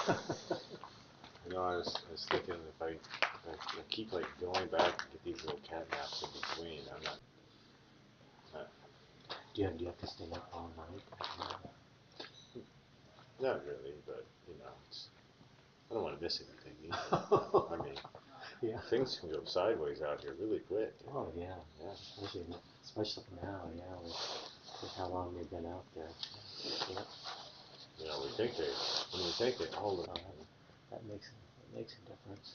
You know, I was thinking if I keep like going back and get these little cat naps in between, I'm not. Do you have to stay up all night? Not really, but you know, I don't want to miss anything either. I mean, Yeah. things can go sideways out here really quick. Oh yeah, Yeah. especially now, yeah, with how long they've been out there. Yeah. You know, when we think they hold it. That makes a difference.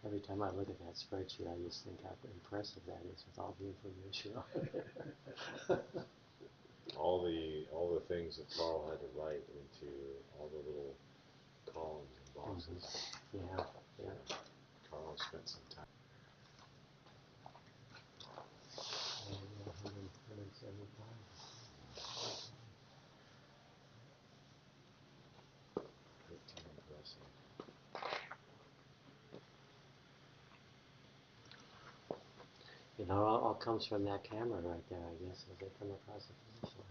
Every time I look at that spreadsheet, I just think how impressive that is with all the information on it. All the things that Carl had to write into all the little columns and boxes. Yeah, yeah. Carl spent some time. 175. Pretty impressive. You know, all comes from that camera right there, I guess, as they come across the finish line.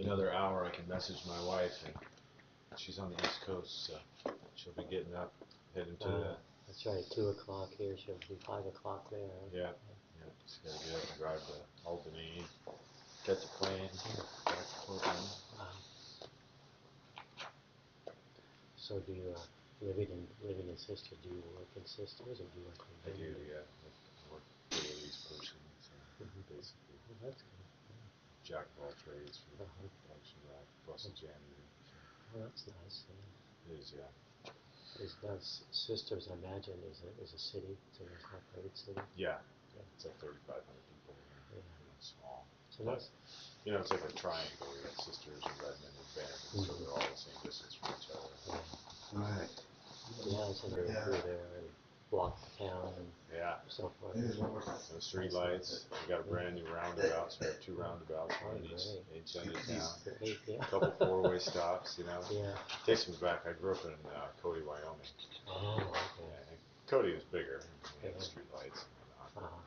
Another hour, I can message my wife, and she's on the East Coast, so she'll be getting up, heading to the. That's right, 2 o'clock here, she'll be 5 o'clock there. Yeah, yeah. She's got to get up and drive to Albany, catch a plane, back to Portland. So do you, living in Sister, do you work in Sisters or do you work I from do, home? yeah. I work for the East person, so basically. Well, that's good. Jack of all trades for the production rack, plus a janitor. So. Well, that's nice. Yeah. It is, yeah. Sisters, I imagine, is a city. It's an incorporated city. Yeah, yeah. It's like 3,500 people. Yeah. You know, small. So but, you know, it's like a triangle. We got Sisters and Redmond and Bend, so they're all the same distance from each other. Right. Yeah, it's very through there and block the town and so forth. No street lights. We got a brand new roundabout, so we have 2 roundabouts, one in each end of town. Great, yeah. A couple 4-way stops, you know. Yeah. Takes me back. I grew up in Cody, Wyoming. Oh, okay. Yeah, and Cody was bigger. We had the street lights and whatnot.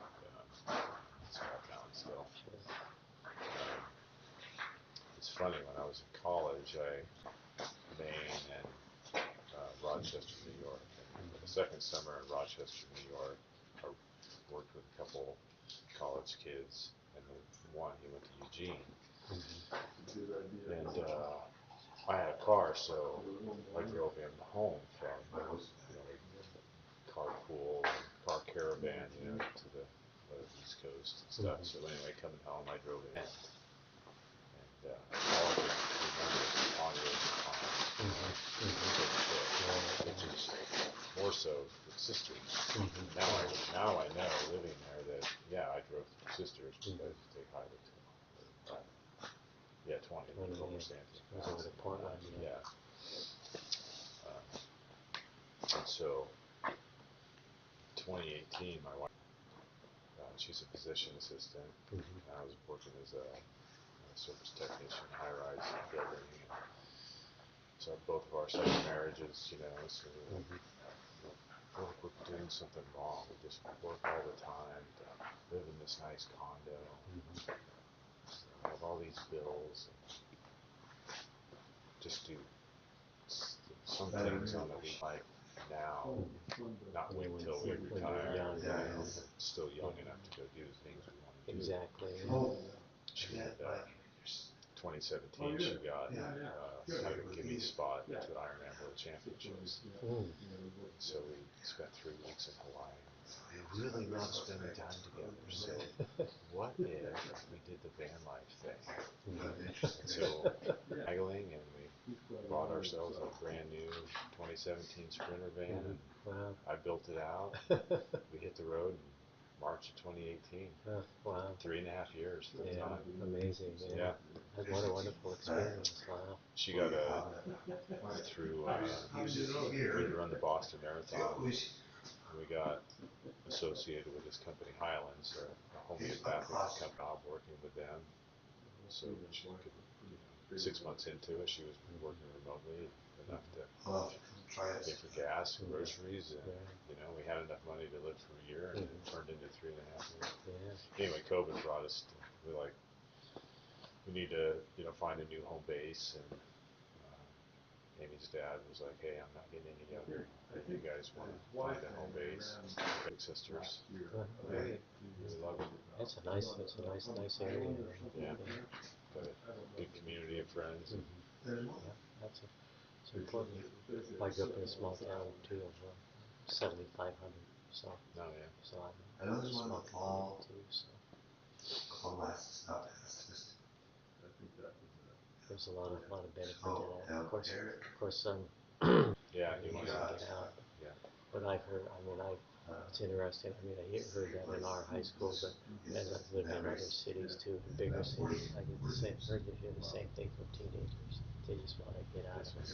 Small town still. Sure. It's funny, when I was in college, Maine and Rochester, New York. And the second summer in Rochester, New York, I worked with a couple college kids, and the one, he went to Eugene. And I had a car, so I drove him home from, you know, carpool and car caravan, you know, to the East Coast and stuff. So anyway, coming home, I drove him in. And all I can remember is ponderosa pines, which is more so with Sisters. Now I know, living there, that yeah, I drove through Sisters because I used to take Highway 20 over Stanton. Over to Portland, yeah. And so, 2018, my wife, she's a physician assistant, and I was working as a service technician, high-rise building. So both of our second marriages, you know, so we feel like we're doing something wrong. We just work all the time, live in this nice condo, have all these bills, and just do some things on the week like now, not wait till we retire, you know, still young enough to go do the things we want to do. Exactly. She had 2017, she got had a gimme spot to the Ironman World Championships. So we spent 3 weeks in Hawaii. We really love spending time together. So what if we did the van life thing? And so haggling, and we bought ourselves a brand new 2017 Sprinter van, and I built it out. We hit the road, and March of 2018. Wow. 3.5 years. Yeah, amazing. Yeah. What a wonderful experience. Wow. She got through, we run the Boston Marathon. We got associated with this company, Highlands, a homeopathic company, working with them. So she could, 6 months into it, she was working remotely enough to pay for gas and groceries, and we had enough money to live for a year, and it turned into 3.5 years. Yeah. Anyway, COVID brought us. We need to find a new home base, and Amy's dad was like, "Hey, I'm not getting any younger. You guys want to find a home base?" Big sisters. Right. We love it. It's a nice area. Yeah. Got a big community of friends. Yeah, it's important. I grew up in a small town too of 7,500. So. Oh yeah. So I'm in a small community too. So. There's a lot of benefit to that. Of course, Yeah, you want to get out. Yeah. But I've heard, it's interesting. I heard that in our high school, but as I've lived in other cities too, in bigger cities, I hear the same thing from teenagers. They just want to get out of it.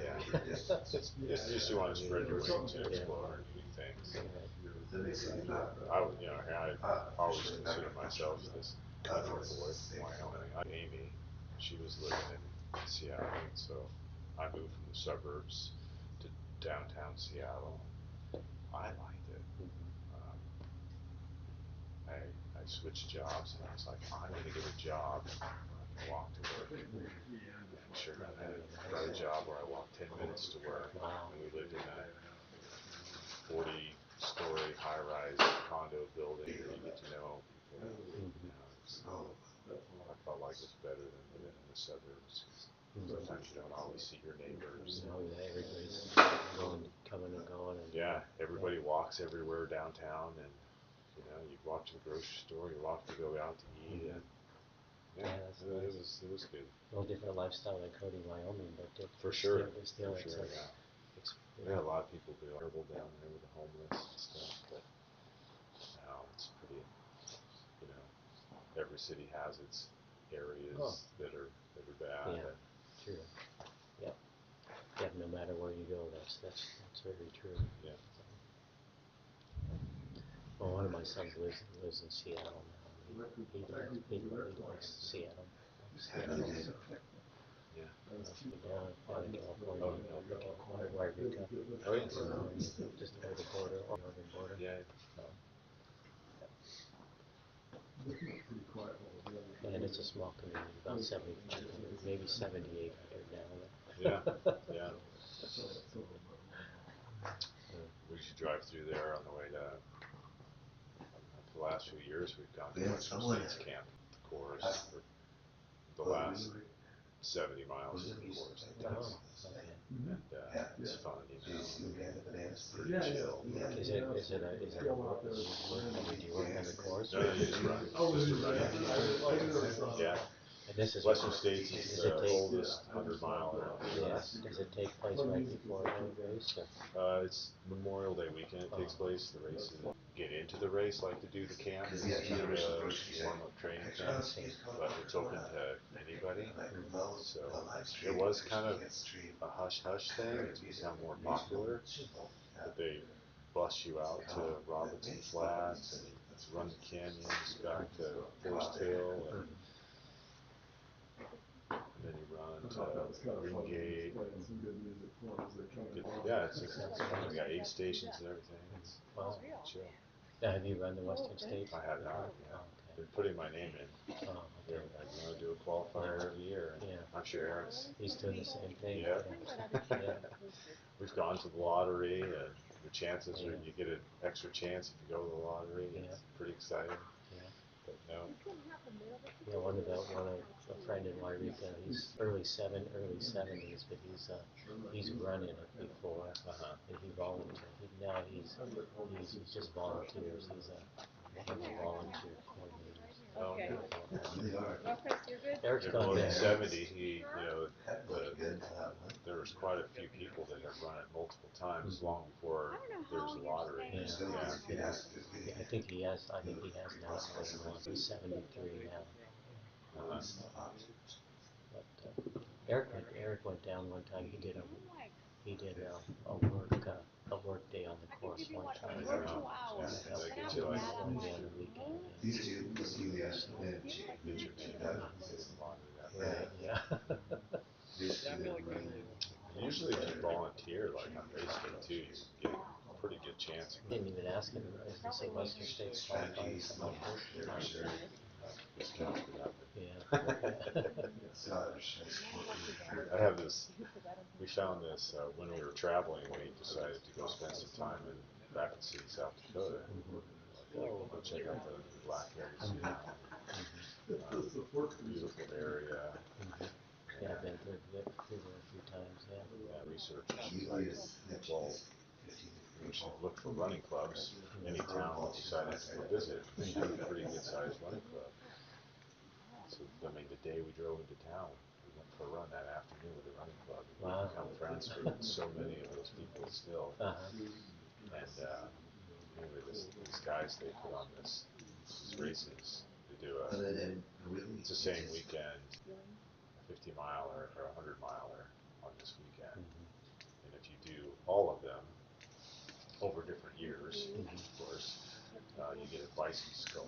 Yeah. It's just you want to spread your wings and explore new things. I always consider myself this country boy from Wyoming. Amy, she was living in Seattle, and so I moved from the suburbs to downtown Seattle. I liked it. I switched jobs, and I was like, I'm going to get a job where I can walk to work. And sure enough, I got a job where I walked 10 minutes to work. Wow. And we lived in a 40-story high-rise condo building where you get to know people. I felt like it was better than living in the suburbs. Sometimes you don't always see your neighbors. No, everybody's coming and going. Yeah, everybody walks everywhere downtown, and you walk to the grocery store, you walk to go out to eat, and that's nice. It was good. A little different lifestyle than Cody, Wyoming, but for sure, still for sure, yeah. A lot of people be horrible down there with the homeless and stuff, but now it's pretty. Every city has its areas that are bad. Yeah, true. Yep. Yeah, no matter where you go, that's very true. Yeah. Well, one of my sons lives in Seattle now. He likes Seattle. Yeah. Down in California, Wairika. Oh yeah. Just over the border, northern border. Yeah. And it's a small community, about 7,500, maybe 7,800 now. Yeah. Yeah. We used to drive through there on the way to. For the last few years, we've gone to Western States Camp, the course, for the last 70 miles of the course. And it's fun, It's pretty chill. Is it a work? Do you work on the course? No, you just run. Just a run. Yeah. And this is Western States is the oldest 100-miler in the U.S. Does it take place right before the race? It's Memorial Day weekend. It takes place. The race is get into the race like to do the camp, kind of a warm-up training thing, but it's open to anybody. So it was kind of a hush-hush thing. It's become more popular, but they bus you out to Robinson Flats, and you run the canyons back to Forest Hill, and then you run to Green Gate. Yeah, it's fun. We got aid stations and everything. It's chill. Now, have you run the Western States? I have not. Yeah. Been putting my name in. Okay. I do a qualifier every year. And I'm sure Eric's. He's doing the same thing. Yeah. We've gone to the lottery, and the chances are you get an extra chance if you go to the lottery. It's pretty exciting. Yeah. But no. Yeah, one of a friend in Wairika. He's early 70s, but he's run in it before, and he volunteered. Now he's just volunteers. He's one of the volunteer coordinators. Oh, okay. Eric's gone in there. 70, there was quite a few people that had run it multiple times long before there was a lottery. Yeah. I think he has. I think he has now. He's 73 now. But Eric went down one time. He did a work day on the course one time. Yeah, they get you like One day on the weekend. These two will see the advantage. get your name out and get in the lottery that way. Right. Yeah. Usually if you volunteer like on race day too, you get a pretty good chance. Didn't even ask him. As they say, Western States qualified some of Discount for nothing. Yeah. I have this, we found this when we were traveling, we decided to go spend some time in Rapid City, South Dakota. Like, oh, we'll go check out the Black Hills. Beautiful area. Yeah, I've been through there a few times. Yeah. Yeah, researchers she's like, well, we should look for running clubs. Any town we decided to go visit, they have a pretty good sized running club. So, I mean, the day we drove into town, we went for a run that afternoon with the running club. And Wow. we've become friends with so many of those people still. And anyway, these guys, they put on these races. They do it's the same weekend, a 50 mile or a 100 miler on this weekend. And if you do all of them over different years, of course, you get a bison skull.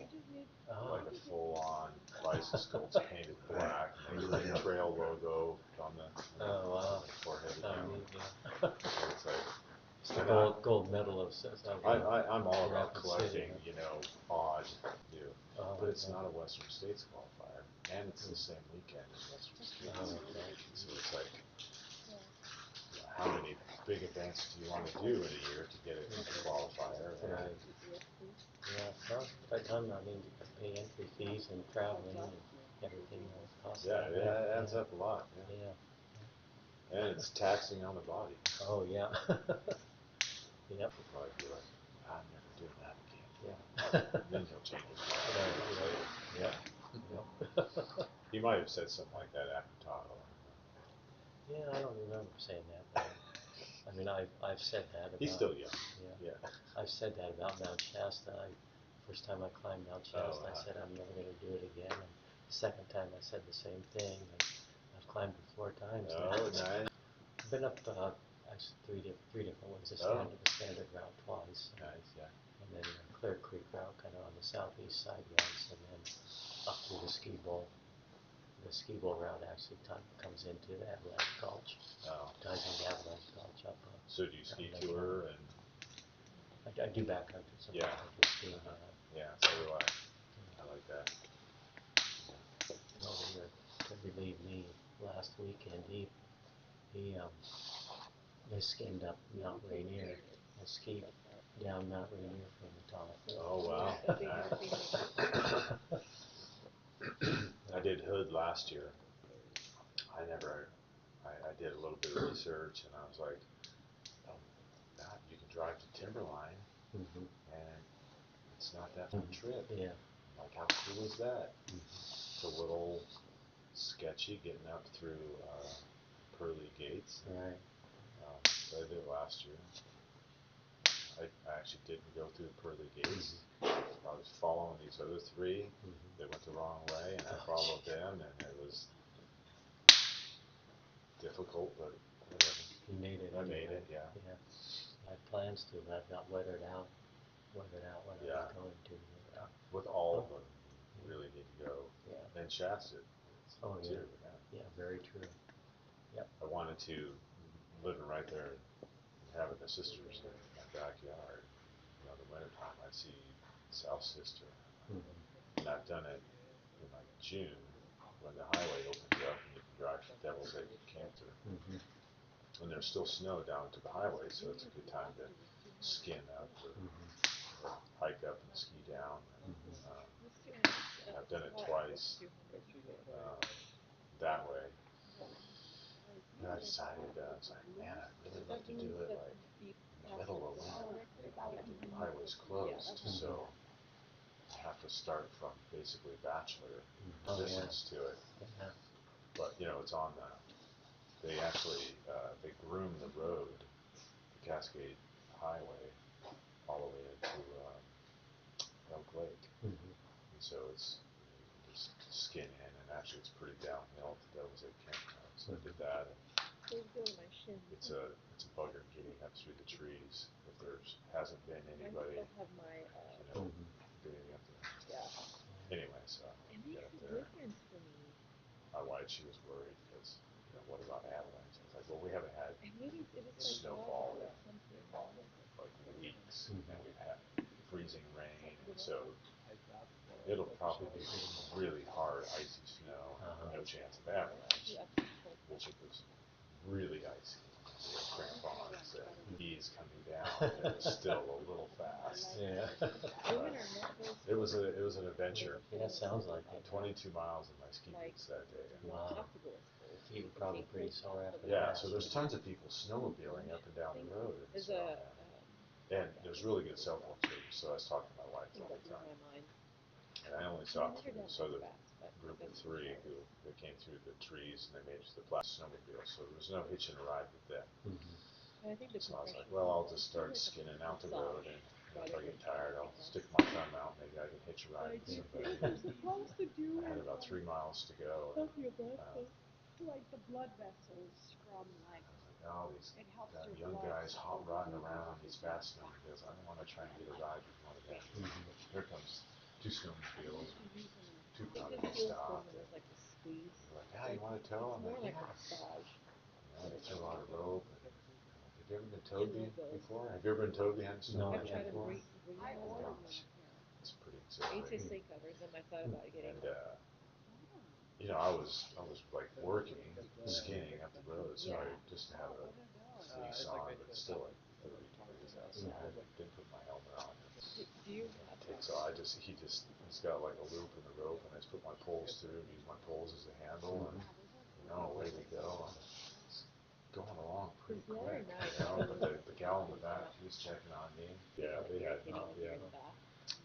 Like a full-on bison skull. It's painted black, and they put a trail logo on the forehead. So it's like It's the gold medal of I'm all about Rapid collecting, City. odd, but it's Okay. not a Western States qualifier, and it's the same weekend as Western States. Okay. So it's like, how many big events do you want to do in a year to get it into qualifier? Right. Yeah. Well, by the time I mean, you pay entry fees and traveling and everything else costs. Yeah, it adds up a lot. Yeah. And it's taxing on the body. Oh yeah. Yep. He'll probably be like, I'm never doing that again. Yeah. And then he'll change his mind. Yeah. Yep. He might have said something like that after Tahoe. Yeah, I don't remember saying that. But I mean, I've said that about. He's still young. Yeah. I've said that about Mount Shasta. First time I climbed Mount Shasta, I said I'm never going to do it again. And the second time, I said the same thing. And I've climbed it 4 times. Oh, nice. I've been up actually three different ones. The standard route twice. Nice, yeah. And then the Clear Creek route, kind of on the southeast side once, and then up through the ski bowl. The ski bowl route actually comes into the Avalanche Gulch. Oh. Ties into the Avalanche Gulch up. So do you ski tour and? I do backcountry. Yeah. Backcountry skiing. Yeah, so do I. I like that. Over here to relieve me last weekend, he skinned up Mount Rainier. I skied down Mount Rainier from the top. Oh wow. I did Hood last year. I did a little bit of research and I was like, oh, God, you can drive to Timberline and it's not that fun trip. Yeah. I'm like, how cool is that? It's a little sketchy getting up through Pearly Gates. Right. So I did it last year. I actually didn't go through the Pearly Gates. I was following these other 3. They went the wrong way, and I followed them, and it was difficult, but whatever. You made it. I made it, yeah. Yeah. I had plans to, but I got weathered out when I was going to. Yeah. With all of them, you really need to go. Yeah. And Shasta, too. Yeah, very true. Yep. I wanted to living right there and having the sisters in my backyard. In the wintertime, I'd see South Sister. And I've done it in like June when the highway opens up and you can drive to Devil's Egg and Cantor. And there's still snow down to the highway, so it's a good time to skin up or hike up and ski down. And I've done it twice that way. And I decided, I was like, man, I'd really love to do it like in the middle of winter. The highway's closed, so I have to start from basically bachelor distance to it. But it's on they actually they groom the road, the Cascade Highway, all the way into Elk Lake. Mhm. And so it's, you can just skin in, and actually it's pretty downhill to Devil's Lake Campground. So I did that, and it's a bugger getting up through the trees if there's hasn't been anybody, Mhm. getting up there. Anyway, so I get up there. My wife, she was worried because, what about avalanche? I was like, well, we haven't had snowfall in like weeks, Mhm. and we've had freezing rain, and so it'll probably be really hard, icy snow, no chance of avalanche, which it was really icy. We had crampons and bees coming down, and it was still a little fast. Yeah. But it was an adventure. Yeah, sounds like it. 22 miles in my ski boots that day. Wow. Feet were probably pretty sore after Yeah, that. so there's tons of people snowmobiling up and down the road, and so and there's really good cell phone service. So I was talking to my wife the whole time, and I only saw three. So the group of three who came through the trees and they made it to the snowmobile. So there was no hitching a ride with them. Mhm. So I was like, well, I'll just start skinning out the road, and if I get tired, I'll stick my thumb out. Maybe I can hitch a ride with somebody. I had about 3 miles to go, and I was like, oh, these young guys hot rodding around on these fast snowmobiles. I don't want to try and get a ride with one of them. Here comes two snowmobiles, two out and stopped. And they're like, yeah, you want to tow? I'm like, yeah. They throw out a rope. And I'm like, have you ever been towed before? Have you ever been towed behind a snowmobile before? Gosh, it's pretty exhilarating. And I was like working, skinning up the road, so I just had a fleece on, but it's still like 30 degrees outside. I didn't put my helmet on. So he's got like a loop in the rope, and I just put my poles through and use my poles as a handle, and away we go. And it's going along pretty quick, but the gal in the back, she was checking on me. Yeah, they had, yeah.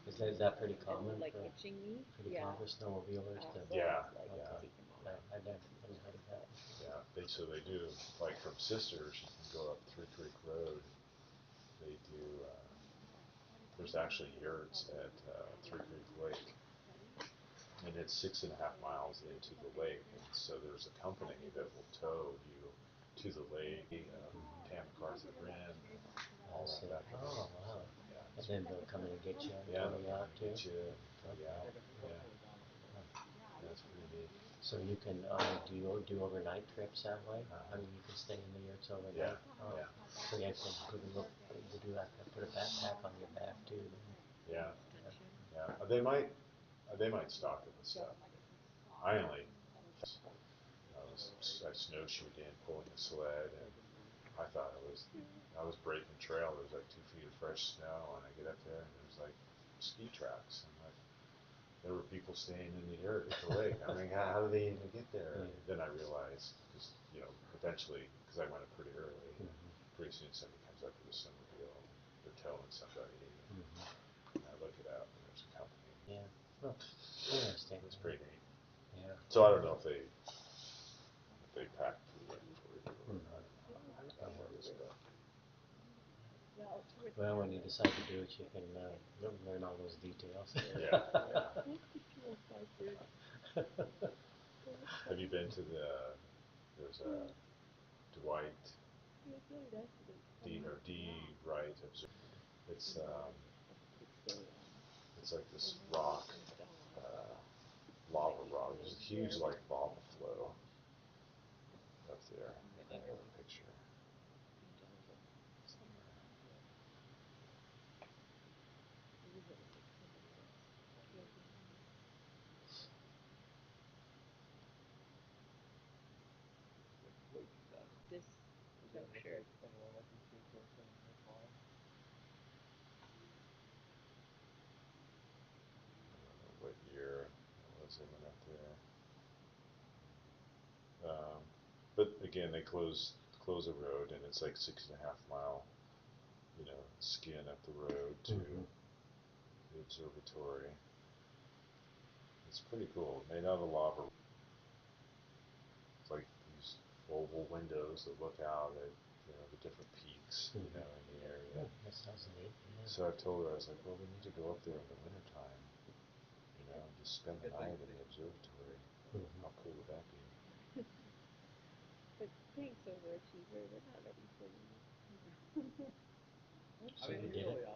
Is that pretty common for snowmobilers to? Yeah, Okay. yeah. I never heard of that. Yeah, so they do, like from Sisters, you can go up Three Creek Road. They do, there's actually yurts at Three Creek Lake, and it's 6.5 miles into the lake, and so there's a company that will tow you to the lake, Tam McCarthy Rim, I see. that kind of Oh, thing. wow. Yeah, And then they'll come in and get you and yeah, tow you out too? get you, Okay. yeah. That's pretty neat. So you can, do you do overnight trips that way? I mean, you can stay in the yurts overnight? Yeah, Oh, yeah. so you have to put a little, you do have to put a backpack on your back too. Yeah, yeah. They might stock it with stuff. I only, I snowshoed in, pulling a sled, and I thought I was breaking trail. There's like 2 feet of fresh snow, and I get up there, and there's like ski tracks. I'm like, there were people staying in the yurt at the lake. I mean, how do they even get there? Yeah. Then I realized, because eventually, because I went up pretty early, pretty soon somebody comes up with a snowmobile, and they're towing somebody, and I look it up, and there's a company. Yeah. Oh, interesting. It's pretty neat. Yeah. So I don't know if they pack food in for you, or I don't know how that works, but Well, when you decide to do it, you can learn all those details. yeah, yeah. Have you been to there's a Dwight D. Wright observatory. It's like this rock, uh, lava rock. There's a huge like lava flow up there. I have a picture somewhere. I don't know what year it was they went up there. But again, they close the road, and it's like 6.5 mile, skin up the road to the observatory. It's pretty cool. Made out of lava. It's like these oval windows that look out at the different peaks, Mhm. in the area. Oh, that sounds neat. Yeah. So I told her, I was like, well, we need to go up there in the wintertime, and just spend the night in the observatory. Mhm. How cool would that be? But thanks, overachiever. We're not ready for you. So you did it?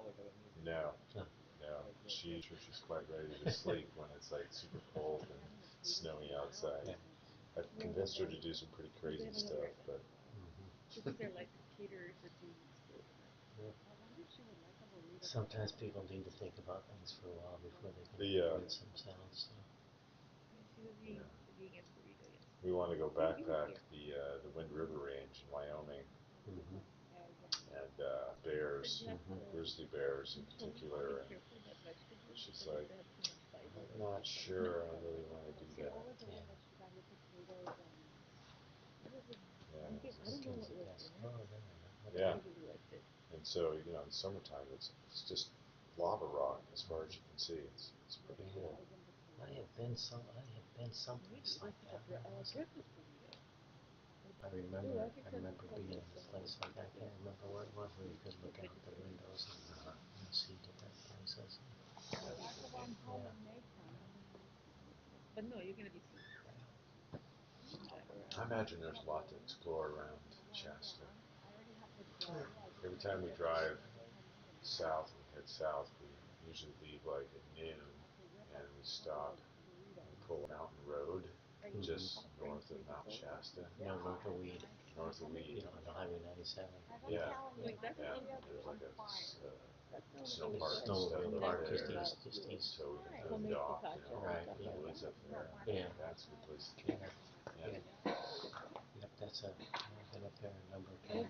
No, Oh. no. She's quite ready to sleep when it's like super cold and snowy outside. Yeah. I've convinced her to do some pretty crazy stuff, but Mhm. They're like caterers that do school. Yeah. Sometimes people need to think about things for a while before they can The, convince themselves. So. She was eating a burrito yesterday. we want to go backpack the Wind River Range in Wyoming, Mhm. and bears, Mhm. grizzly bears in particular. And she's like, I'm not sure I really want to do that. Yeah. Yeah, Those kids that does. Oh, no, no. What yeah. time? And so, in the summertime, it's just lava rock as far as you can see. It's pretty cool. I have been someplace like that. Where was it? I remember being in a place like that. I can't remember where it was, where you could look out the windows and see different places. Yeah. But no, you're gonna be safe. I imagine there's a lot to explore around Shasta. Every time we drive south and head south, we usually leave like at noon, and we stop and pull a mountain road just north of Mount Shasta. No, north of Weed. North of Weed. On the Highway 97. Yeah, yeah. There's like a snow park and stuff Snowmobile up park there, just east. so we can throw the dock, Right, in yeah. the woods up there. Yeah. That's a good place to Yeah. camp. Yeah. Yep, I've been up there a number of times.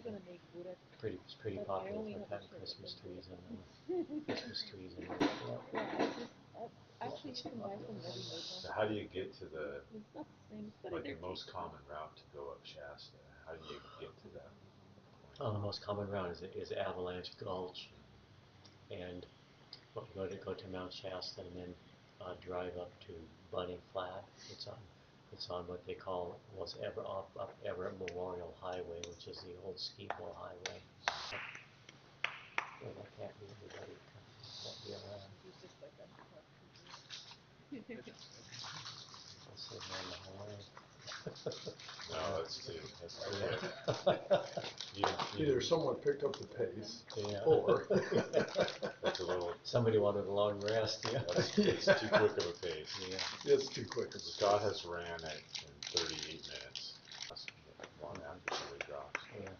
It's pretty popular for cutting Christmas trees and Christmas trees and Actually, you can buy some ready-made ones. So how do you get to the It's not the same, but like they're the most cheap. common route to go up Shasta? How do you get to that point? Oh, the most common route is Avalanche Gulch, and go to Mount Shasta and then drive up to Bunny Flat. It's on what they call up Everett Memorial Highway, which is the old Ski Bowl Highway. Well, that can't be anybody. Can't be around. It's just like a park. I'll sit here in the Hawaii. No, that's too quick. Either someone picked up the pace, Yeah. or That's a little. Somebody wanted a long rest. Yeah. It's too quick of a pace. Yeah. it's too quick. Scott has ran it in 38 minutes. Long after somebody drops. Yeah.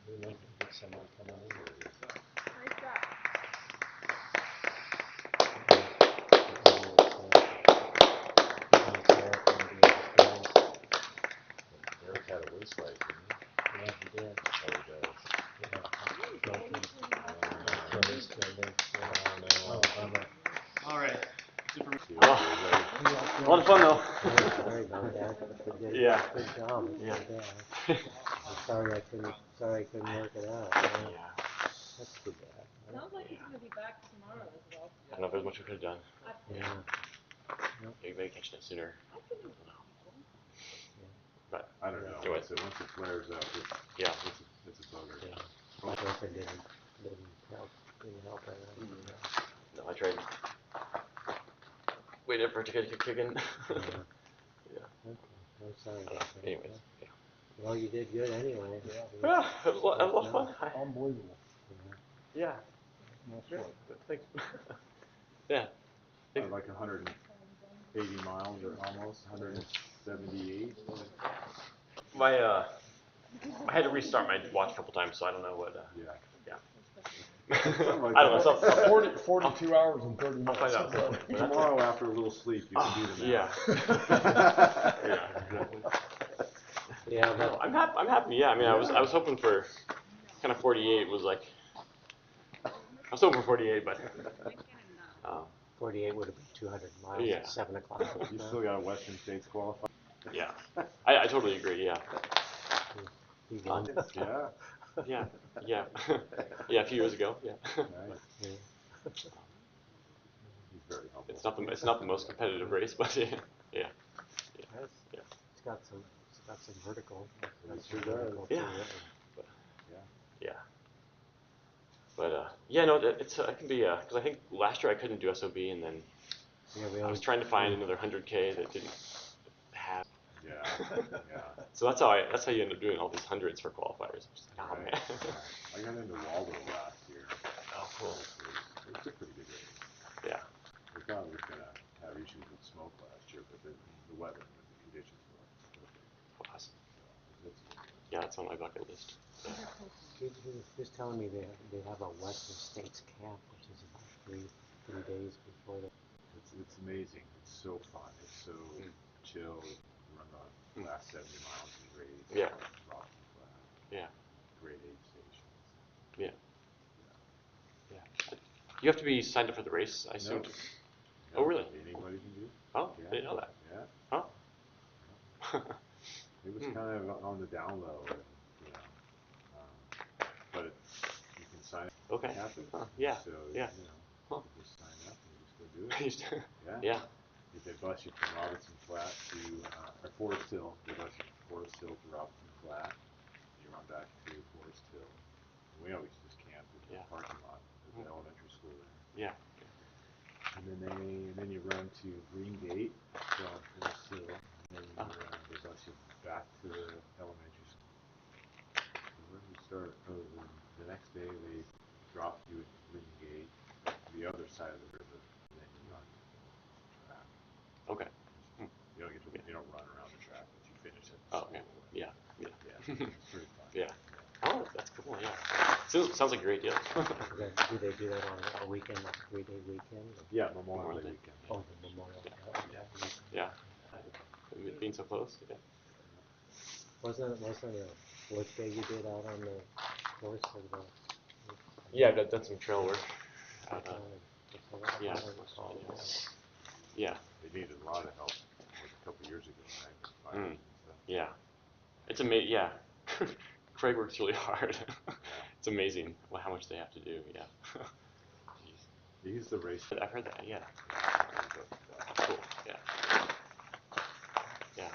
We might get somebody coming in. Nice job. Eric had a waist bike, didn't he? Yeah, he did. Oh, he does. Oh, bummer. All right. Oh. A lot of fun though. Sorry about that. But you did Yeah. a good job. Yeah. I'm sorry I couldn't work it out. Yeah. That's too bad. Sounds like he's gonna be back tomorrow as well. I don't know if there's much we could have done. Yeah. Maybe catching it sooner. I can do But I don't know. Anyway. Once it flares up, yeah. it's a bugger. Yeah. My girlfriend didn't help her. No, I tried. Waited for it to get kicking. Yeah. Yeah. Okay. I'm sorry about that. Anyways. Yeah. Well, you did good anyway. Yeah. It was a lot of fun. Unbelievable. Yeah. That's right. Thanks. Yeah. Like 180 miles or almost 178. I had to restart my watch a couple times, so I don't know what. Yeah. Yeah. Like I don't know. 42 hours and 30 minutes. I'll find out. But that's Tomorrow after a little sleep, you can do the math. Yeah. Yeah, No, I'm happy. Yeah. I mean, I was hoping for kind of 48 was like. I was hoping for 48, but. 48 would have been 200 miles Yeah. at 7 o'clock. You still got a Western States qualifier. Yeah. I totally agree. Yeah. You won. Yeah. Yeah. Yeah. Yeah. A few years ago. Yeah. Nice. Yeah. He's very humble. It's not the most competitive race, but yeah. Yeah. It's got some vertical. It sure does. Yeah. Yeah. But yeah, no, it can be because I think last year I couldn't do SOB, and then Yeah, we I was always, trying to find another 100K that didn't have. Yeah, yeah. So that's how you end up doing all these hundreds for qualifiers. Just like, oh, Right, man. yeah. I got into Waldo last year. Oh, cool. It was a pretty good race. Yeah. We thought we were gonna have issues with smoke last year, but the weather and the conditions were perfect. Awesome. So it's a good race. Yeah, it's on my bucket list. he was telling me they have a Western States camp, which is about three days before the. It's amazing. It's so fun. It's so chill. You run the last 70 miles of the race. Yeah. Rocky Flat. Yeah. Grade 8 stations. Yeah. Yeah. You have to be signed up for the race, I assume. No. Oh, really? Anybody can do. Oh, Yeah. I didn't know that. Yeah. Huh? It was kind of on the down low, and, you know, but you can sign up. Okay. It happens. Huh. Yeah. So Yeah. you know, Huh. you just sign up and you just go do it. Yeah. Yeah. If they bus you from Robinson Flat to or Forest Hill, they bus you from Forest Hill to Robinson Flat. You run back through Forest Hill. And we always just camped in the parking lot of the elementary school there. Yeah. And then you run to Green Gate from Forest Hill, and then they bus you back to the elementary school. So where did we start? Oh, the next day they drop you at Green Gate, the other side of the river, and then you run the track. Okay. You don't run around the track, but you finish it. Oh, okay. Yeah. Yeah. Yeah. It's pretty fun. Yeah. Oh, that's cool. Yeah. Sounds like a great deal. Do they do that on a weekend, like a 3-day weekend? Yeah, Memorial Memorial Day Day. weekend. Oh, the Memorial. Yeah. Being so close. Yeah. Wasn't a work day you did out on the course for the? Yeah, I've done some trail work. Yeah. Yeah. They needed a lot of help like a couple years ago, right? With fires and stuff. Yeah. It's amazing. Yeah. Craig works really hard. It's amazing how much they have to do. Yeah. Jeez. He's the race. I've heard that. Yeah. Cool. Yeah. Yeah.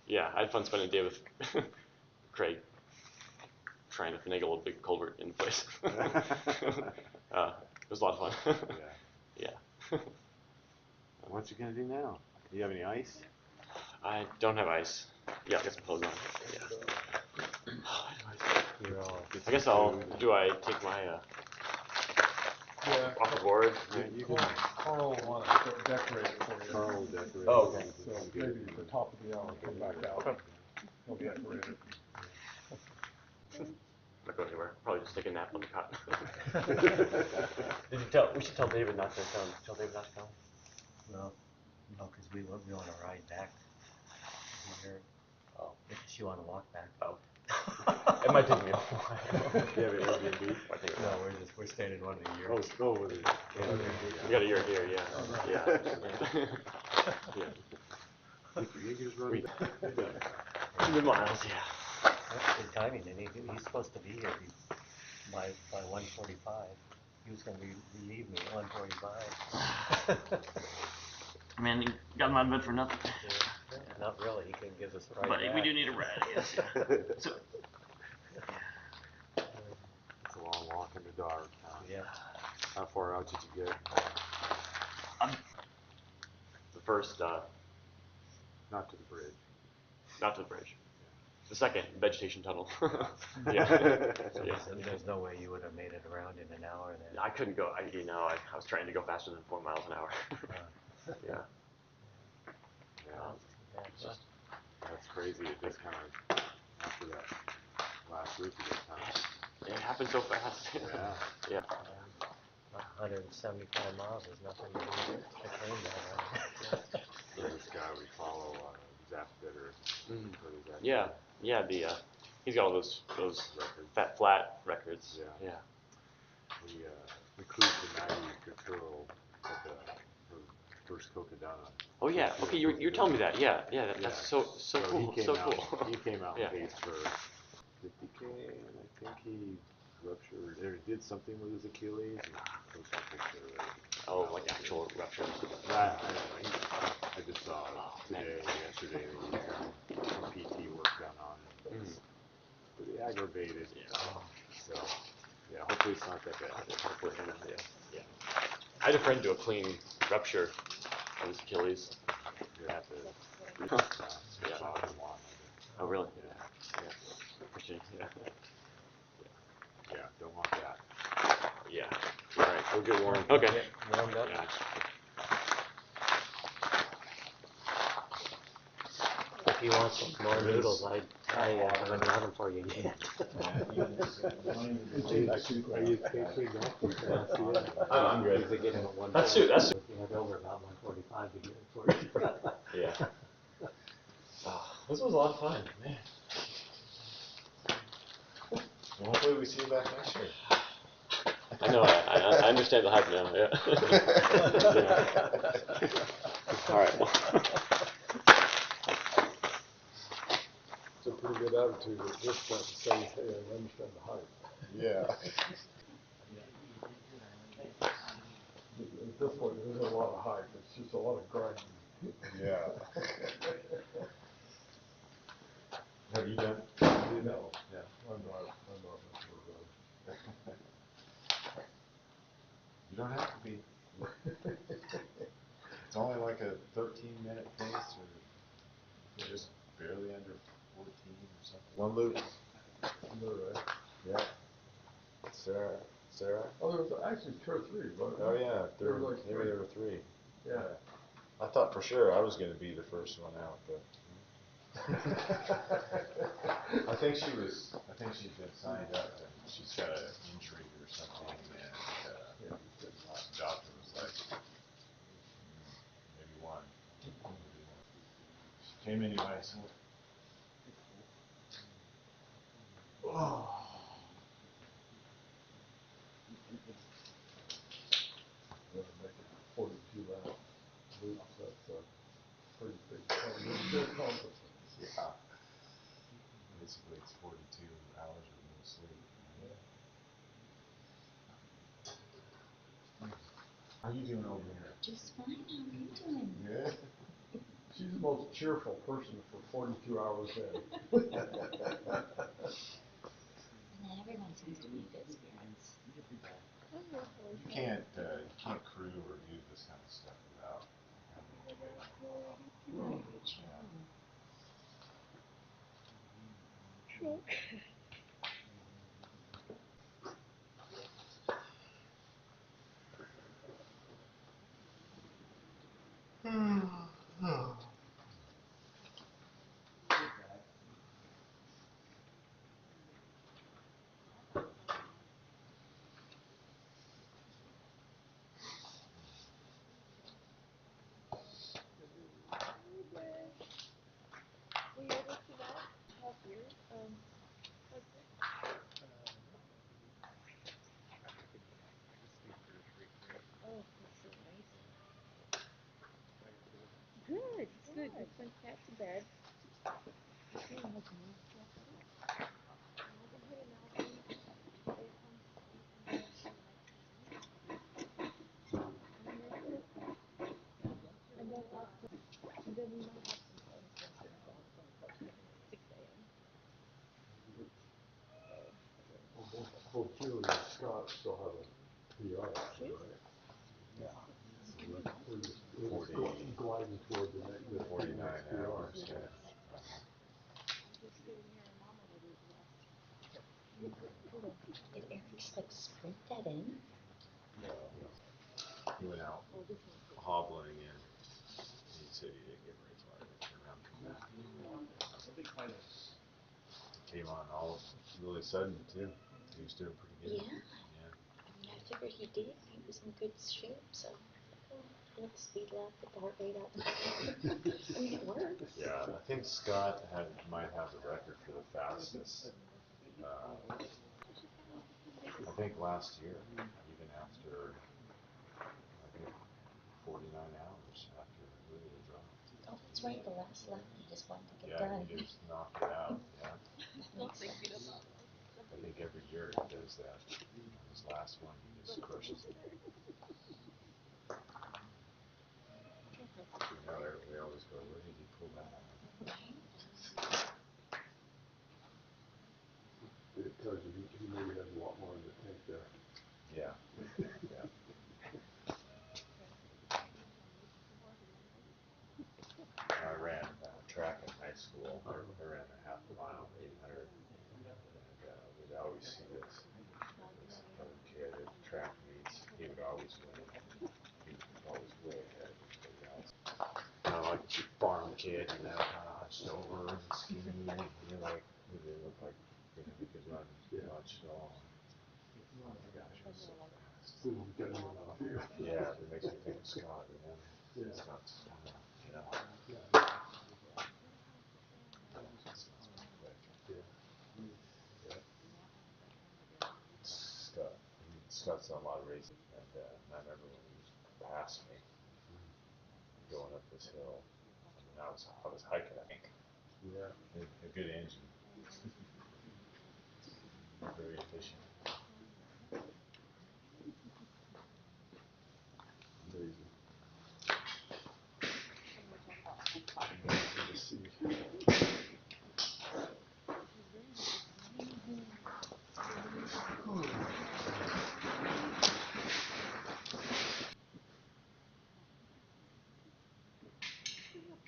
Yeah. I had fun spending a day with Craig trying to finagle a big culvert in place. It was a lot of fun. Yeah. Yeah. What you gonna do now? Do you have any ice? I don't have ice. Yeah, I got some clothes on. Yeah. You're all. I guess do I take my Yeah. off the board? You Carl will want to decorate it for you. Carl will decorate. Oh, okay. So maybe at the top of the hour, come back out. He'll decorate it. Not going anywhere. Probably just take a nap on the cot. We should tell David not to come. Tell David not to come. No, because we want to ride back here. Oh. She want to walk back. Oh. It might take me a while. You have an Airbnb? I think No, we're staying in one of the years. we got a year here. Yeah. Yeah. Yeah. You can just run We- back. The miles. Yeah. That's good timing, and he's supposed to be here by 1:45. He was going to leave me at 1:45. Man, you got him out of bed for nothing. Not really. He can give us a ride But back. we do need a ride, I guess. So, It's a long walk in the dark. Yeah. How far out did you get? the first, Not to the bridge. not to the bridge. The second, vegetation tunnel. So Yeah. there's no way you would have made it around in an hour then. I couldn't go. I was trying to go faster than 4 miles an hour. Yeah. Yeah. That's crazy. It just kind of, after that last week, it just kind of. It happened so fast. Yeah. Yeah. 175 miles is nothing to do to claim that. There's this guy we follow, Zach Bitter. Mhm. Zach Yeah. Yeah. He's got all those records. fat flat records. Yeah. Yeah. We cruised the 90 Coturo at her first Cocodona. Oh yeah. Okay, you're telling me that. Yeah. Yeah. That's so cool. He came So out, cool. He came out Yeah. and paced for 50K, and I think he ruptured or did something with his Achilles. And posted a picture of it. Oh, like actual ruptures. I don't know. I just saw today, yesterday, that he had some PT work done on it. Mhm. Pretty aggravated. Yeah. So, yeah, hopefully it's not that bad. Hopefully, yeah. I had a friend do a clean rupture of his Achilles. You have to Yeah. jog a lot. Oh, really? Yeah. Pushing. Yeah. Yeah, don't want that. Yeah. All right. We'll get warm. Okay. Get warmed up. Yeah. If you want some more noodles, I haven't got them for you yet. Are you K3 golf? I'm good. Usually get them at 1:40. That's it. That's it. If you have over about 1:45 to get it for you. Yeah. This was a lot of fun, man. Well, hopefully we see you back next year. I know. I understand the hype now. Yeah. Yeah. All right. Well. It's a pretty good attitude at this point to say, hey, I understand the hype. Yeah. At this point, there isn't a lot of hype, it's just a lot of grinding. Yeah. Have you done? You know, Yeah. I'm not much of a runner. You don't have to be. It's only like a 13-minute pace, or just barely under 14 or something. One loop. Right. Yeah. Sarah. Oh, there was actually 2 or 3, but. Oh yeah, There were like maybe 3. there were 3. Yeah. I thought for sure I was going to be the first one out, but. I think she'd been signed up and she's got an injury or something, and the doctor was like, maybe one. She came anyway, so. Oh. Make it 42 lap loops, that's a pretty big accomplishment. Yeah. Basically, it's 42 hours with no sleep. How are you doing over there? Just fine. How are you doing? Good. She's the most cheerful person for 42 hours in. And then everyone seems to be in good spirits. You can't crew or do this kind of stuff without having motivation. Yeah. Were you able to that? Help you? Husband? Oh, that's so nice. Good, good. Just went cat to bed. Okay, husband. And then we might have some fun since they're gone from about 6 a.m. Both Julie and Scott still have a PR, right? Yeah. We're just 40 gliding toward the next 49 PR. hours. Yeah. Did Eric just like sprint that in? He went out hobbling and he said he didn't get very far. He turned around and come back. Came on all really sudden too. He was doing pretty good. Yeah. I mean, I figured he did. He was in good shape, so the speed lap, get the heart rate up. I mean, it works. Yeah, I think Scott might have the record for the fastest. I think last year, even after I think 49 hours after it really dropped. Oh, that's right. The last lap, he just wanted to get Yeah, done. he just knocked it out. Yeah. That makes sense. I think every year he does that. On his last one, he just crushes it. You know, we always go, where did he pull that out of? Right? there. Yeah, yeah. I ran track in high school. I ran a half a mile, 800, and we'd always see this other kid at track meets. He would always win. He was always way ahead of everybody else. Like a farm kid, you know, hunched over and skinny, and he didn't look like he could run much at all. Oh my gosh, he was so fast. So you got him off you. Yeah, it makes me think of Scott, you know. Yeah. Scott's, you know, Scott's pretty quick. Yeah. Yeah. Scott's done a lot of racing, and I remember when he passed me going up this hill. I mean, I was hiking, I think. Yeah. A good engine, very efficient. Amazing. To see.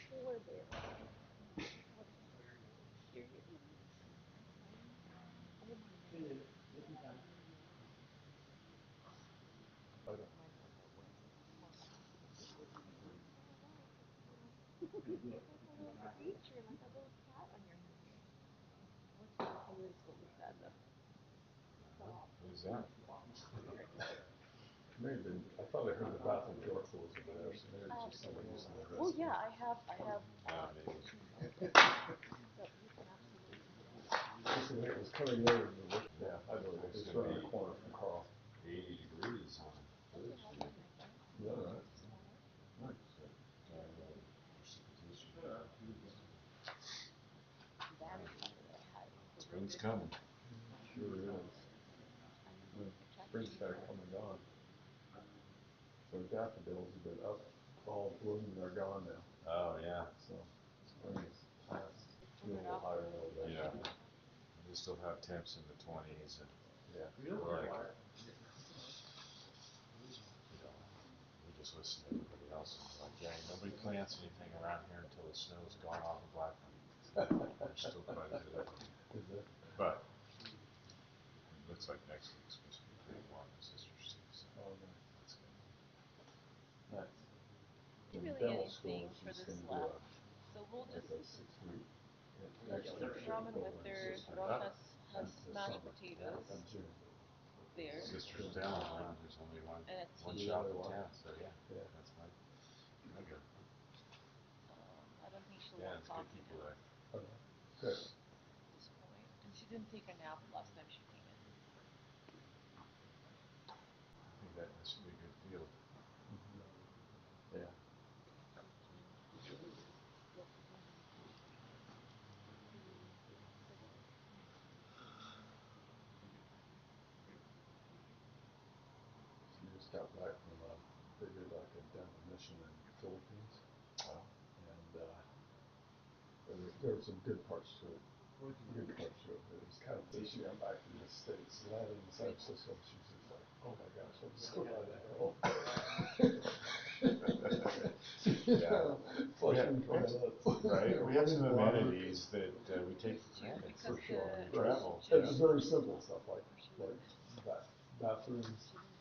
Polar bear. Creature like a little cat on your hand. It is really sad though. Who's that? May have been, I thought I heard the bathroom door close over there, so maybe it's just somebody using the restroom. Well, yeah, I have. Maybe. So you can absolutely do that. Just when it was coming in, yeah, I know, it was around the corner from Carl. 80 degrees on Thursday. Is that right? Nice. Precipitation. That Spring's coming. Sure is. Spring's kind of come and gone. So daffodils have been up, all blooming, they're gone now. Oh, yeah. So spring is past, a little higher in elevation. Yeah. We still have temps in the 20s, and Yeah. we're like, we just listen to everybody else, and we're like, yeah, nobody plants anything around here until the snow's gone off of Blackman. There's still quite a bit of them. Is it? But it looks like next week's supposed to be pretty warm in Sisters too, so Oh, nice. that's good. Nice. Really In dental anything school, for she's this gonna do left. So we'll like just a 6-week have extra some shift ramen with over in her. Sisters Rojas has this mashed summer, potatoes in June. there. Sisters down, there's only one And a one tea. shop in town, so yeah, Yeah. that's fine. I go. I don't think she'll Yeah, want it's good coffee people now there. Okay. Good. at this point. And she didn't take a nap last time she came in. I think that should be a good field. Yeah. She just got back from they did like a dental mission in the Philippines, Oh. and there were some good parts to it. Good parts to it. It was kind of she got back from the States, landed in San Francisco. She was just like, oh my gosh, I'm so glad to get home. Yeah. Flushing toilets. Right? We have some amenities that we take for granted For sure. when we Right. travel. And it's very simple stuff like bathrooms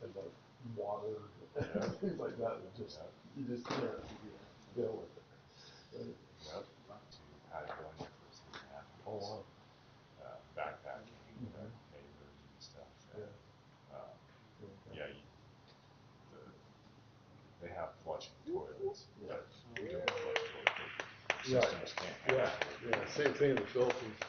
and like water and things like that. Just you just can't deal with it. Right? Yep. To Patagonia for 3.5 weeks. Oh wow. Backpacking, neighbors and stuff. And, yeah, they have flushing toilets, but we don't flush toilets. Systems can't handle it. Yeah. Same thing in the Philippines.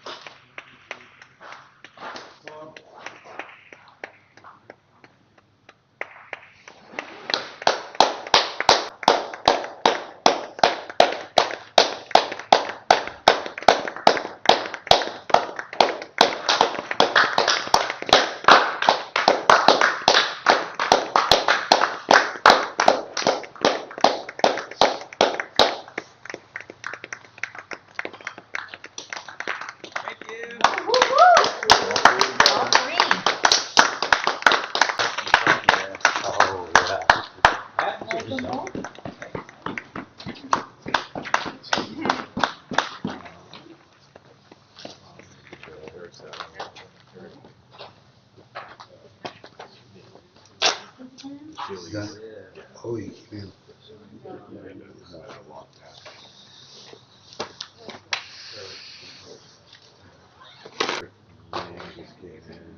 Yang just came in,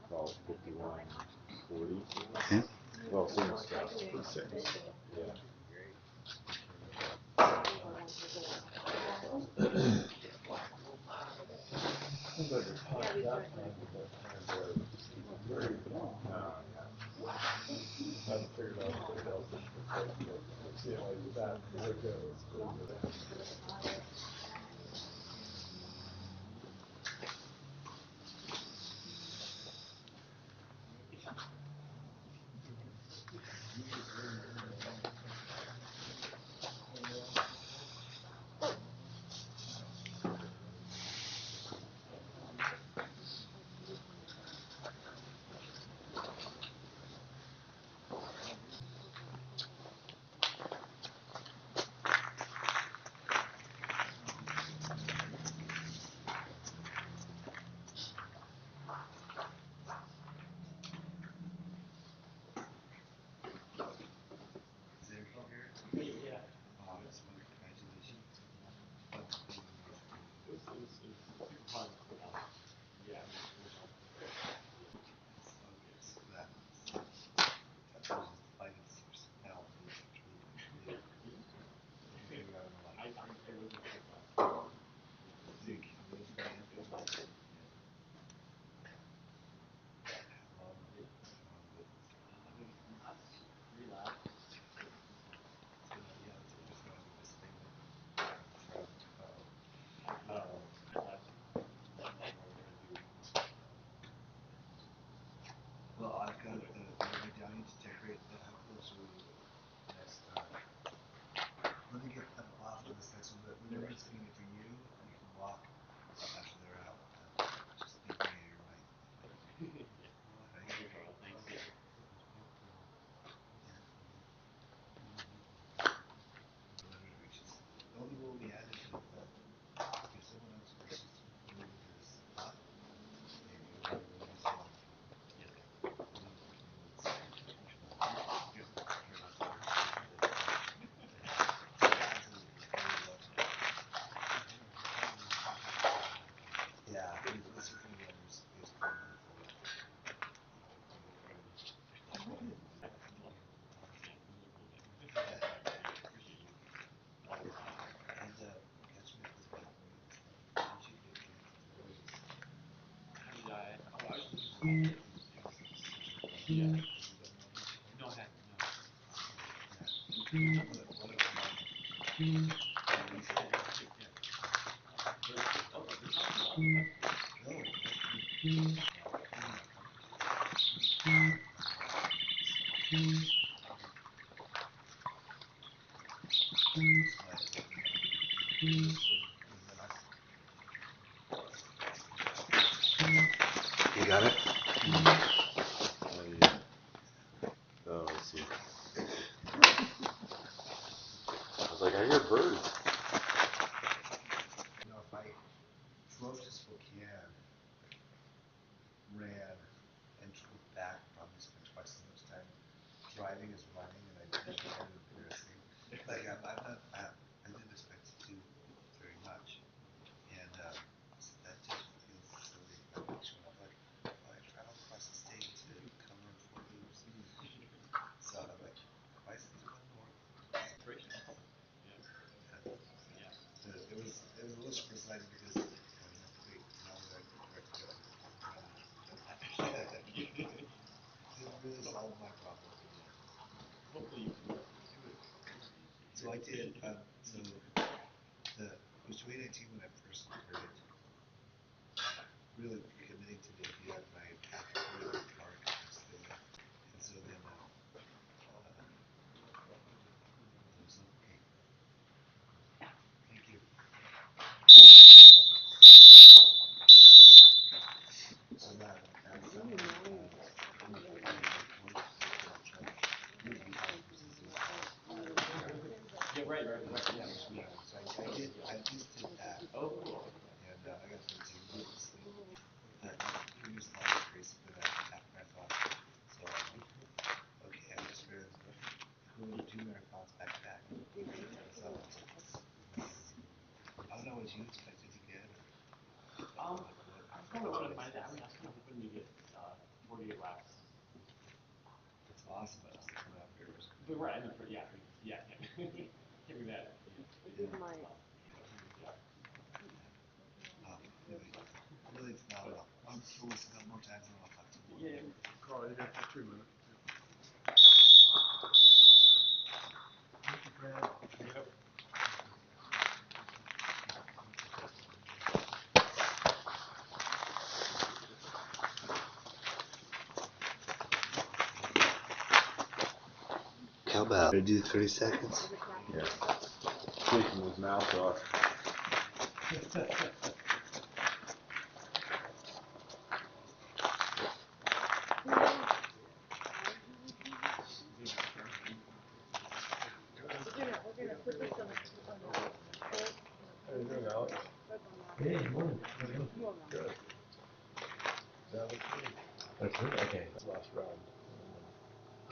about 51.40. Yeah. Well, same stuff. Yeah. Seems like the time, that time is that time where it's very long. Haven't figured out what else is replacement. It's, you know, like that year ago, it's clear that. Well, I've got the medallion to decorate the outpost really next. Let me get off of this next one, but remember it's gonna be for you. You can walk after they're out. Just be bringing your mic. Right? The only rule we had is that if someone else wishes to move this up, they go to the next one. Yeah, this is the one who's going on forward. And catch me up with that movie and stuff. Did you get Rose? Yeah. No, I haven't. No. Yeah. What if You got it? Yeah. Oh, let's see. I was like, I hear birds. You know, if I drove to Spokane, ran, and drove back, probably spent twice as much time driving as running, and I did kind of embarrassing. Like I didn't expect to do very much, and so that just feels silly. I'm like showing up like, oh, I traveled across the state to cover 4 loops. So I'm like, Bison's going north. It was a little super exciting because wait, now where to go? Running. Didn't really solve my problem. So I did. So it was 2019 when I first started really committing to the idea, and I really worked hard consistently. And so then so okay, thank you. So that summer, yeah, right. Yeah, so I at least did that. Oh, cool. And I got 13 months. That 2 years long is basically that half marathon. So okay, I just ran doing 2 marathons back to back. So I don't know what you expected to get. Or, I kind of wanted to find out. I mean, I was kind of hoping to get 48 laps. it's awesome, but it's coming out very risky. But right, I mean, yeah, can't do that. Anyway, really, it's not enough. I'm sure it's a couple more times and I'll talk to you. Yeah. Carl, you got 2 minutes. Thank you, Fred. Yep. How about I do 30 seconds? Yeah. Taking his mouth off. How you doing, Alex? Hey, morning. Good. That was good. That's good. Okay. Last round.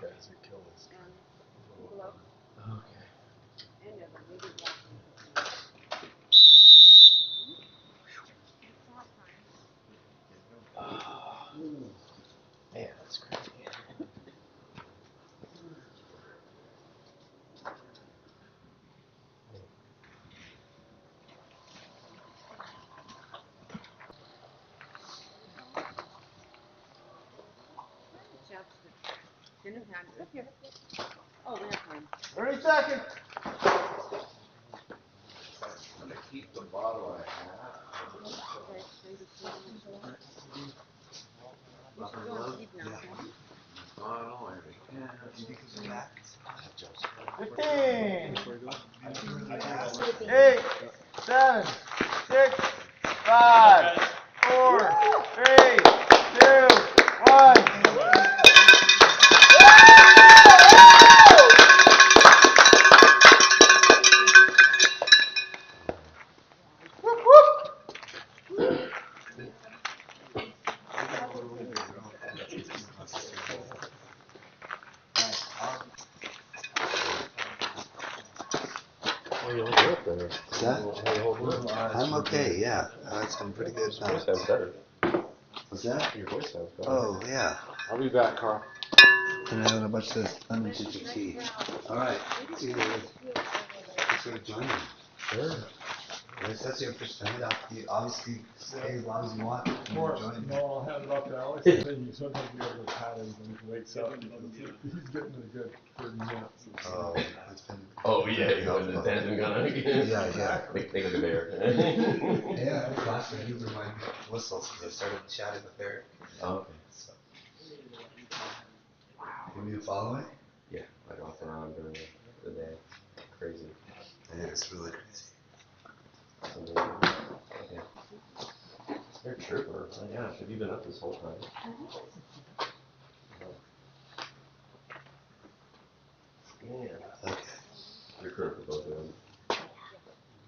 Guys who killed us. Okay. Man, that's crazy. Oh, we have time. 30 seconds. I'm gonna keep the bottle I have. Bottle, everything. 15, 8, 7, 6, 5, 4, 3, 2, 1. Oh, you hold up there. What's that? I'm okay, yeah. I had some pretty good Your voice sounds better. What's that? Your voice sounds better. Oh, yeah. I'll be back, Carl. And having a bunch of lemon ginger tea. All right. See you later. Thanks for joining. Sure. If that's your first time, you obviously stay as long as you want. Or, Join. no, I'll hand it off to Alex, and then you sometimes you have those patterns when he wakes up, because he's getting a good 30 minutes. Oh, it's been. Oh yeah, you know, the tangent gonna. Yeah, yeah. Think of the bear. Yeah, last year he was my whistles because I started chatting with Eric. Oh, okay. So. Can you follow me? Yeah, I walk around during the day. Crazy. Yeah, it's really crazy. Yeah. You're a trooper. Oh, yeah, have you been up this whole time? Yeah. Okay. You're crew for both of them.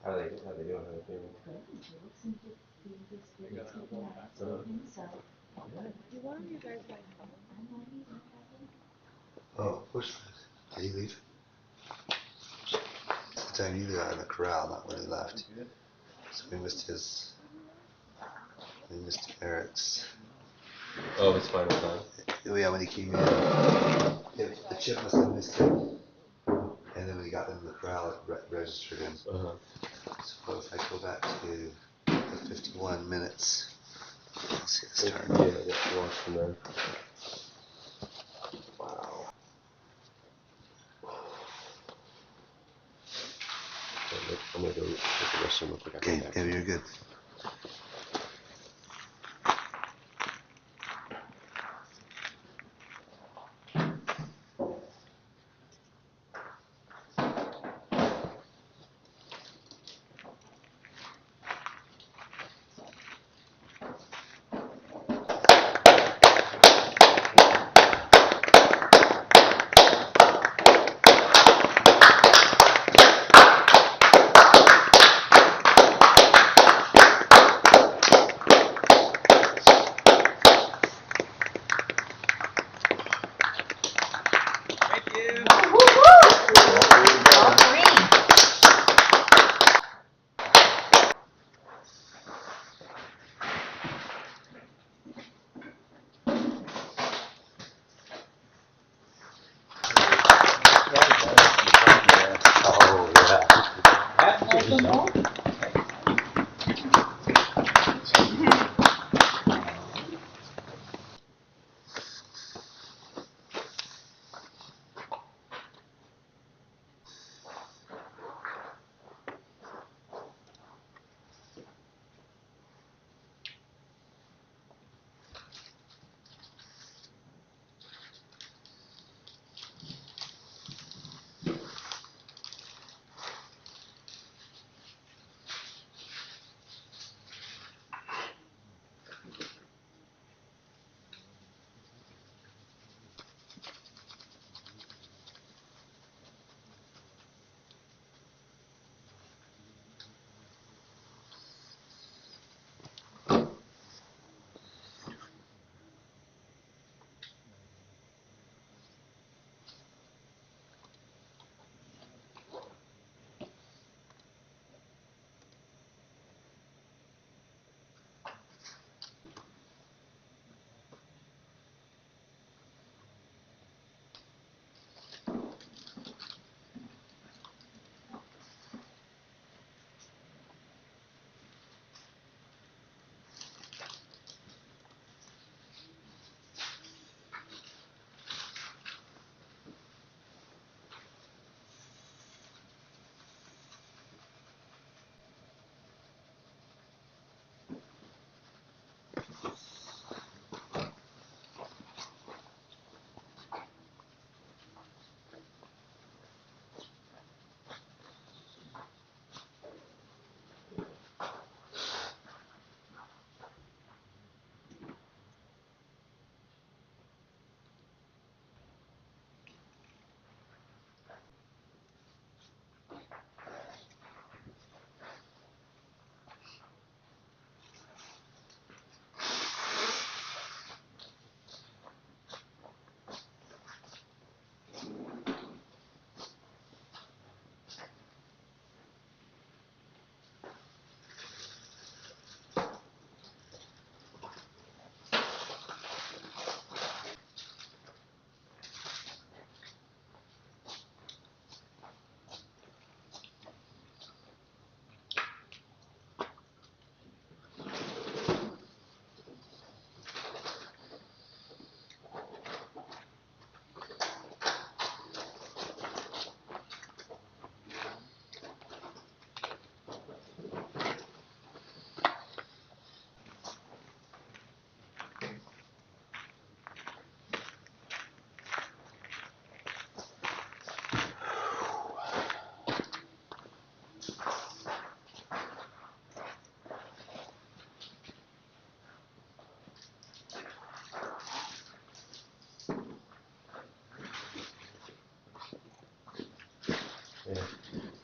How they doing? How they feeling? One of you guys like Oh, where's Fred? Did he leave? The time you got in the corral, not when he left. So we missed Eric's. Oh, his final time. Oh yeah, when he came in, the chip must have missed him. And then when he got in the corral, it registered him. Uh-huh. So if I go back to the 51 minutes, I'll see the start. Yeah, watch from there. Wow. I'm gonna go take the restroom real quick. Okay, yeah, you're good.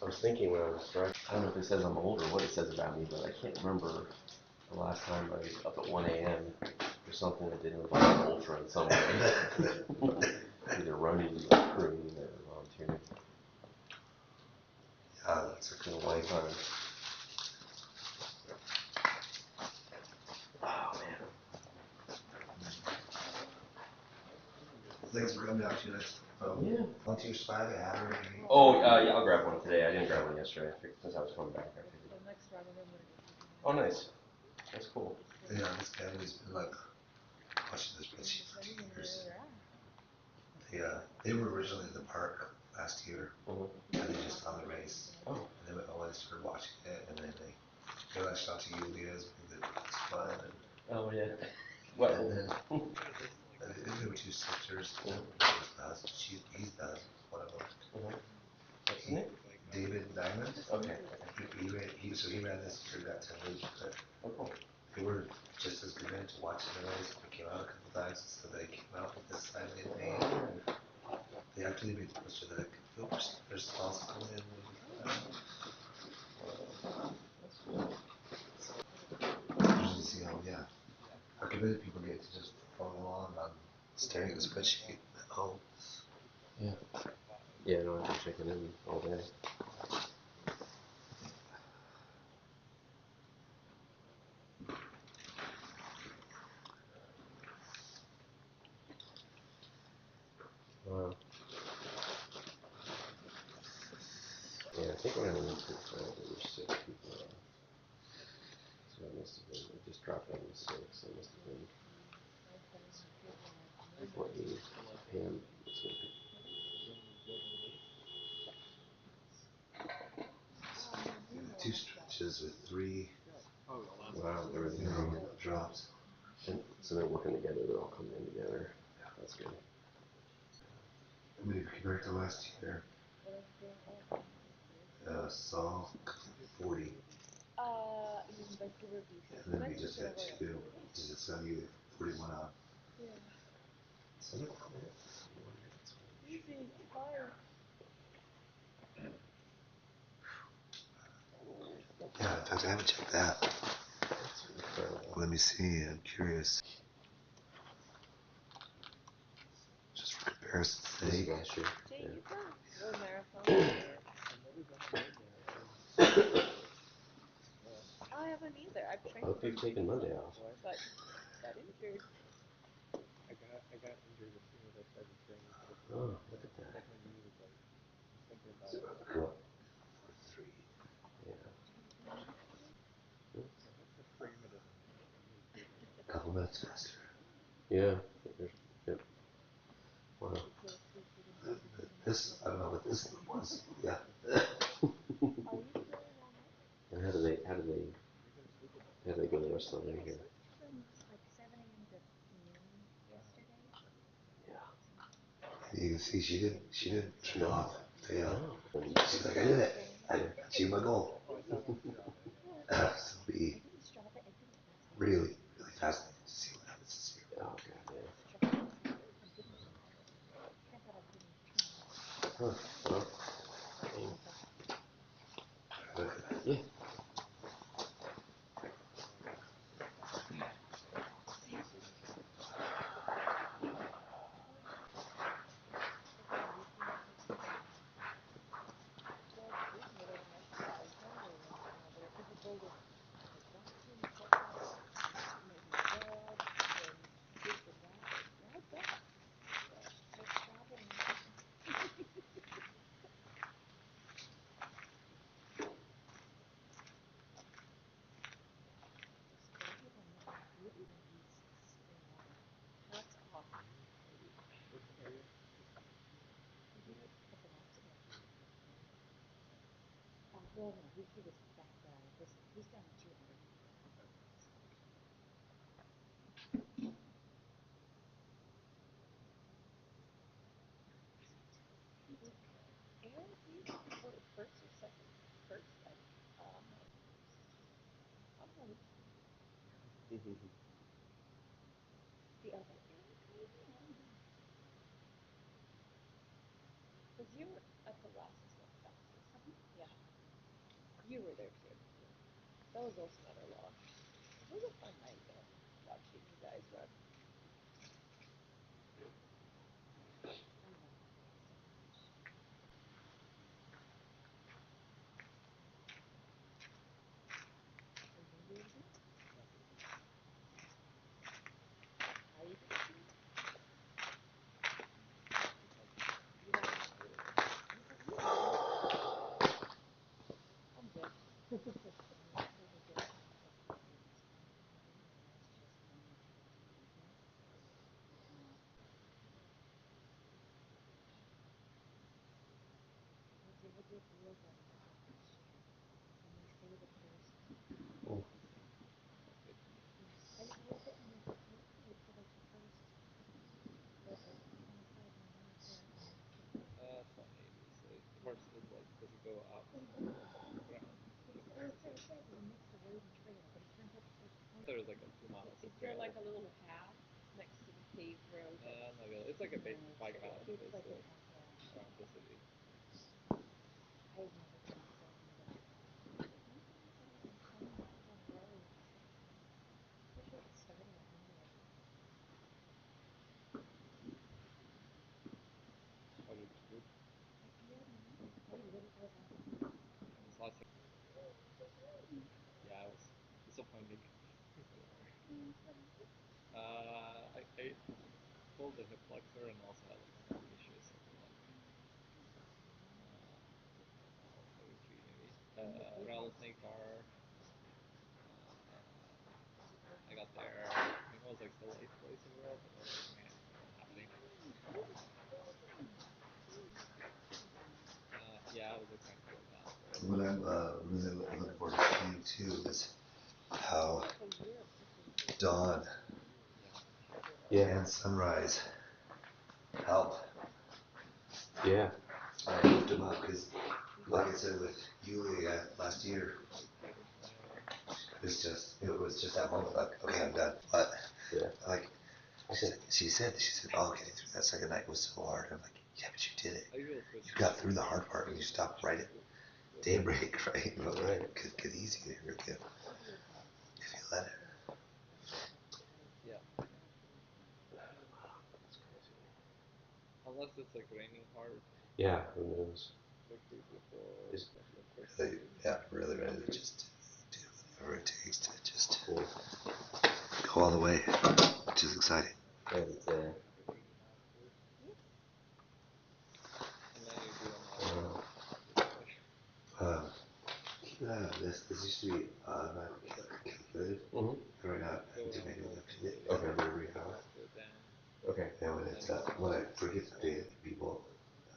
I was thinking when I was driving, I don't know if it says I'm old or what it says about me, but I can't remember the last time I was up at 1 a.m. for something that didn't involve ultra in some way. Either running, or crewing, or volunteering. Yeah, that's It's been a long time. Oh, man. Thanks for coming out to us. Yeah. Volunteer spy, the adder, and Oh, yeah, I'll grab one today. I didn't grab one yesterday since I was coming back. I figured. Oh, nice. That's cool. yeah, this family's been like watching this spreadsheet for 2 years. They were originally in the park last year, Mhm. and they just found the race. Oh. And then I started watching it, and then they latched onto Yulia's because it's fun. And, Oh, yeah. What? and then there were two sisters. And then he's done. One of them. Mhm. What's his name? David Diamond. Okay. He ran this year, got to lose, but Oh, cool. they were just as committed to watching the race. They came out a couple times, so they came out with this sign in May. They actually made the poster that I could feel responsible in. Interesting to see how committed people get to just follow along on staring at the spreadsheet at home. Yeah. Yeah, no, I've been checking in all day. Wow. Yeah, I think when I went to Friday, there were 6 people. So it must have been, it just dropped down to 6. So it must have been before 8. So Pam, it's going to be. Two stretches with 3 Wow, there was drops. And so they're working together. They're all coming in together. That's good. I mean, if you compare it to last year, Saul 40. And then we just had 2. This is on you 41 off. So, Yeah, in fact, I haven't checked that. that's incredible. Let me see. I'm curious. Just for comparison's This is sake. last year. I haven't either. I've I trained hope you've taken Monday off. but got injured. Oh, look at that. 3. Yeah. A couple minutes faster. Yeah. Yep. Wow. This, I don't know what this was. Yeah. And how do they go the rest of the way here? Like 7 a.m. to noon yesterday. You can see she didn't turn off. Yeah. Oh. She's like, I did it. I achieved my goal. So it'll be really, really fascinating to see what happens this year. Oh, God, yeah. Huh. Well, yeah. You were there too. That was also another loss. It was a fun night though, watching you guys run. I love the game so much. Are you gonna do it again? How you gonna do it? You don't want to. I'm good. Is there like a little path next to the paved road? It's like a big bike path. It's like a around the city. I've never been so near that. Especially at the start of it anyway. What do you what happened? What I'm really looking forward to seeing too is how dawn and sunrise help. Yeah. Lift them up because, like I said with Yulia last year, it was just that moment like, okay, I'm done. But Yeah. like she said, oh, getting through that second night was so hard. I'm like, yeah, but you did it. You got through the hard part and you stopped right at daybreak, right? You know, Right. Could get easy here again if you let it. Yeah, who knows? Really, yeah, really ready to just do whatever it takes to just Cool. go all the way, which is exciting. And, Uh, keep an eye on this. This used to be not calculated. mm-hmm. Right now, I'm doing anything up to date. Okay. Every hour. Okay. And when I forget to date people,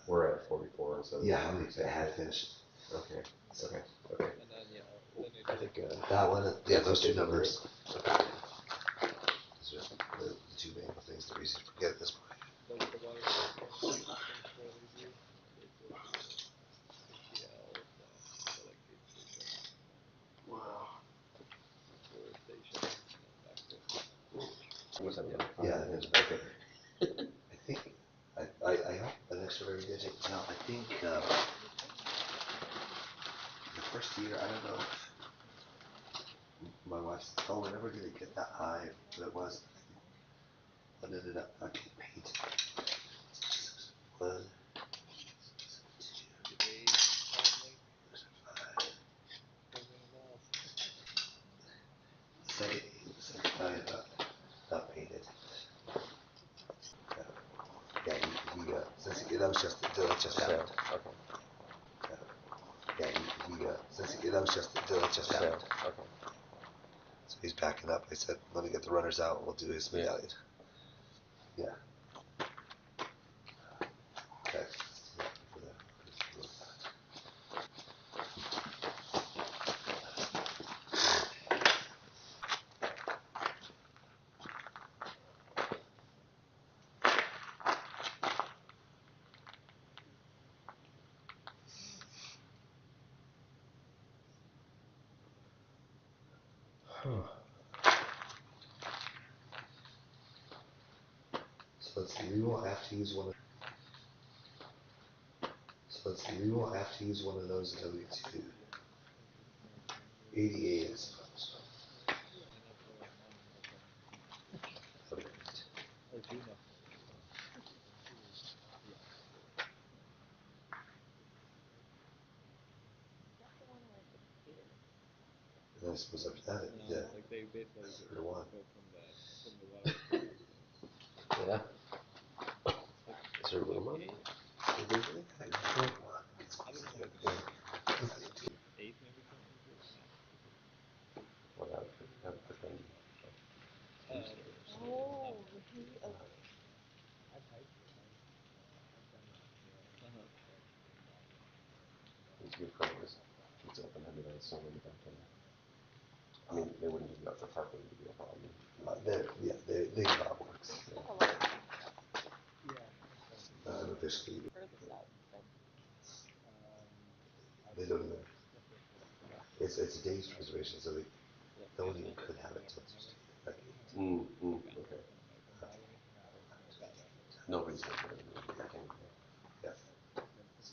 We're at 44 and 7. yeah, how many I had finished. Okay. Okay. Okay. I think That one, yeah, those two okay. numbers. Those are the two main things that are easy to forget at this point. Yeah, it is. Okay. I think I hope an extra very digit. Now I think the first year I don't know if my wife's we're never gonna get that high, but it was. What ended up not getting painted was the second time not painted. Yeah, since that was just happened. Okay. Yeah, that was just happened. Okay. So he's backing up. I said, let me get the runners out. We'll do his medallion. Yeah. Okay. So let's see. We won't have to use one of. So let's see. We won't have to use one of those W2. 88, I suppose. Have a great. That's the one where it's like clear. And I suppose after that, yeah. Like they basically For one. go from the water. Yeah. Is there room on? Eighth maybe something. Well, that would put them. Oh, really? Okay. It's good for this. It's open ended, I assume, in the back end. I mean, they wouldn't give you up for parking to be a problem. They got works. They have a lot of But there's speed. furthest out then. They don't even. It's a day's reservation, so they don't even could have it till like 8. Okay. Nobody's going to parking. Yeah.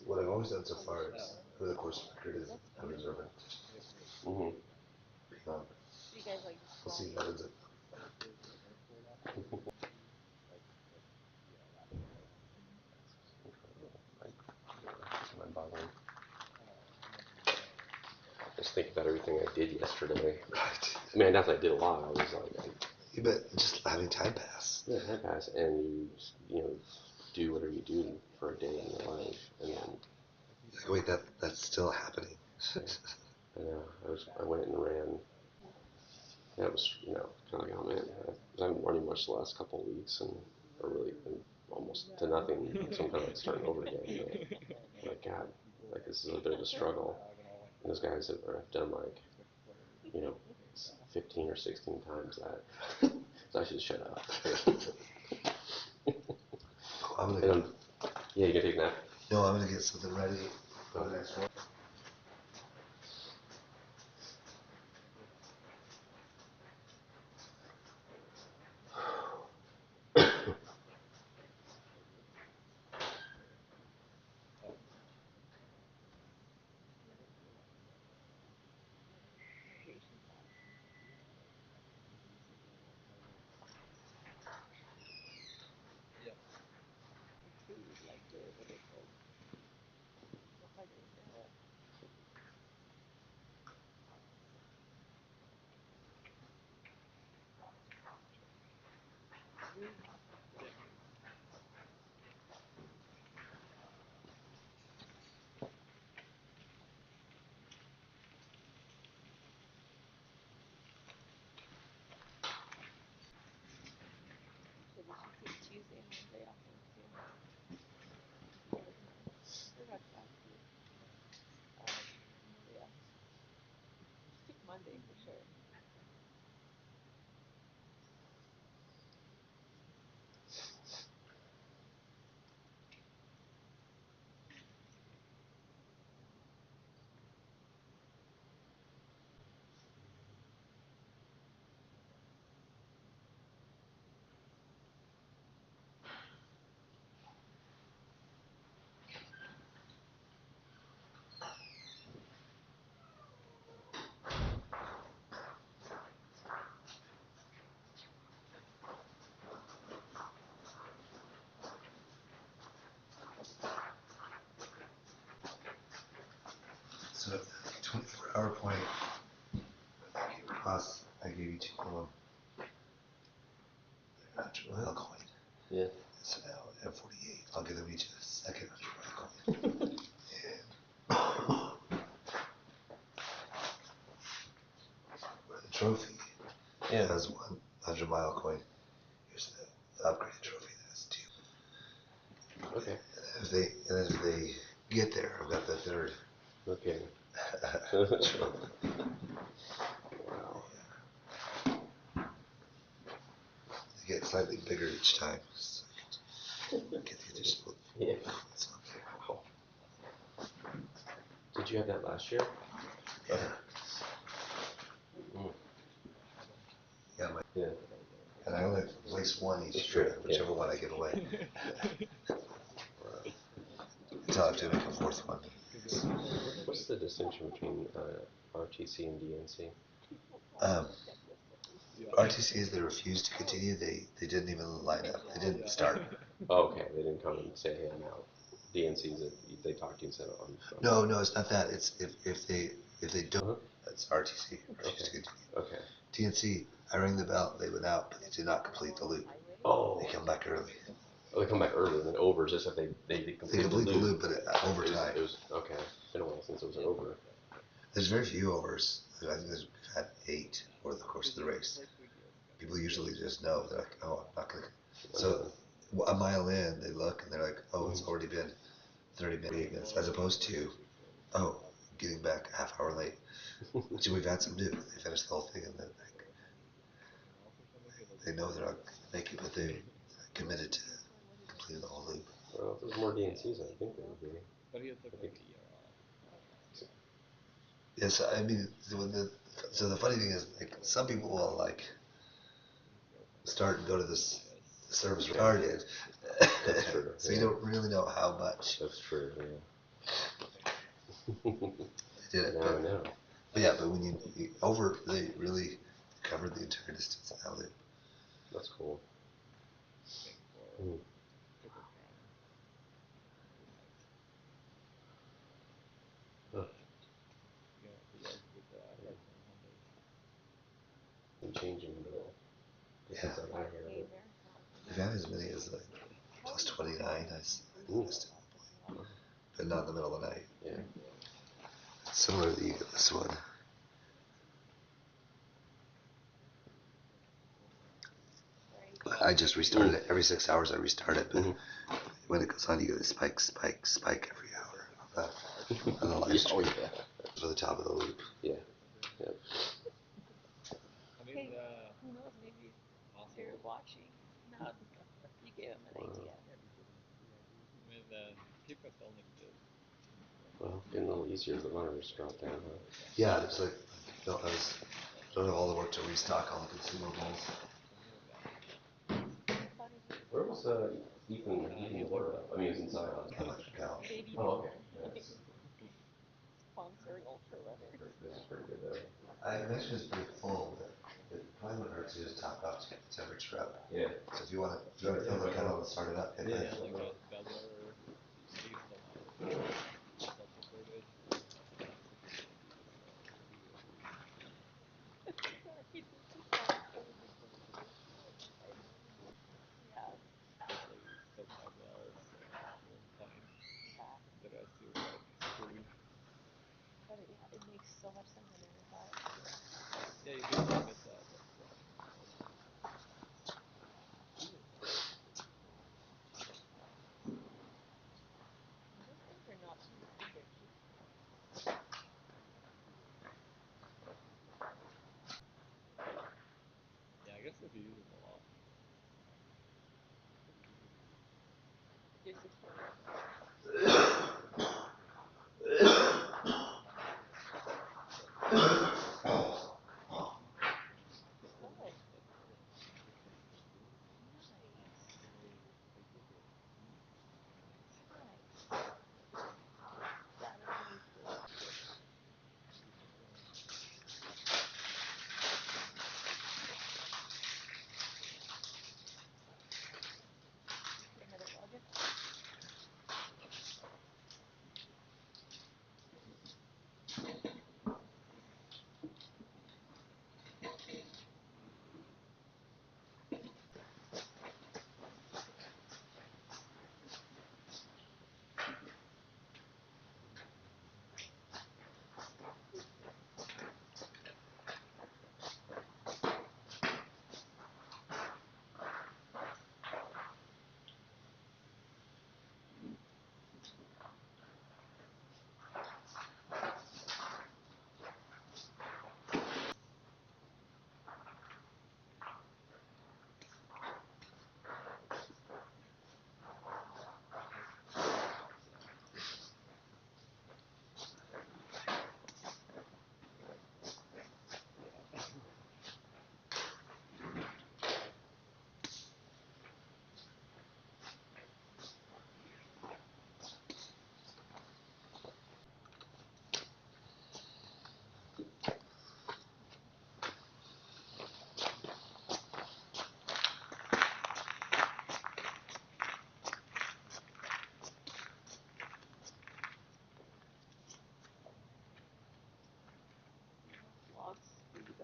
What I've always done so far is, over the course of the record, is I reserve it. Mm-hmm. You guys like just We'll go see on what ends up. Mind boggling. Just think about everything I did yesterday. Right. I mean, not that I did a lot. I was like, You bet. Just having time pass. yeah, time pass, and you know, do whatever you do for a day in your life, and then. Like, wait, that's still happening. I know. I went and ran. That was, kind of like, oh man, I haven't running much the last couple of weeks, and or really been almost to nothing. So I'm kind of like starting over again. But like, God, like this is a bit of a struggle. And those guys have done like, 15 or 16 times that. So I should shut up. I'm gonna go. Yeah, you can take a nap. No, I'm gonna get something ready for the next one. food, like the what are they called? Not margarita. So did she take Tuesday and Wednesday off then too? I forgot to ask you. Yeah. She took Monday for sure. So, 24-hour point. Plus, I gave you 2 of them. Mile coin. Yeah. So now I have 48. I'll give them each a second 100 mile coin. And the trophy has 100 mile coin. Here's the upgraded trophy that has 2. Okay. And if they get there, I've got the third. Okay. Wow. They get slightly bigger each time. So get the additional. Yeah. Wow. Did you have that last year? Yeah. Mm. Yeah, Yeah. and I only place one each year, whichever one I give away. Until I have to make a 4th one. What's the distinction between RTC and DNC? RTCs, they refused to continue. They didn't even line up. They didn't start. Oh, okay, they didn't come and say, hey, I'm out. DNCs, they talked to you and said, No, it's not that. It's if they don't, Uh-huh. that's RTC. Refused to continue. Okay. DNC, I rang the bell. They went out, but they did not complete the loop. Oh. They come back early. Oh, they come back early, and then over is just if they complete the loop, but over time. It was okay. It's been a while since it was an over. There's very few overs. I think we've had 8 over the course of the race. People usually just know. They're like, oh, I'm not going to. So a mile in, they look and they're like, oh, it's already been 30 minutes, as opposed to, oh, getting back a half hour late. So we've had some do. They finish the whole thing and then they know they're not going to make it, but they're committed to completing the whole loop. Well, if there's more DNCs, I think there would be. Yes, I mean, so the funny thing is, like, some people will like start and go to this service retarded. That's true. So you don't really know how much. That's true. Yeah. They did it. Now I know. But yeah, but when you over, they really covered the entire distance of that loop. That's cool. Mm. Huh. I'm changing the distance on my hair. We've had as many as like plus 29. But not in the middle of the night. Yeah. Similar to this one. I just restarted it. Every 6 hours I restart it, but when it goes on, you get a spike every hour on the live stream. For the top of the loop. Yeah. Yep. Hey, who knows? Maybe they're watching. Now you gave them an idea. Well, getting a little easier as the runners drop down, huh? Yeah, it's like don't have all the work to restock all the consumables. Where was Ethan the water? I mean, he was inside. Baby Oh, okay. sponsoring ultra runner. This is pretty good though. I mentioned it's pretty full, but it probably wouldn't hurt to just top up to get the temperature up. Yeah. So if you want to fill the kettle and start it up, But it makes so much sense. I never thought. Those things are not cheap. They're cheap. You're 16. Good. Nice. That is really cool. Another August.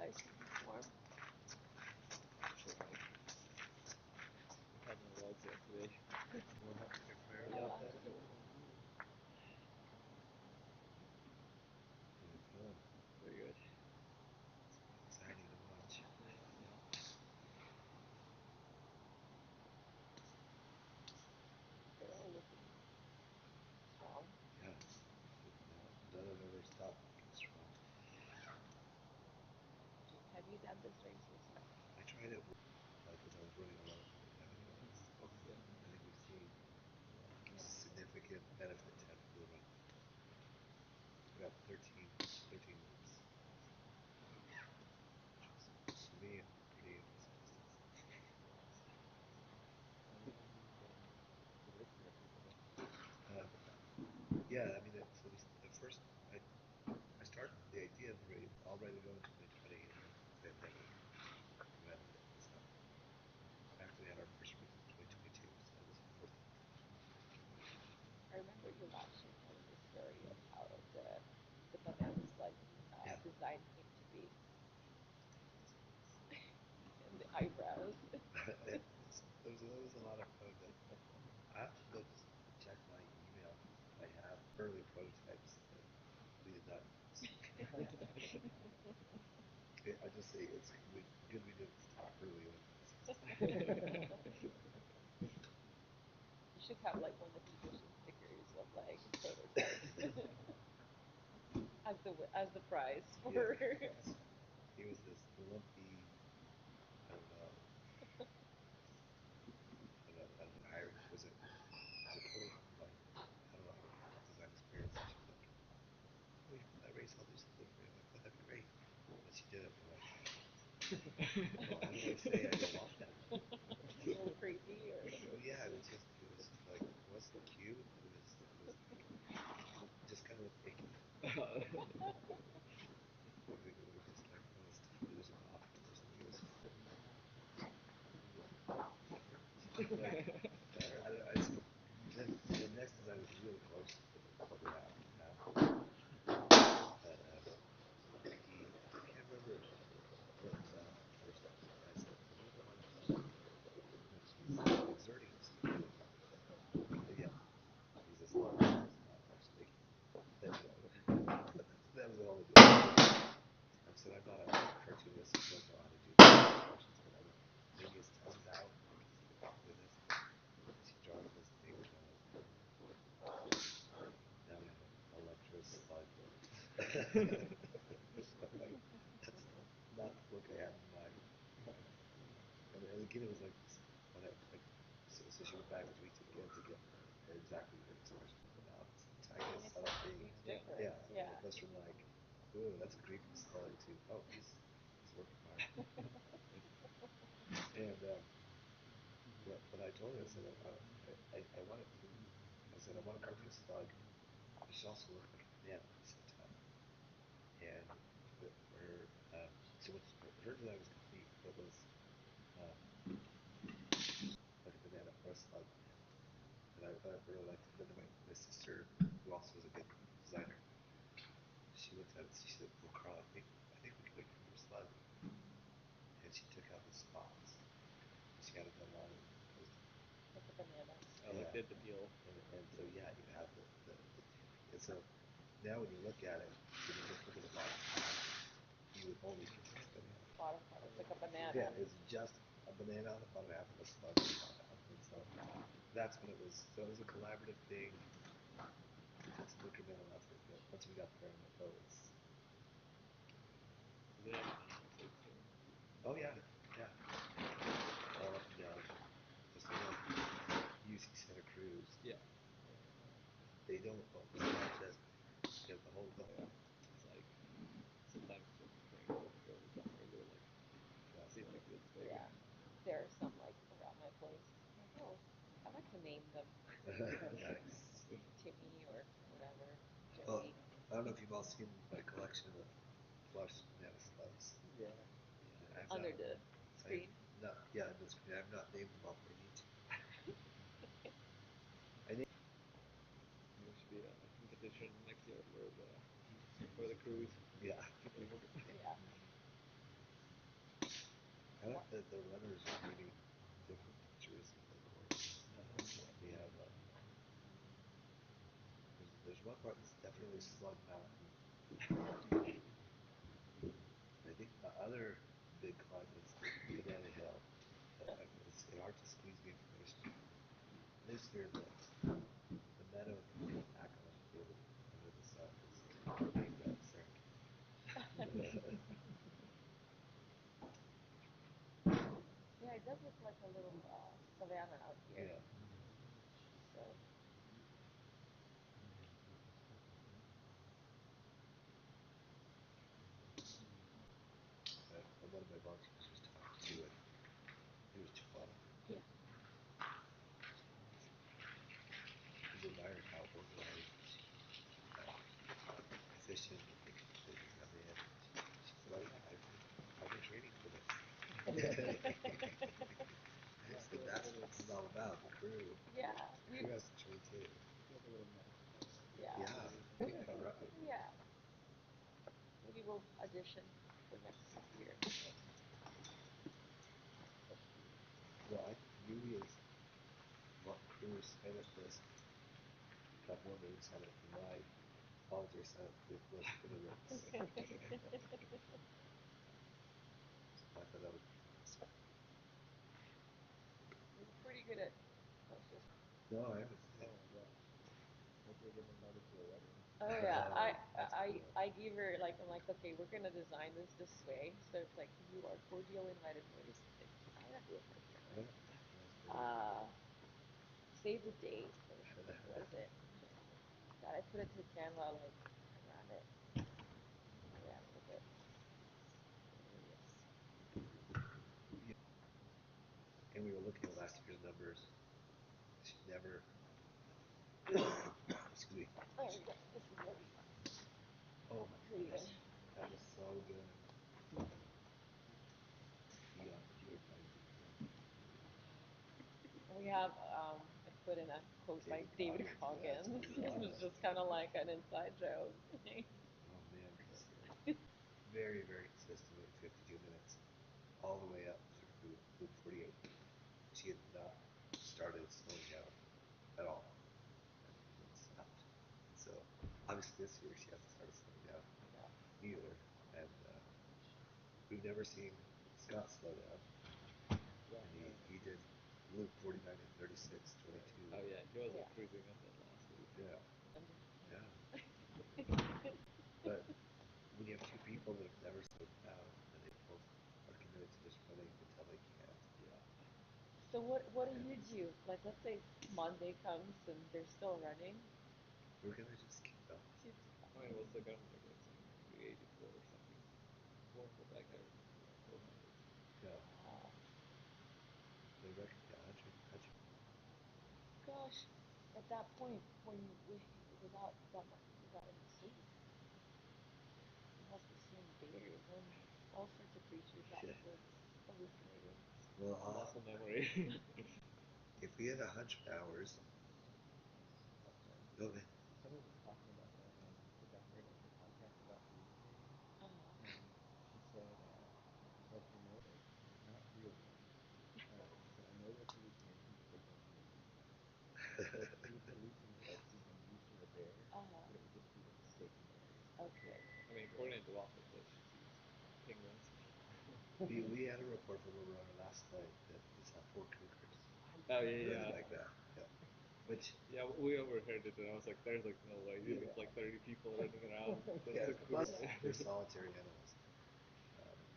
ice warm. Had my logs yesterday. Warm up temporarily out there. Really fun. Very good. Exciting to watch. They're all looking strong. Yeah. None of them ever stopped looking strong. Have you done this race yourself? I tried it because I was running alone with everything else. But I think we've seen significant benefit to having the run. We got 13 loops. Which is, for me, a pretty impressive distance. Yeah, I mean, so the first, I started the idea of the race all ready to go in 2020, and then the pandemic prevented it. So we actually had our first race in 2022, so that was the fourth one. I remember you last year telling the story of how the banana slug Yeah. design came to be. And the eyebrows. There was a lot of fun. I have to go just check my email. I have early prototypes that we did not use. I just say it's good we didn't start early on. You should have like one of the condition stickers of like prototypes as the prize for. Yeah. He was this lumpy, I don't know, Irish, was it Polish? Like, I don't know, design experience. And she was like, oh, you want that race? I'll do something for you. I'm like, oh, that'd be great. And she did it. I'm like, well, how do I say I don't want that? A little crazy, or Yeah, it was just like, it wasn't cute. It was just kind of looked icky. It was just like one of those stuff where there's an option or something. It was just like, I don't know. The next design was really close to what we have now. But I can't remember what first guy said. What was the one when she's exerting herself? Yeah, he's a slug. He's not actually. That was the only difference. I said I'm not a cartoonist and don't know how to do expressions, but I don't. Maybe his tongue's out with this. She's drawing this thing. Now we have an Electra slug. Like, that's not the look I had in mind. And again, it was like this, when so she went back and tweaked it again to get exactly the expression. Now it's the tiniest subtle thing. Yeah. It goes from like, ooh, that's a creepy slug to, oh, he's working hard. And but I told her, I said, I want it. I said, I want a cartoon slug, but she also looked like a banana at the same time. And her, so her design was complete. It was um, like a banana or a slug, and I really liked it. But then my sister, who also was a good designer, she looked at it. She said, "Well, Carl, I think we could make it for a slug." And she took out the spots. She had it done on and posted. like a banana. I like the peel. And so yeah, you have the and so now when you look at it, when you just look at the bottom half, you would only think it's banana. Bottom part, it's like a banana. Yeah, it's just a banana on the bottom half and a slug on the top half. And so that's when it was. So it was a collaborative thing. We took some incremental effort, but once we got there, I'm like, oh, it's. Oh yeah, yeah. All up and down. Just like UC Santa Cruz. Yeah. They don't. It's not just get the whole. It's like sometimes just trains during the summer. They're like seem like this big. Yeah, there are some like around my place. I'm like, oh, I like to name them. Nice. Timmy or whatever. Well, Joey. I don't know if you've all seen my collection of plush banana slugs. Yeah. Under the screen. Yeah, under the screen. I've not named them all, but I need to. There should be a competition next year for the cruise. Yeah. Yeah. the runners are breeding different creatures in the course. We have there's one part that's definitely Slug Mountain. I think the other big climb is Banana Hill. It's hard to squeeze the information. At least near the meadow and the back on under the sun is named that Sarah. Yeah, it does look like a little savannah out here. Yeah. So. One of my volunteers was talking to it. He was 12. Yeah. He's admired how organized efficient they come in. She said, "Oh yeah, I've been training for this." I said, "That's what this is all about. The crew. Yeah. The crew has to train too." Yeah. Yeah. Keep that right. Yeah. Maybe we'll audition for next year. Well, Yui is crew sign up for us. Got more names on it than my volunteer sign up was for the race. I thought that was You're pretty good at posters. no, I haven't seen it. Oh yeah, I gave her like I'm like okay we're gonna design this way so it's like you are cordial invited for this thing. I gotta do it for her. Save the date. What was it? God, I put it to Canva like I ran with it. And we were looking at last year's numbers. She never. Excuse me. Oh, there we go. This is what we want. Oh my goodness, that was so good. We have I put in a quote by David Coggins. It was just kind of like an inside joke. Oh man, very very consistent at 52 minutes, all the way up through Loop 48. She had not started slowing down at all, and then stopped. So obviously this year she hasn't started slowing down either, and we've never seen Scott slow down. And he did Loop 49 and 36, 22. Oh yeah, he was cruising at that last week. Yeah. Yeah. But when you have two people that have never slowed down and they both are committed to just running until they can't. Yeah. So what do you do? Like let's say Monday comes and they're still running. We're gonna just keep going. I mean, we'll still go like 384 or something. We'll go back there. 400. Yeah. The record, yeah, 100. Gosh, at that point, when without that much, without any sleep, you must be seeing bears and all sorts of creatures that were hallucinating. Well, muscle memory. If we had 100 hours, go ahead. Someone was talking about that, because I heard like a podcast about hallucinating, and she said her motive is not real one. She said I know those hallucinations because I've seen them. So she would hallucinate like seeing a moose or a bear, but it would just be like stationary. Okay. I mean, according to Waffle Fish, she sees penguins. We had a report from a runner last night that he saw 4 cougars. Oh yeah. Like that. Yeah. Which we overheard it, and I was like, "There's like no way. It's like 30 people running around." yeah, plus they're solitary animals.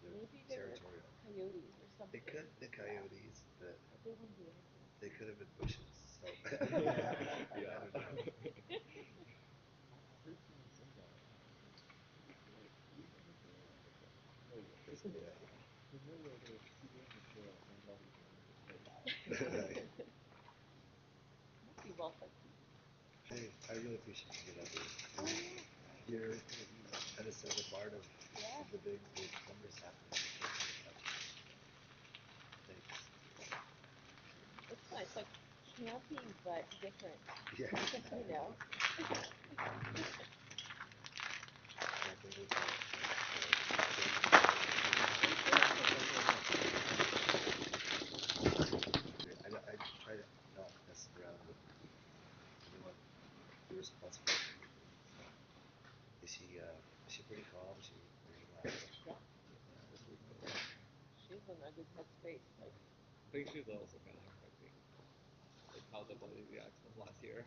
Maybe They're they were territorial. coyotes or something. They could the coyotes, but they wouldn't do anything. they could have been bushes. So yeah. I don't know. I heard someone say that. No way. There's no way they would see you in the trail and all these animals are so loud. Must be well fed. Hey, I really appreciate you being up here. You're kind of set a part of the big numbers happening. Thanks. It's fun. It's like camping, but different. Yeah. You know. Camping with a good headspace. Like, I think she's also kind of expecting like how the body reacts from last year,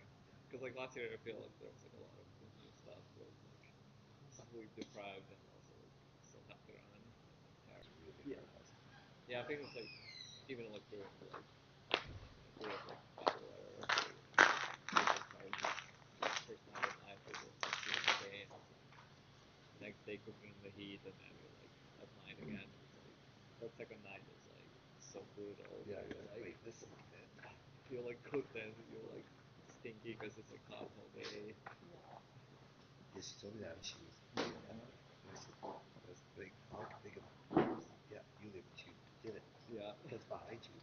because like last year I feel like there was like a lot of new stuff with like sleep deprived and also like still have to run and tired. Yeah, yeah. I think it's like even like during like period like bad weather, like first night at night you're doing like during the day and it's like the next day cooking in the heat and then you're like at night again and it's like that second night is like so brutal. Yeah, You're like, wait, this is you're like cooked and you're like stinky because it's like hot all day. yeah. yeah, she told me that she was and I said, all I could think about was, yeah, you live, but you did it. Yeah. It's behind you.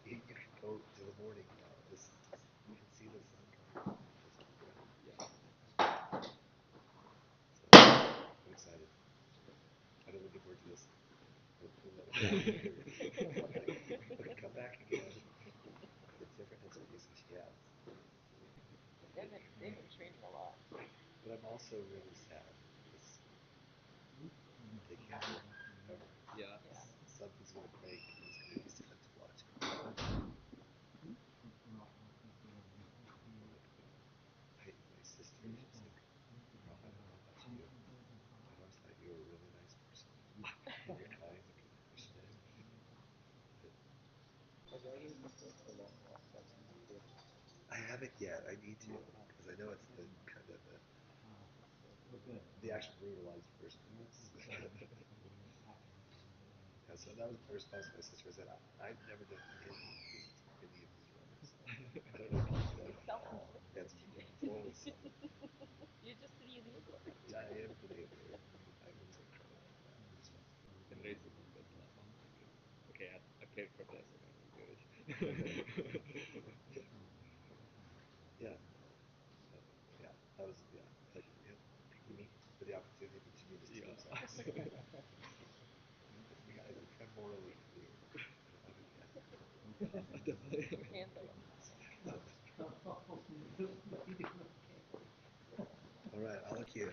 You can go to the morning now. You can see the sun coming. Just keep running. Yeah. So I'm excited. I've been looking forward to this. Hopefully that we can come back again with a different headspace than she has. They've been training a lot. But I'm also really sad because they can't work ever. Yeah. Yeah. Something's going to break and it's going to be sad to watch. My sister, she's like, oh, I don't know about you. I've always thought you were a really nice person. And you're kind and compassionate. But Have you ever been to a long walk like in nature? I haven't yet. I need to because I know it's the kind of the actual brutalized version of this. Yeah, so that was my response to my sister. I said, I've never done any of these runs. I don't know about you. It's self-inflicted. It's totally self. You're just the enabler. Yeah, I am the enabler. I'm so credit for that. So, And races like this last one, thinking, okay, I paid for this, I gotta do it. yeah, yeah, that was like thanking me for the opportunity, but you need to do Yeah. themselves. I think I'm morally clear. I don't have it yet. Definitely. Handle it. All right, I'll look you.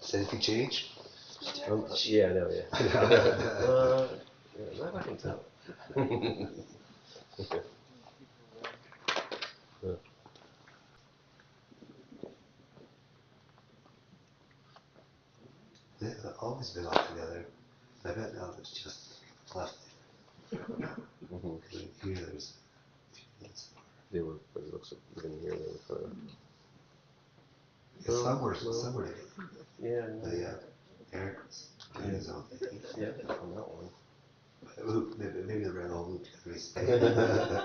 Has anything changed? Yeah, I know, yeah. Yeah, not I can tell. They've always been all together. I bet now it's just left Mhm. there. Here there's They were, but it looks like even here they were kind of. some were together. Yeah, But yeah, Eric was doing his own thing. yeah, on that one. Maybe they ran the whole loop together.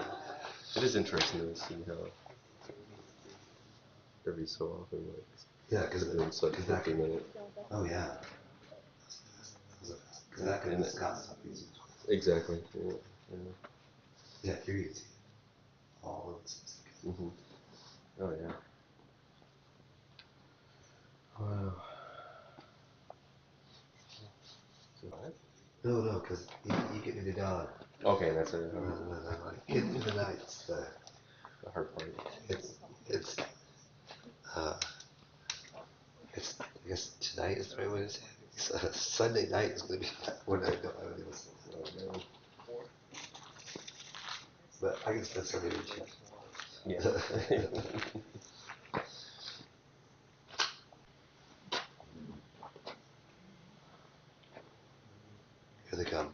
It is interesting to see how every so often, like, Yeah, because it's like 50 minutes. oh yeah, because that could be Scott stuff easy. Exactly. Yeah. Yeah. Yeah, here you see all of this. Mhm. Oh yeah. Wow. No, because you get into dawn. Okay, that's it. No, like in the nights. The hard part. It's uh, it's I guess tonight is the right way to say it. Sunday night is going to be when I don't have anything to say. Oh man. But I can spend Sunday with you. Yeah. Here they come.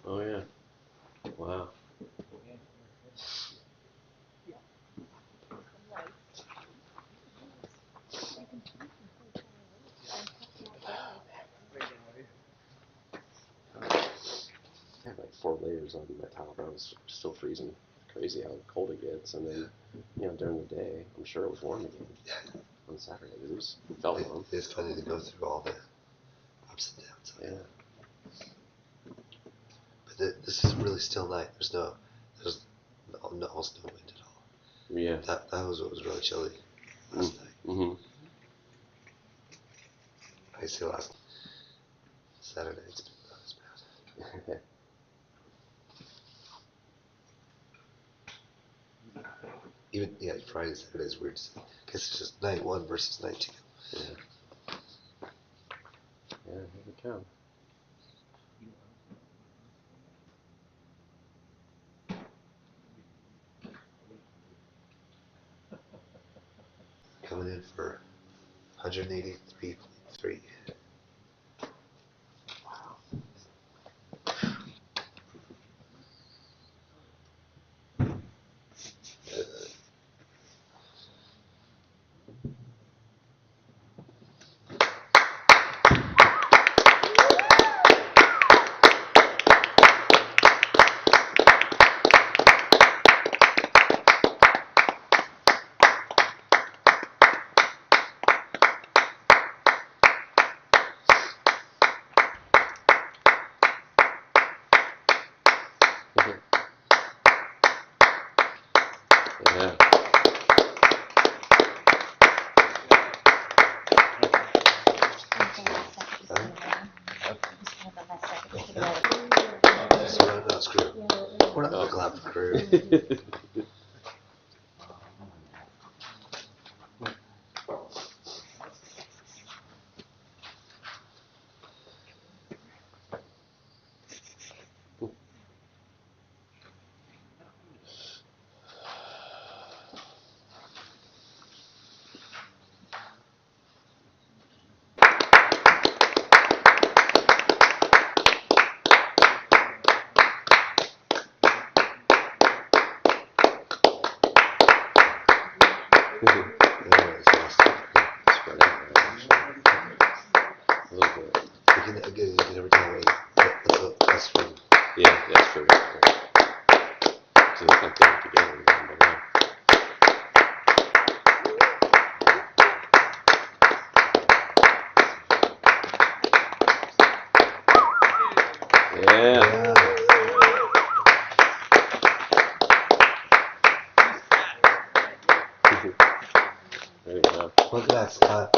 Oh yeah. Wow. Some lights. You can see from so far away. And plus it's bright. I had like 4 layers on my top. I was still freezing. Crazy how cold it gets, and then during the day, I'm sure it was warm again on Saturday because it felt warm. It's funny to go through all the ups and downs. Yeah. But this is really still night. There's almost no wind at all. Yeah. That was what was really chilly last night. Mm-hmm. I say last. Saturday. It's bad. Even Friday, Saturday is weird. I guess it's just night 1 versus night 2. Yeah. Yeah, here we come. Coming in for 183.3. Yeah. No, screw it. We're not gonna clap for crew. Again, every time that's true. Yeah, that's true. So it looks like they're together again, but yeah. Yeah. There you go. Look at that, Scott.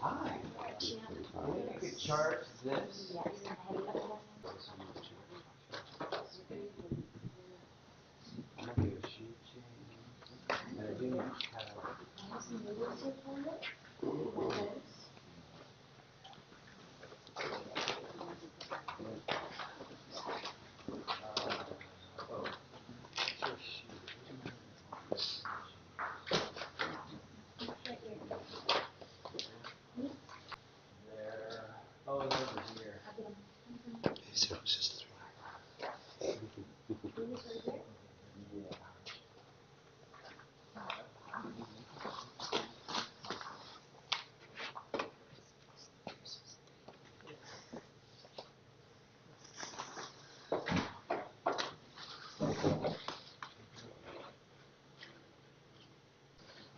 Hi. You could charge this. I'm gonna do a shoe change. And I do need to have. There. Oh, it's over here. Zero, it's just 3. Yeah.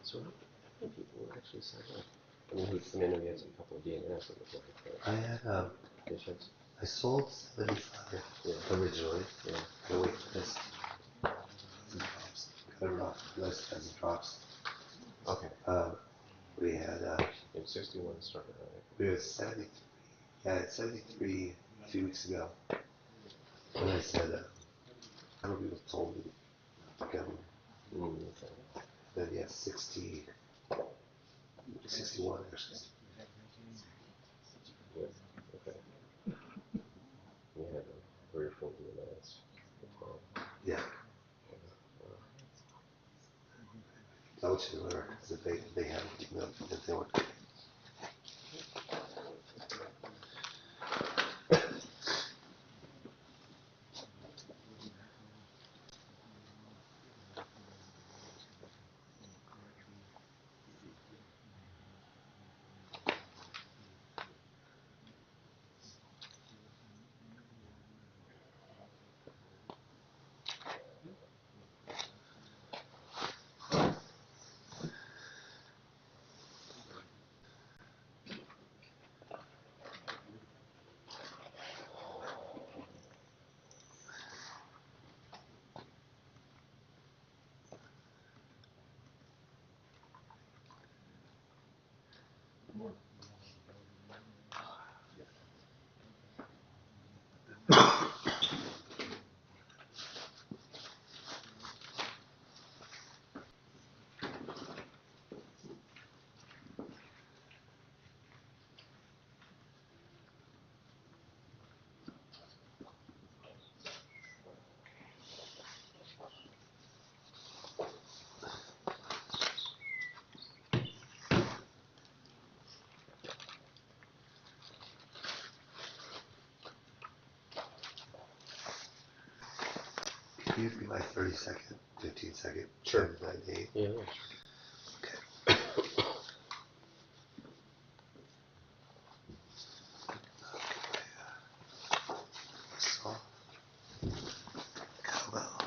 So how many people were actually signed up? I mean, we had a couple of DNFs it looked like, but I had patients. I sold 75 originally. Yeah. I wait for this. Cut it off list as it drops. Okay. We had And 61 started, right? we had 73. Yeah, I had 73 a few weeks ago. And I said, how many people told me to come? Okay. Then yeah, 60, 61 actually. Yeah. Okay. We had 3 or 4 DNFs. Yeah. I want you to learn because if they haven't, you know, if they weren't. you for like 30-second, 15-second? Sure. 10, 9, 8? Yeah. Okay. So, cowbell.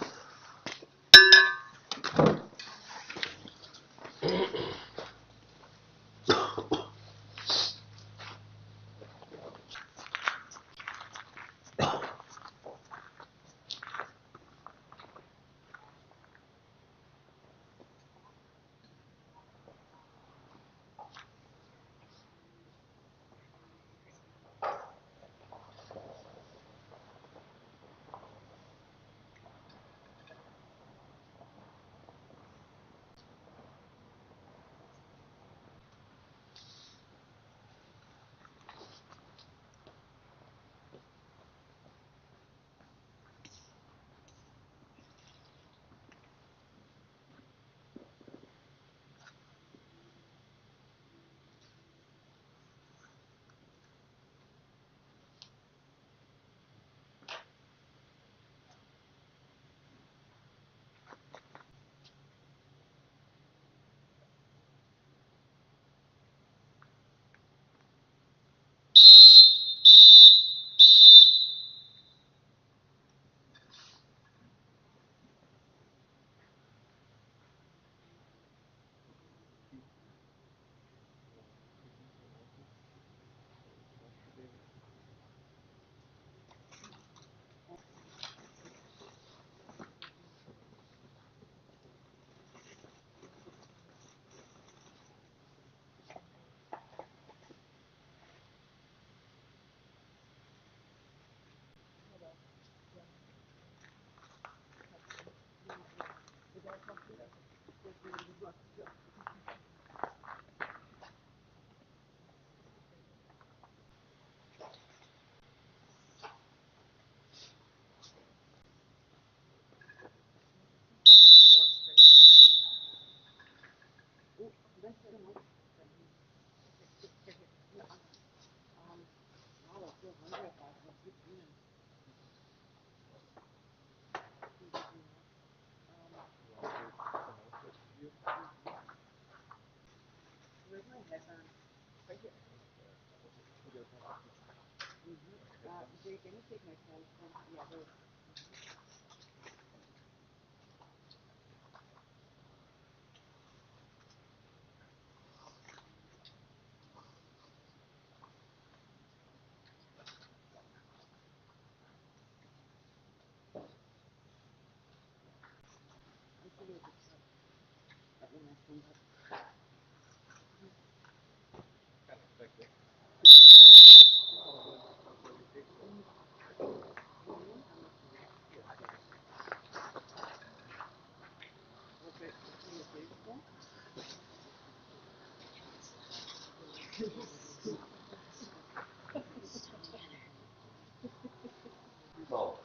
Oh.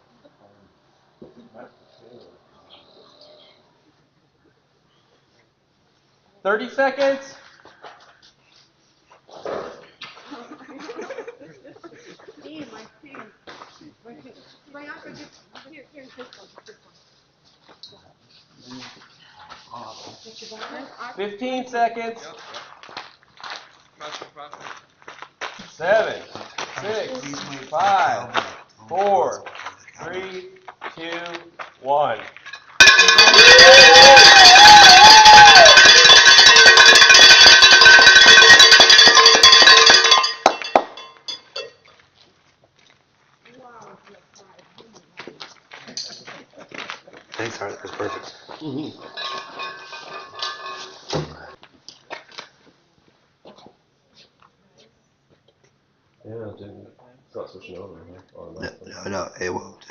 30 seconds. Yep. 15 seconds. Yep. Cross. 7, Please 6, wait for the 5, cowbell. Don't 4, pause before the cowbell. 3, 2, 1. Thanks, Art. That's perfect. Yeah, dude. It's not switching over here. No, no, it won't.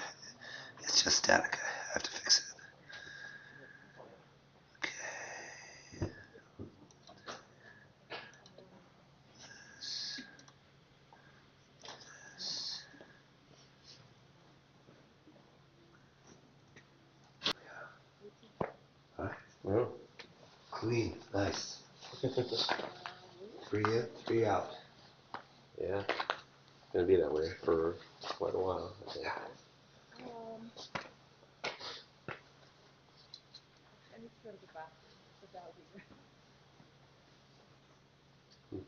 It's just static. I have to fix it. Okay. Alright. Well, Clean. Nice. 3 in, 3 out. yeah. It's gonna be that way for quite a while. I think. Yeah. faster, but that would be great. We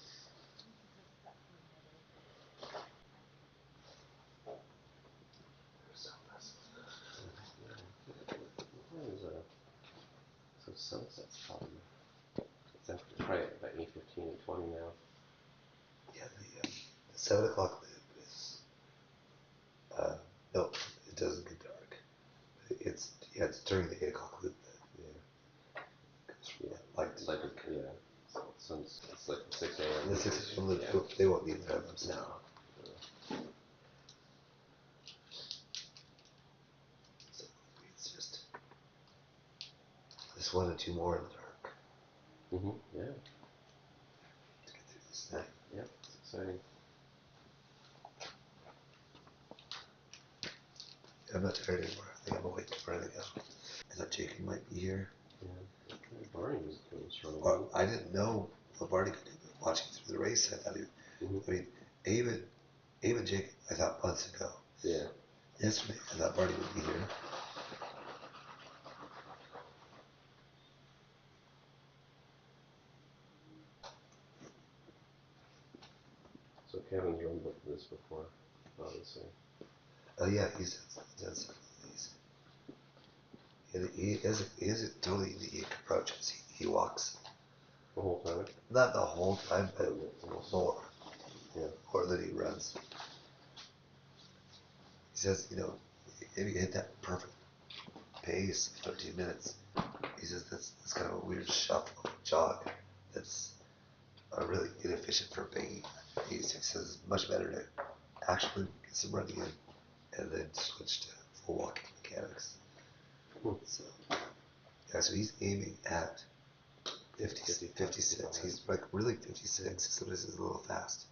should just cut through middle. So sunset's probably, it's after, probably about 8:15 and 20 now. Yeah, the 7 o'clock loop is, no, it doesn't get dark. It's, yeah, it's during the 8 o'clock loop that, Yeah, like, it's like, yeah, it's like 6 a.m. the 6 a.m. loop, Yeah. they won't need that themselves. No. So it's just this one and two more in the dark Yeah, to get through this night. yeah, it's exciting. I'm not tired anymore. I think I'm awake and ready to go. I thought Jacob might be here. Yeah, Barney was doing strong. Or I didn't know what Barney could do, but watching through the race, I thought he. I mean, Abe and Jacob, I thought months ago. Yeah. Yesterday, I thought Barney would be here. So Kevin's run this before, obviously. Oh yeah, he's done some of these. And he has a totally unique approach. He walks. The whole time? Not the whole time, but more. Yeah. More than he runs. He says, if you hit that perfect pace, 13 minutes, he says that's kind of a weird shuffle jog. That's really inefficient for Biggie. He says it's much better to actually get some running in and then switch to full walking mechanics. So, yeah, so he's aiming at 56. He's like really 56. Sometimes he's a little fast.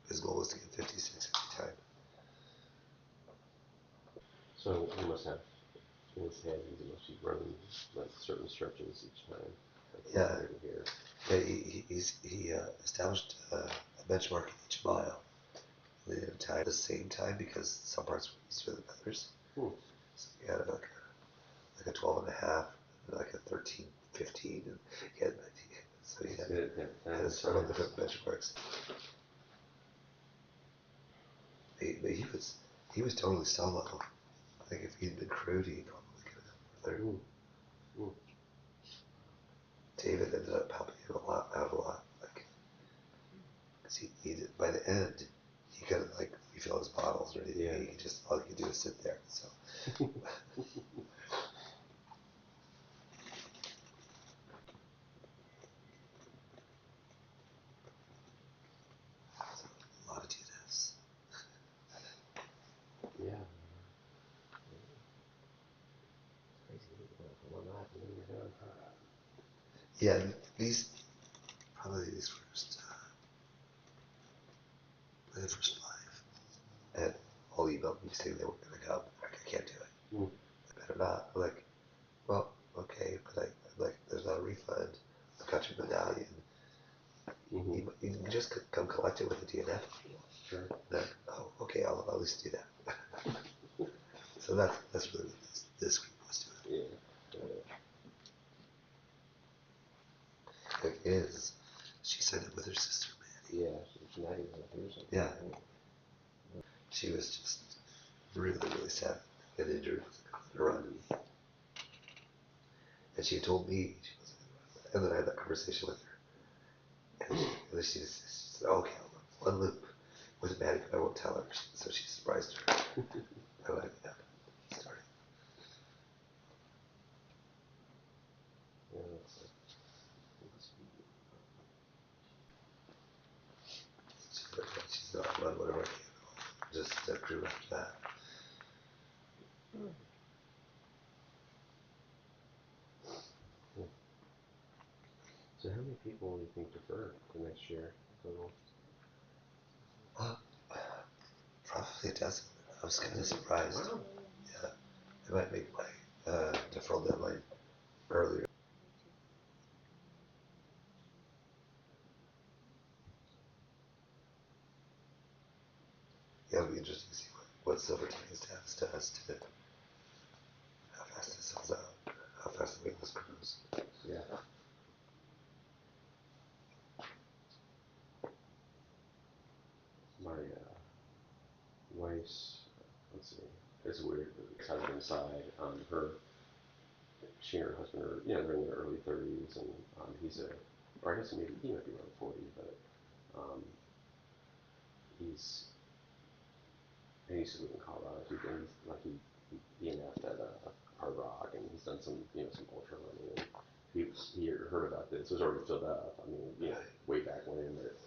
His goal is to get 56 every time. So he must have in his head, he must be running like certain stretches each time. Like Yeah. Here. Yeah, he established a benchmark each mile. They didn't tie at the same time because some parts were easier than others. So he had like a 12 and a half, and like a 13, 15, and he had, so he had several different benchmarks. But he was totally solo. I think if he'd been crewed, he probably could have done further. David ended up helping him out a lot. Like, cause he did, by the end, he could like refill his bottles ready to eat. He just, all he could do is sit there. So. A lot of DNFs. Yeah. It's crazy. One lap and then you're done. Yeah, probably these the first 5. And all emailed me saying they weren't going to come. Like, I can't do it. I better not. I'm like, well, okay, but I'm like, there's not a refund. I got your medallion. You can just come collect it with a DNF. Sure. Then, oh, okay, I'll at least do that. So that's really what this group was doing. Yeah. It is. She said it with her sister, Maddie. Yeah, she's not even here. Yeah. She was just really, really sad and injured on the run. And she had told me, she wasn't going to run. And then I had that conversation with her. And then she said, okay, I'll run one loop with Maddie, but I won't tell her. So she surprised her. I like that. Starting. Yeah, She's not run whatever I can. Just crew after that. So how many people do you think defer for next year total? Probably a dozen. I was kind of surprised. Wow. Yeah. I might make my deferral deadline earlier. Yeah, it'll be interesting to see what Silver Tongues has to us to how fast it sells out, how fast the weightless grows. Yeah. My wife's, let's see, it's weird, but husband's side, she and her husband are, they're in their early 30s, and he's or I guess he might be around 40, but um, he's, and he used to live in Colorado. He DNF'd at Hard Rock, and he's done some, some ultra running, and he heard about this. It was already filled up. I mean, way back when, but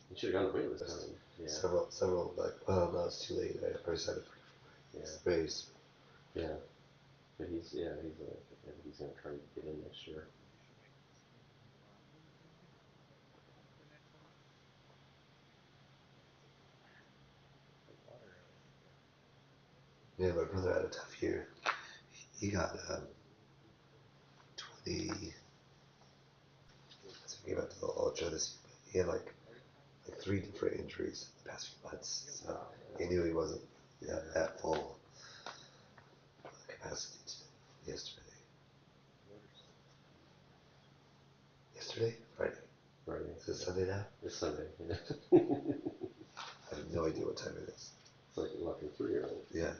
he should have gone to waitlist time. Yeah. Several like, well, no, it's too late. I already signed up for race. Yeah. But he's gonna try to get in next year. Yeah, my brother had a tough year. He got 20. So he went to the ultra this year, but he had like 3 different injuries in the past few months. So he knew he wasn't at full capacity yesterday. Yesterday? Friday. Friday. Is it Sunday now? It's Sunday. Yeah. I have no idea what time it is. It's like 11:03, right? Yeah.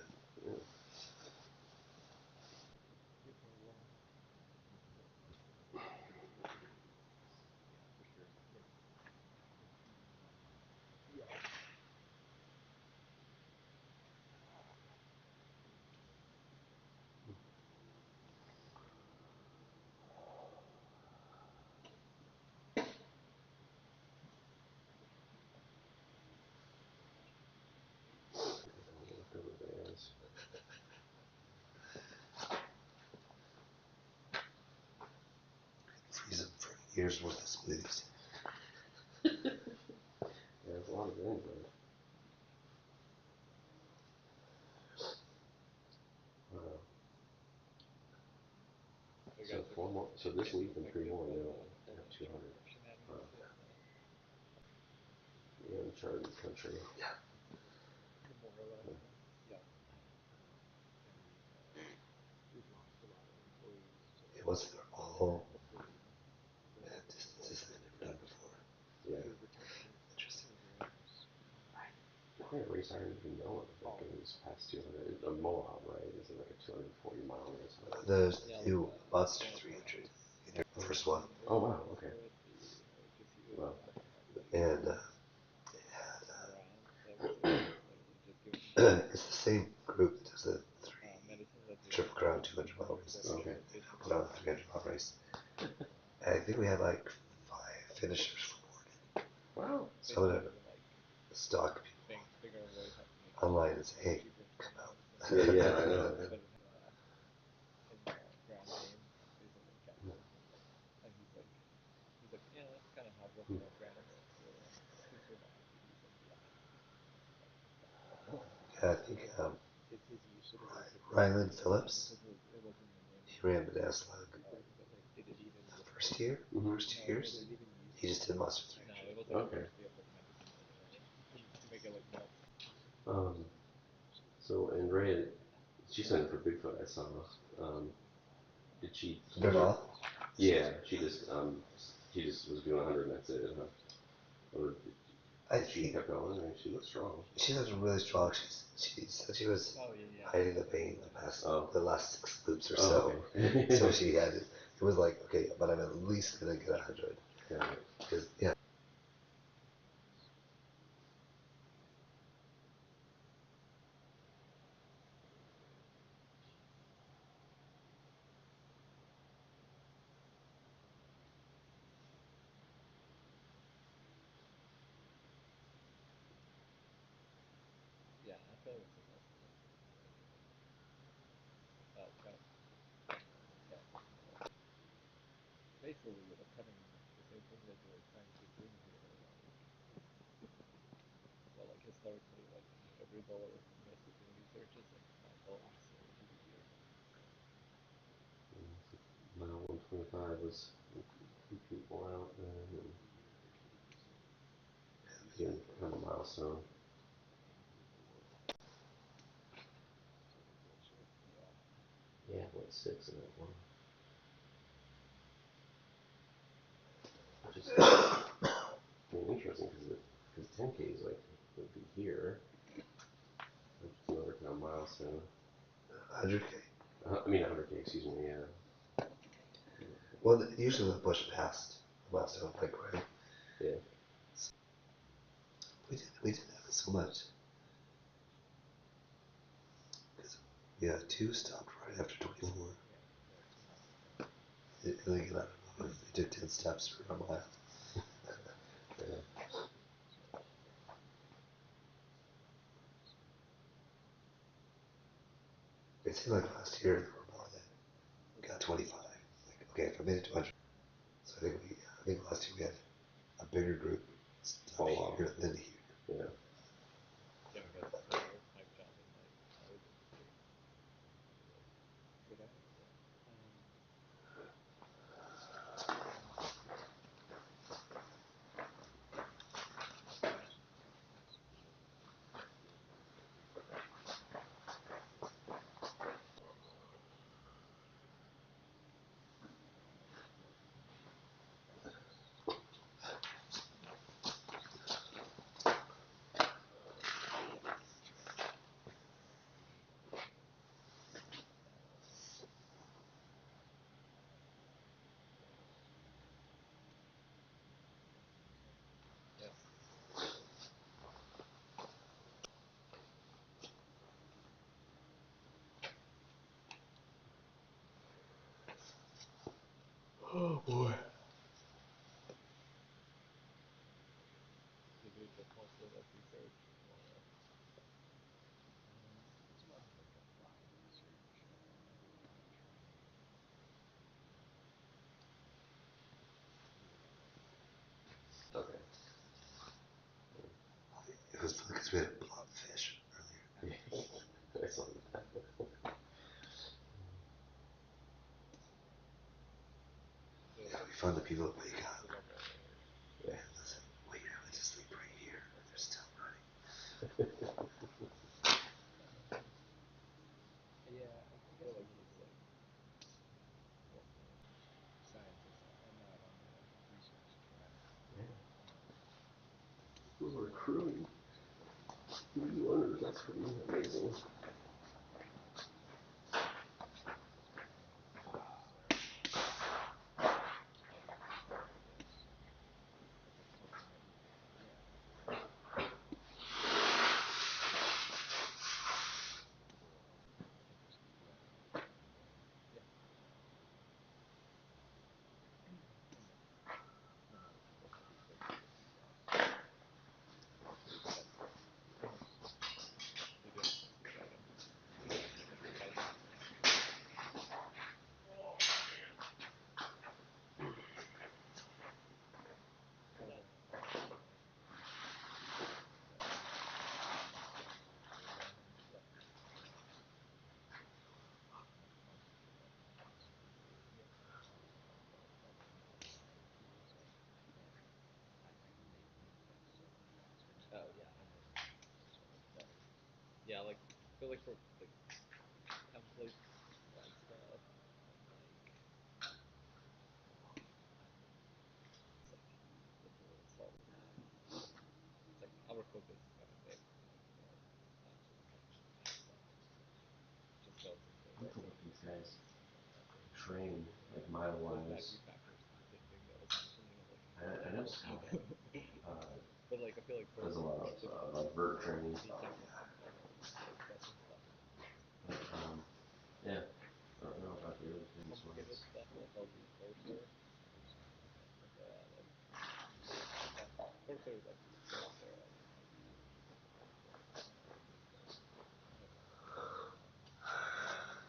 Leftover bands. Freeze them for a year's worth of smoothies. Yeah, there's a lot of bands, man. So 4 more. So this week and 3 more, they'll have 200. The uncharted country. Yeah. It was for all distances I've never done before. Yeah. Interesting. I think a race I didn't even know of that goes past 200. A Moab, right? Is it like a 240-mile race? There's the new Monster 300. The first one. Oh wow. Okay. Well. And it's the same group that does the Triple Crown 200-mile race. Okay. Put on a 300-mile race. And I think we had like 5 finishers reported. Wow. Some of the stock people online and say, hey, come out. Yeah, I know. Yeah. Yeah, I think Ryland Phillips, he ran Banana Slug the first year, first 2 years. He just did Monster 300. Okay. So and Ray, she signed up for Bigfoot. I saw. Did she? Bernal? Yeah, she just was doing 100 and that's it, huh? Or I she think kept going. I mean, she looks strong. she looks really strong. She said she was hiding the pain the last 6 loops or so. Okay. So she had it. It was like, okay, but I'm at least gonna get 100. Yeah. Because yeah. Mile 125 was keep people out, and doing kind of a milestone. Yeah, what like 6 in that one. Which is interesting because 10K is like would be here, which is another kind of milestone. 100K. I mean 100K, excuse me. Yeah. Well, usually they'll push past the milestone, like right. Yeah. We didn't have it so much. Yeah, 2 stopped right after 24. Like, I don't know if they did 10 steps or a mile. Yeah. It seemed like last year there were more that got 25. Like, okay, if I made it to 100, so I think last year we had a bigger group stop Fall off. here than here. Yeah. Yeah, because my job in like our district, like today, yeah. Oh boy. Did you just mostly like research or it's more of like a fly research training. Okay. It was because we had a blobfish earlier. I saw that. We found the people that wake up. Yeah. And listen, wait, I went to sleep right here. They're still running. Yeah, I feel like he's like more scientist and not on the like research track. Yeah. Recruiting. Runners, that's pretty amazing. How do you prepare for this? Is it something that you think, yeah, I could do that? Or can just keep running? Yeah. And then other people have research with you guys. That's almost, they do almost like a advertisement campaign. Or the the run that most people don't know is whether or not he was like, man, I can make things so much faster. Oh yeah, and then sort of like yeah, like I feel like for like templates and stuff and like it's like the bullets all the time. It's like our focus is kind of fixed, like not just like stuff. Just goes into Look like like these guys and that's it. train like mile What runners. Matthew Packer's the thing that I was mentioning of like I know Scott but like I feel like for does a lot of the like vert training he stuff. came with some kind of process and stuff. But, yeah, I don't know about the other things. Complicated stuff like I'll do Cursor or something like like that. Cursor is like Coursera, you know, like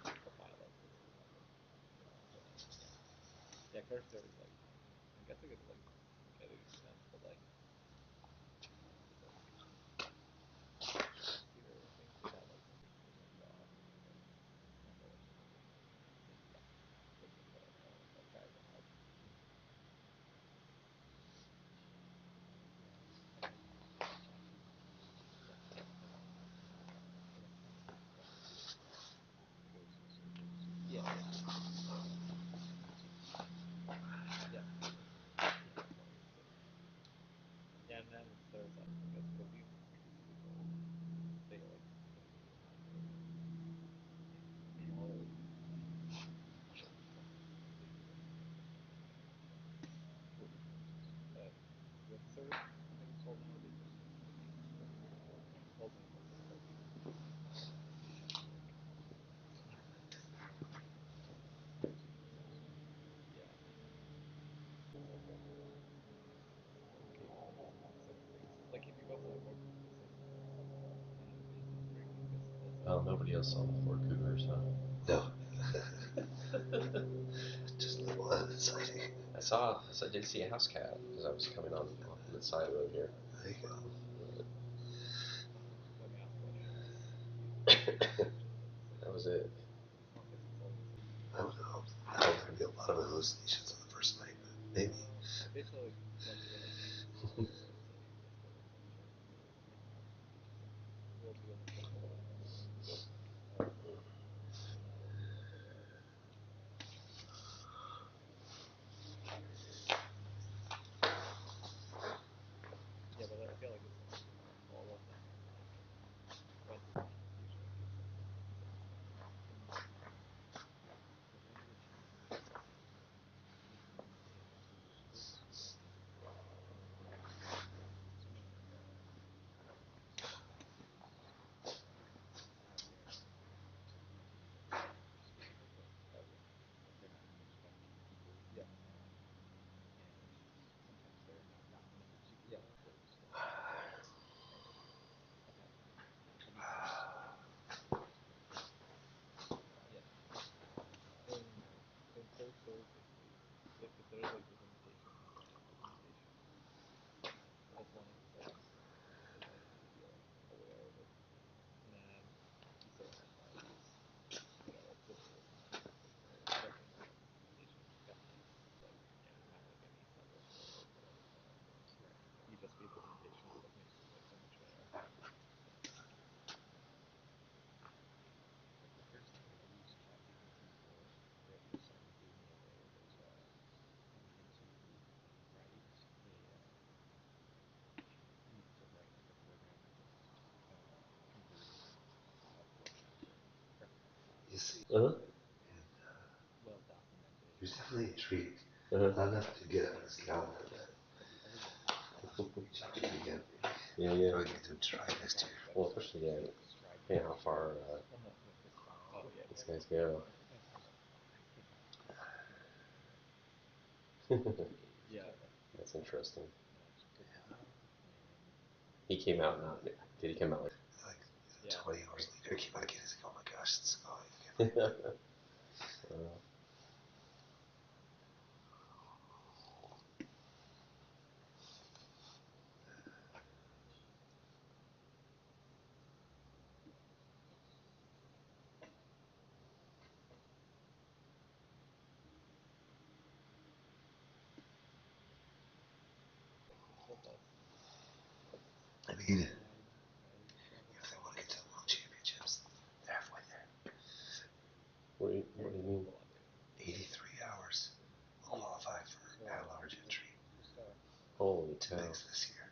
like Copilot or whatever. But yeah, Cursor is I guess I could like get it expense, but like it's like fancier things they have like Microsoft and like yeah, it's just a try it out. Yeah. Oh, nobody else saw the Ford Cougars, huh? No. Just the one sighting. I did see a house cat as I was coming on off the side road here. There you go. That was it. I don't know. I hope there'd be a lot of hallucinations on the first night, but maybe. You see, Uh-huh. there's definitely intrigue. Uh-huh. Not enough to get on his calendar, but check it again. Yeah, yeah. Probably get to try next year. Well, especially, how far these guys go. That's interesting. He came out not. Did he come out like? Like 20 hours later, he came out again. He's like, oh my gosh, it's going again. I mean, if they want to get to the World Championships, they're halfway there. What do you mean? 83 hours will qualify for at-large entry Holy to cow! Biggs this year.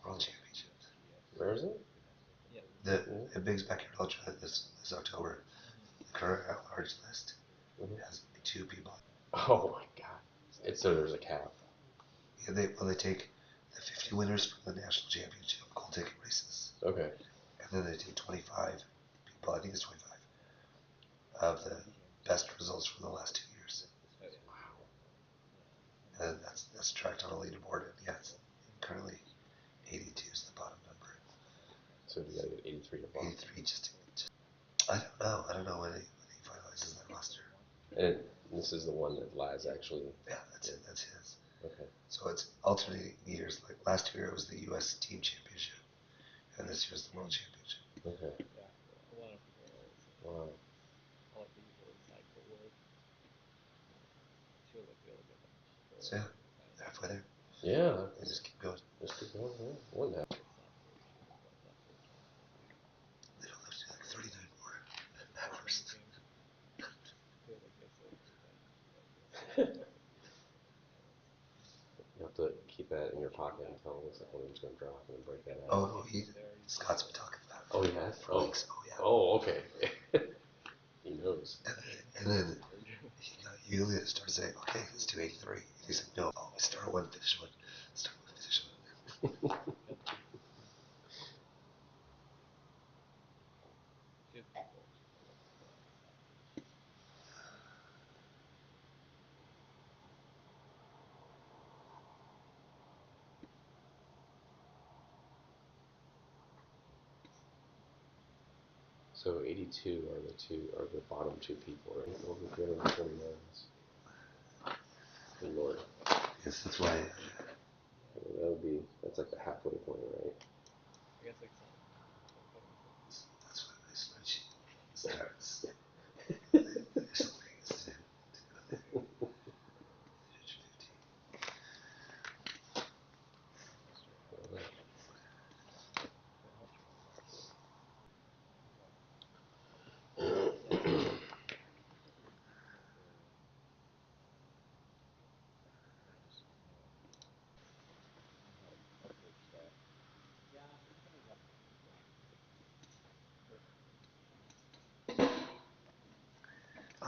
World Championships. Where is it? The Biggs Backyard Ultra this October. The current at-large list has 2 people. Oh my god! So there's a cap. Yeah, they take the 50 winners from the national championship gold ticket races, Okay. and then they take 25 people. I think it's 25 of the best results from the last 2 years. And that's tracked on a leaderboard, and yeah, it's currently 82 is the bottom number. So you gotta get 83 to bump. 83 just I don't know. I don't know when he finalizes that roster. And this is the one that Laz actually. Yeah, that's it. That's his. Okay. So it's alternating years. Like last year it was the U.S. Team Championship, and this year's the World Championship. Okay. Wow. So yeah, halfway there. Yeah. They just keep going. Just keep going. Yeah. One now. They don't have to do like 39 more hours. You have to keep that in your pocket until it looks like one of them's gonna drop and then break that out. Oh no, Scott's been talking about it Oh, he has? for weeks. Oh yeah. Oh, okay. He knows. And then Yulia started saying, okay, let's do 83. And he's like, no, always start one, finish one, start one, finish one. She has big goals. She wants to go outside. So 82 are the bottom two people, right? Over 349s. Good lord. Yes, that's why. That's like the halfway point, right? I guess like some. That's why my spreadsheet starts. There's something is to go there. 50.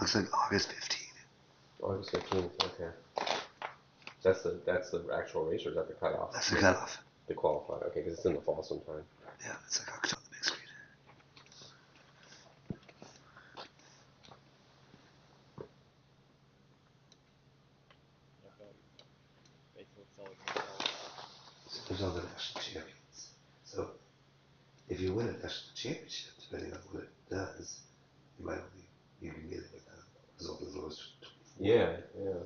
Looks like August 15th. August 15th, okay. That's the actual race, or is that the cutoff? That's the cutoff. The qualifier, okay, because it's in the fall sometime. Yeah, it's like October on the big screen. So there's other national champions. So if you win a national championship, depending on what it does, you might only you can get it with a result as low as 24. Yeah, yeah.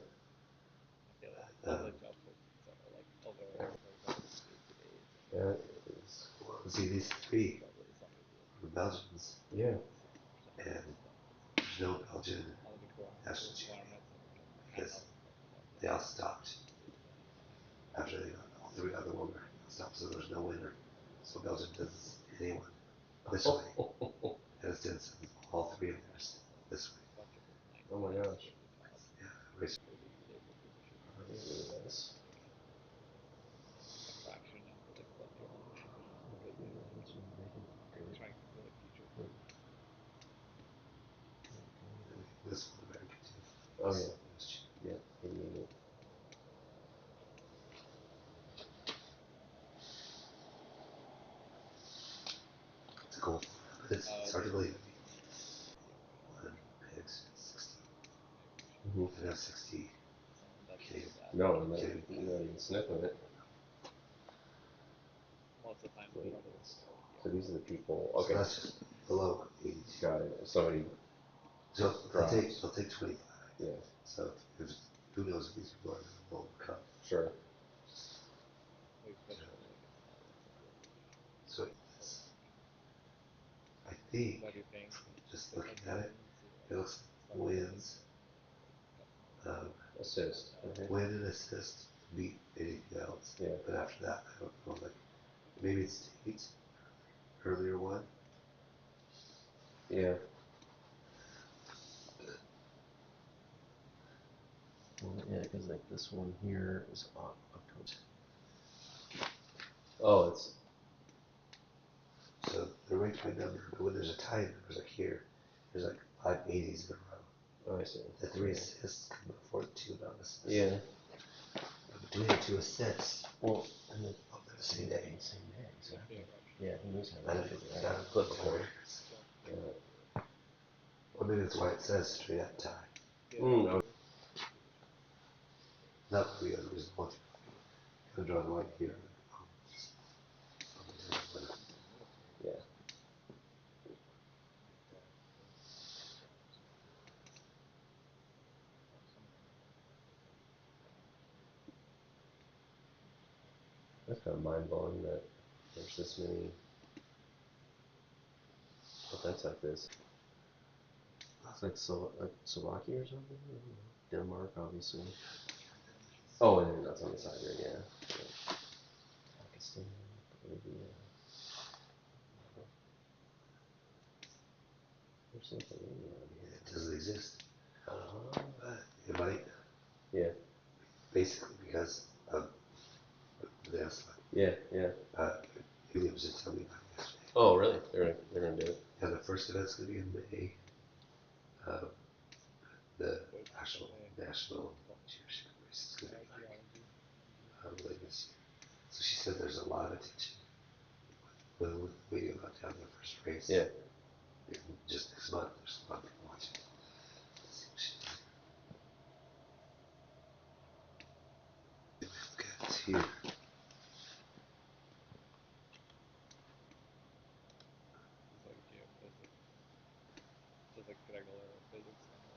That is. Well, see, these three are Belgians, Yeah. and there's no Belgian national champion because they all stopped after they got all three other women stopped, so there's no winner. So Belgium doesn't send anyone this way, and it sends all three of theirs this way. Oh my gosh. Yeah, race. Yes. This one American too. Oh yeah. Yeah. It's a goal, but it's hard to believe. One pigs, 60. Mm-hmm. And that's 60. Kidding. No, I'm not even sniffing it. So these are the people. Okay. So that's just below 82. Got it. Somebody. So drops. they'll take 25. Yeah. So if, who knows if these people are going to overcome. Sure. So this, I think, just looking at it, it looks like wins, Assist. Okay. win and assist beat anything else. Yeah. But after that, I don't know. Like maybe it's Tate, earlier one. Yeah. Well, yeah, because like this one here is October. Oh, it's. So they're ranked by number, but when there's a tie number like here, there's like 5 80s in a row. Oh, I see. The 3 assists come before the 2 non-assists. Yeah. But between the 2 assists, Well, and the same day. Same day, exactly. Yeah, he knows how I to don't figure know. it Got out. to flip the records. Yeah. Well, maybe that's why it says straight up tie. Okay. Not for the other reason. One, you draw the line here. Yeah. That's kind of mind blowing that there's this many events like this. It's like Slovakia or something. Denmark, obviously. Oh, and then that's on the side there, yeah. Pakistan, Bolivia. There's something around here. It doesn't exist. Uh-huh. But it might. Yeah. Basically because of the Slug. Yeah, yeah. Julia was just telling me about it yesterday. Oh, really? They're gonna do it. Yeah, the first event's gonna be in May. The actual national championship race is gonna be like later this year. So she said there's lot of attention when we got down the first race. Yeah. Just next month, there's a lot of people watching. Let's see what she did. Look at this here. It's like geophysics. Just like regular physics kind of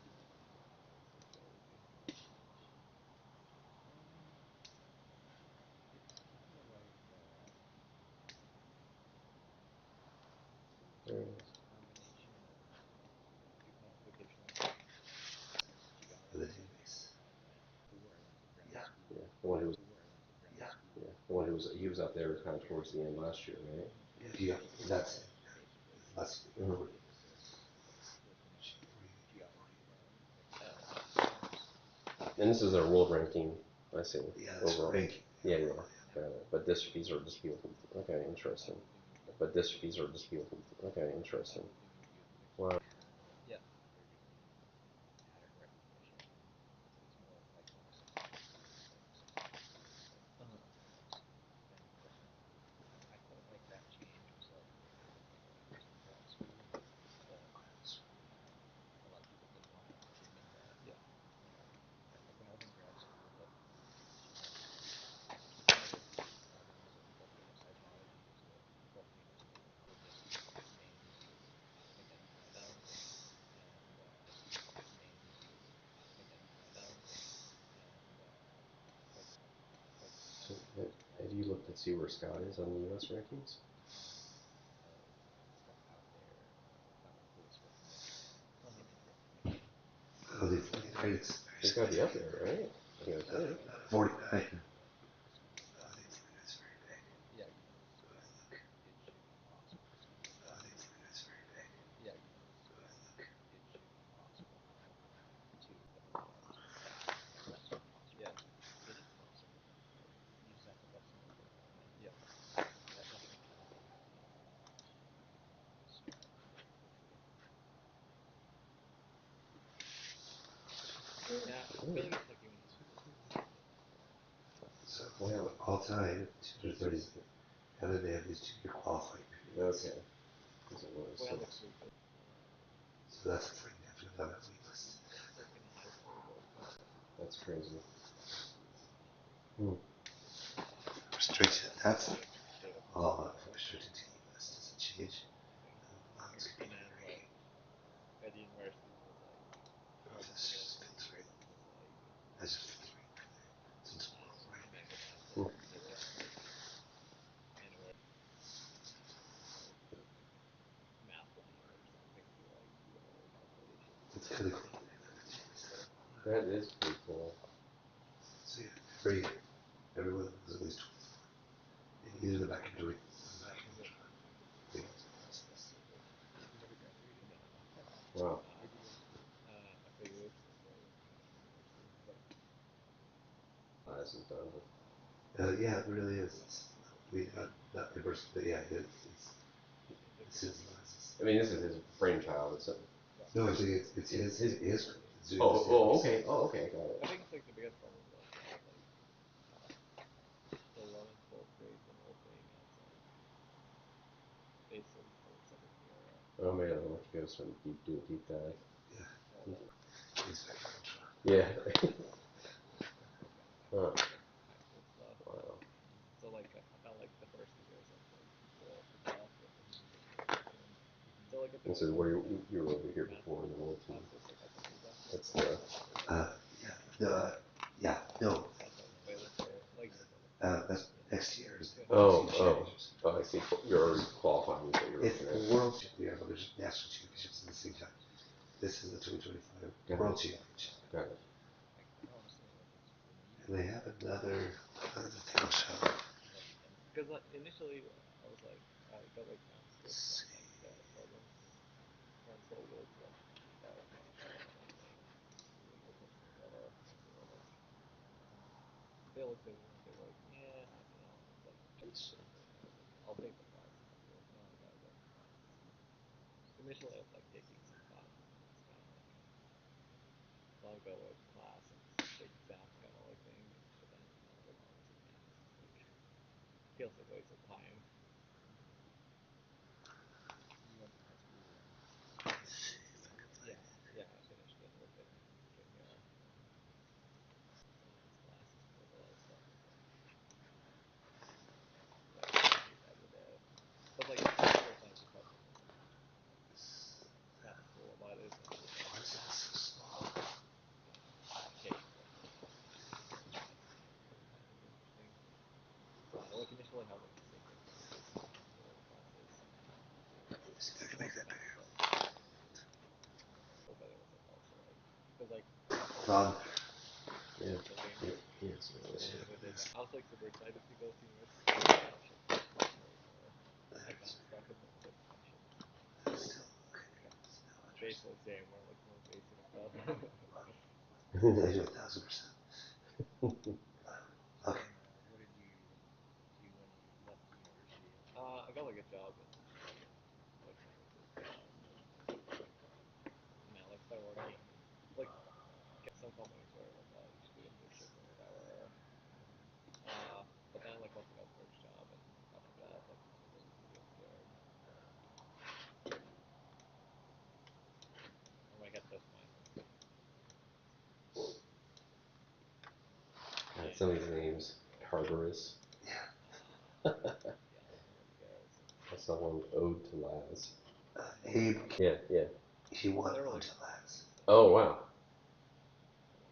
sociology. It's kind of like There it is. combination of computational For the geology. database. Before I went to grad Yeah. school. Yeah. The one who was Yeah. yeah. The one he was up there kind of towards the end last year, right? Yeah. That's it. Basically, That's Mhm. looking at Should like we- geology from And this is their world ranking, I see. Yeah, that's Overall. ranking. Yeah, yeah. Got it. But these are just people. Okay, interesting. But these are just people. Okay, interesting. Wow. yeah, they're doing pattern recognition. It's more like and I felt like that change was like maybe when I was in grad school, but a lot of people didn't want to admit that. Yeah. Like when I was in grad school, like one of the problems of volcano seismology is that volcanoes will just use names to identify them, and use names to identify them, and like So have you looked to see where Scott is on the U.S. rankings? stuff out there, found the coolest recognition, image recognition. Oh, the 43. He's got to be up there, right? I gotta think. 49. Yeah, it should be possible. Yeah, it should be possible to double that. Yeah, it is possible. Like you just have to let someone know. Yeah, that's the kind of thing that start for sure. Yeah, I feel like it's like even easier to So, all time, 230. And then they have these 2-year qualifying periods. Okay. Because it was. well, like we could, So that's the thing, you have to go down that wait list. like in high school, like That's crazy. Hmm. Restricted, that's data all restricted to the US. Does it change? It's and then like at the university it was like Oh, open this just university filtering. was like That's just filtering for there. So it's worldwide. and then it has like it got like anywhere math line or something to like do all the calculations. It's kind of cool. That is pretty cool. So yeah, everyone was at least 24. And either the back and doing things. He never graduated. No. Wow. Physics at the university, but This is done. Yeah, it really is. We not reversed, but yeah, it's his. I mean, this is his brainchild. It's a, No, it's his. okay. Oh, okay. Got I it. think it's like the biggest problem is like that, like 11th, 12th grade, the whole thing is like basically for its second year. Oh man, I'll have to go some do a deep dive. All that He's very control. Yeah. like Huh. high school stuff. Wow. So like I felt like the first 2 years I was like, cool, it's off, but then the second one. So like it took This is like where you were over here before in the world team. classes like I took these after That's school. the. No, That's what they look for. Like that's next year. Oh. I see. You're already qualifying, but you're It's looking the at. World Championship. Yeah, but there's national championships at the same time. This is the 2025 World Championship. Got it. like honestly like it's for me. And they have another thing I'll show. Because initially I was like I got like math from like programs translated like kind of thing. Like looking that up and they were like they looked at it and they were like yeah it's like I was like I'll take the class and I'll be like no I gotta go to class. Initially I was like taking some classes and it's kind of like so I'll go to class and take exams kind of like thing, but then I was like honestly man this is like feels like a waste of time. You went to high school then? Yeah, yeah, I finished it with him. Came here. Some of his classes for a lot of stuff with him. Like every day. But like sometimes it's helpful to know. It's kind of cool about it. It's not just like occasionally. Kind of interesting. Like initially how like the syncing thing was for those classes. I can make that bigger. But it was like also like because like Ron, Yeah. syncing Yes. I was like super excited to go to university. I was like way more advanced stuff in the functions. Basically same, more like more basic stuff. I do 1,000%. Okay. What did you do when you left university? I got like a job in like sciences, and I like started working like some companies were like, oh, you should do internship or whatever. But then like once I got first job and after that, like I was like really scared. I'm like at this point, like, Some of these names, Tartarus. Yeah. yeah, like I'm really scared. So. I saw one Ode to Laz. Abe, Yeah. he won They're on really to Laz. Oh wow.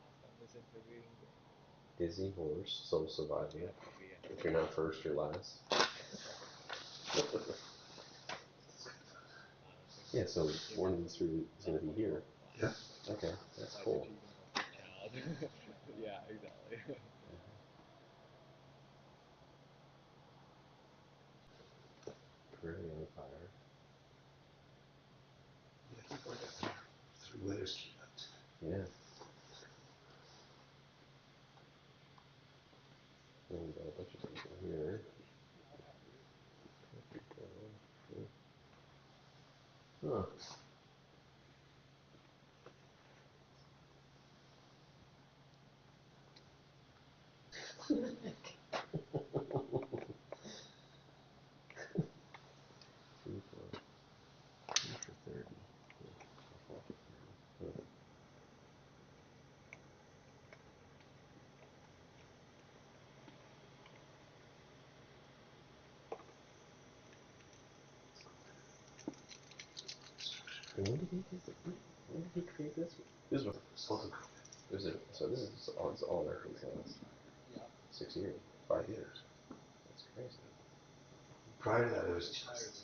Last time this interviewing, Dizzy Horse, Soul Survivor. yeah, probably If you're not first, you're last. Yeah, so one of these three is going to be here. Yeah. Okay, that's like cool. achieving my first child. Yeah, exactly. Pretty on fire. Yeah, he won that 3 winners came out. Yeah. And we've got a bunch of people here. Huh. Three for 30. Four for 30. Huh. And when did he get it? When did he create this? This was Sultan. so this is all like his last Yeah. 6 years, 5 years. That's crazy. Prior to that, it was Higher just,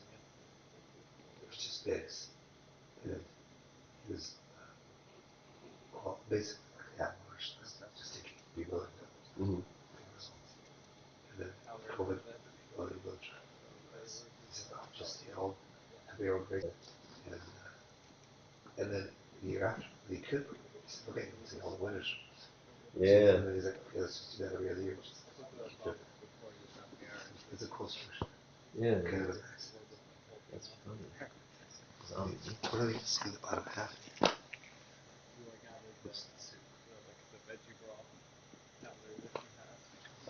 than yeah. Biggs. And he was, well, basically like the admiration and stuff, just taking rebuilding the Mm-hmm. big results. And then How old COVID, was it? really trying to build this. He said, "I'll just stay home, have your own great." And then the year after, when he could, he said, "Okay, let's get all the winners." Yeah. And then he's like, "Okay, let's just do that every other year." Just I think that's keep it. awesome before you come here. It's a cool structure. Yeah. Kind of an accident. That's funny. I mean, what do you see the bottom half? You like added like the veggie broth powder that you had.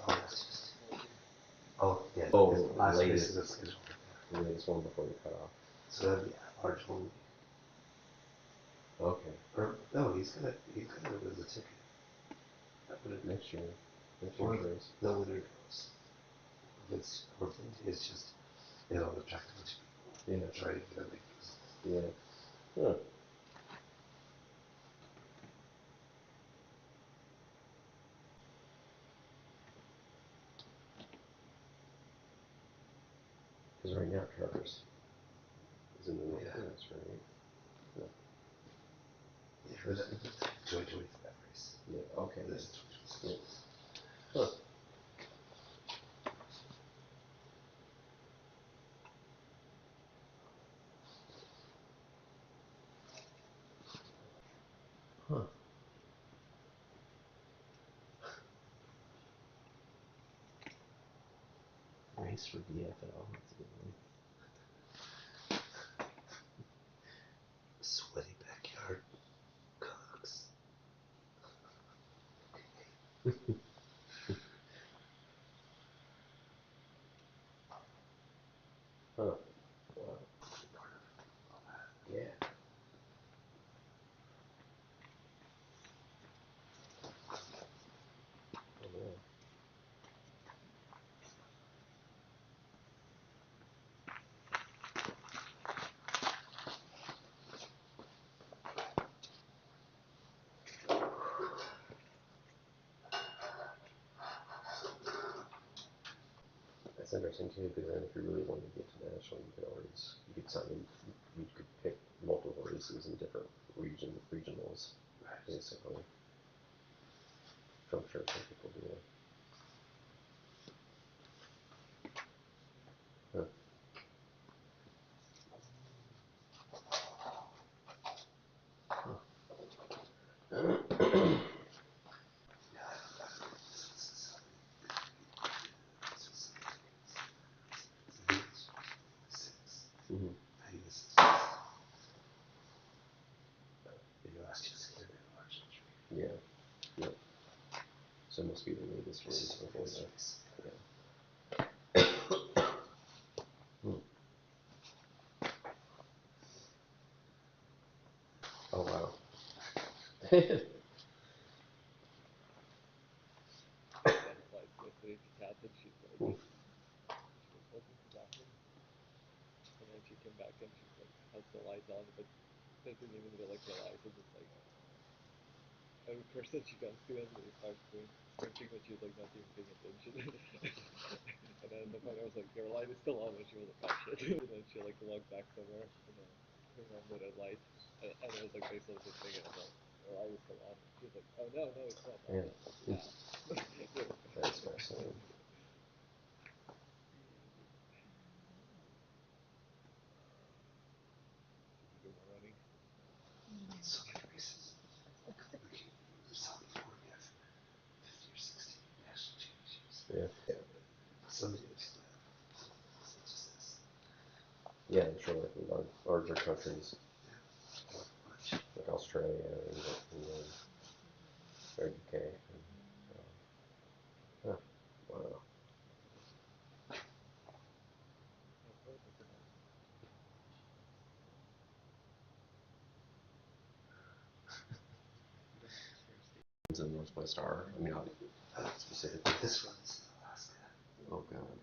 Oh, that's just. Oh, yeah. Oh, his last latest. race is a schedule. The latest one before the cutoff. So that'd be a large one. Okay. Or no, he's gonna win the ticket. Next year. Next Or year's race. the winner goes. Or it's just it'll attract a bunch of people. Yeah. Try to get a big results. Yeah. Huh. Because right now Traverse is in the Northwest, right? Yeah. Yeah, for that 2020 for that race. Yeah. Okay. This is 2026. Yeah. Huh. Huh. Race for DFL. That's a good one. Sweaty backyard cooks. That's interesting too, because then if you really wanted to get to national, you could sign in, you could pick multiple races in different regionals, basically. I'm sure some people do that. Huh. Mhm. Yeah. Yep. So it must be the latest race before that. Yeah. Hmm. Oh wow. Yeah, the flight yesterday to Catherine, she's like, Hmm. she went to the bathroom, and then she came back and she's like, has the lights on, but doesn't even like realize it. It's like every person she comes to and they start squinting, but she's like not even paying attention. And then the point I was like, your light is still on, and she was like, oh shit. And then she like walked back somewhere, and then her mom lit a light, and it was like basically the thing, and I was like, your light is still on. And she was like, oh no, no, it's not on. Yeah. Yeah. That's fascinating. Should we do more running? So many races. There's something before we have 50 or 60 national championships. Yeah. Somebody would do that. Such as this. Yeah, I'm sure like in larger countries Much. like Australia and England or UK. And, huh. Wow. It's in Northwest R. I mean, not specifically. This one's in Alaska. Oh god.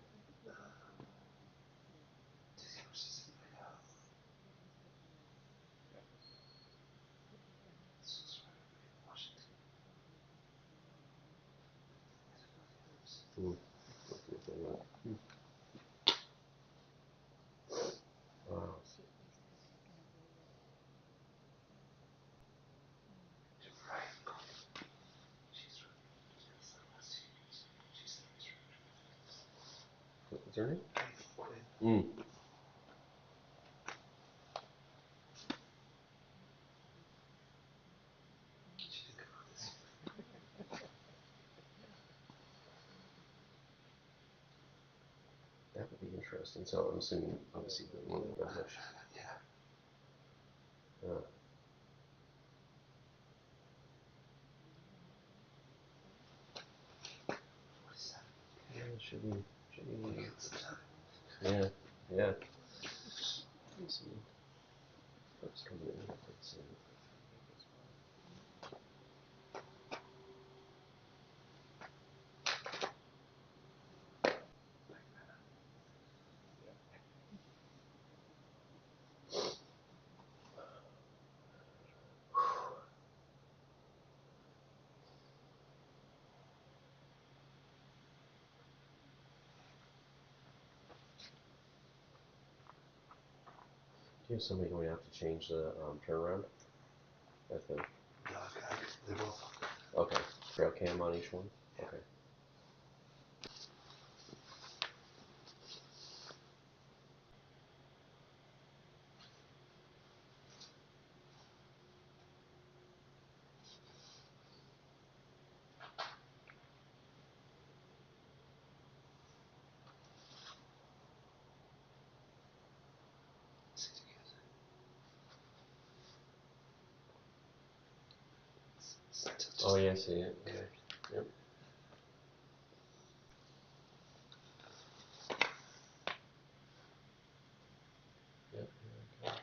Disney horses in Idaho. This one's right over in Washington. I don't know the others. Hmm. Let's see if they know. Wow. Right. She's from Southwest Unions. She's the race What's her name? director. Mm. She did come out this year. That would be interesting. So I'm assuming, obviously, the one that got much. Yeah. Yeah, it should be. Sometime. Yeah. Yeah. Let me see. What's coming in? Let's see. Do you have somebody going out to change the turnaround at the? No, they're both Okay. Trail cam on each one. Yeah. Okay. Oh yeah, I see it. Yeah. Yep. Yep. Okay.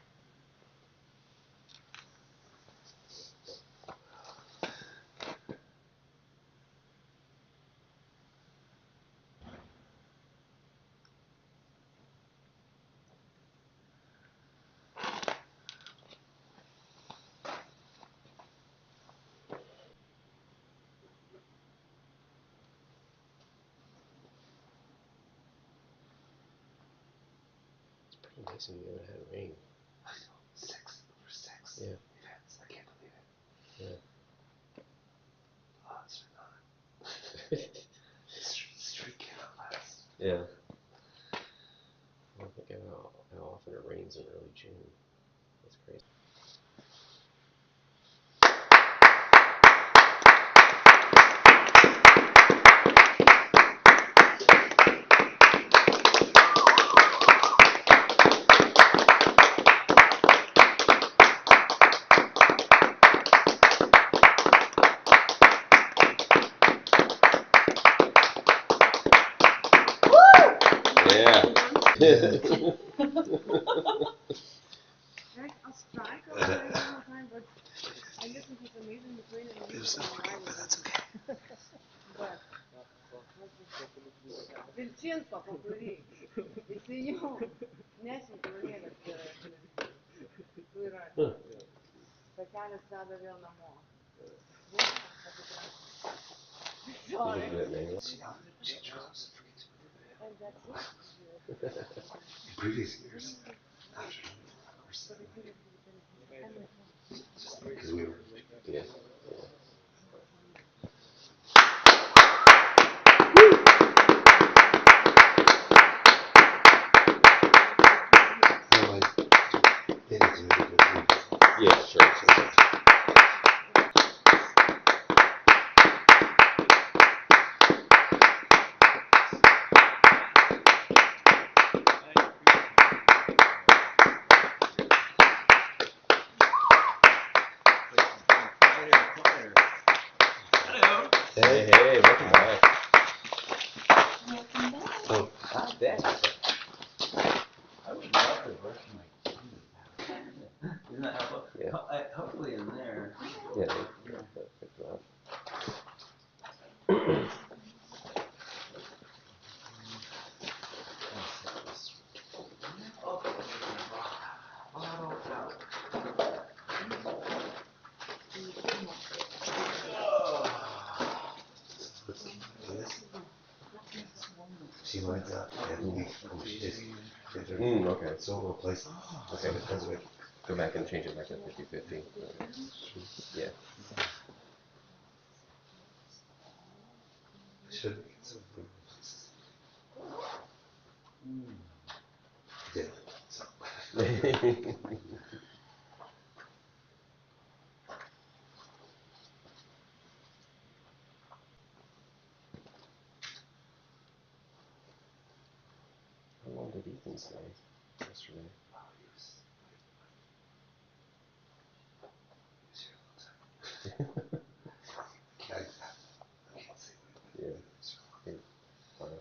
amazing you haven't had rain. I know, 6 Yeah. events. I can't believe it. Yeah. Odds are not. Street cannot last. Yeah. I don't think how often it rains in early June. That's crazy. It was so quick, but that's okay. You didn't do it manually? She draws and forgets to move it. In previous years, after horse just because we were. Yeah. They didn't do it. Yeah, sure. Hey, hey, welcome back. Welcome back. Oh, hot damn. I would love to brush my teeth. Isn't that how, Yeah. hopefully in there. Yeah, Yeah. pick them up. She winds up every week. She just gives her. Okay. So we'll place. Okay. Go back and change it back to 50-50. Yeah. Should be some food places. Yeah. So. How long did Ethan stay yesterday? I can't say what Yeah. Fine.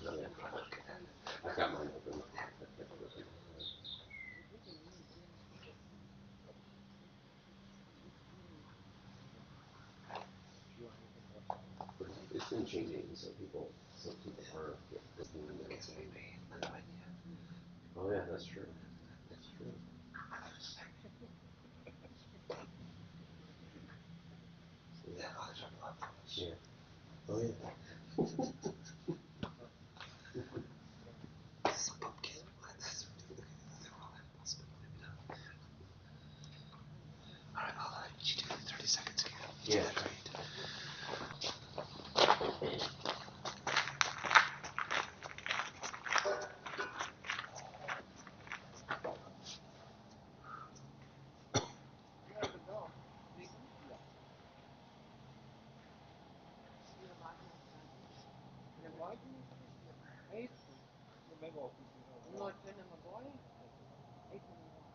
Yeah. I've got mine open. It's been changing, so people are listening and saying, oh yeah, that's true. That's true. Yeah. Oh yeah. Ночью на Мабое, eight in the morning.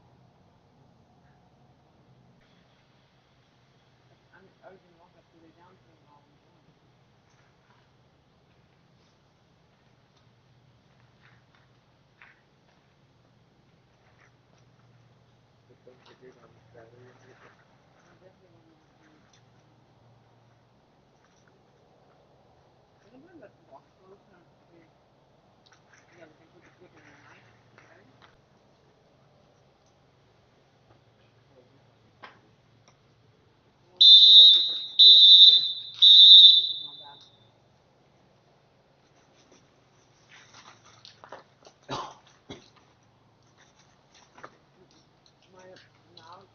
I was in walk up to the down to the mall in the morning. I'm definitely gonna have to. Anybody let the box close and yeah, we can put the food in the knife, right? I want to see what we can steal from them. This is not bad. My mouth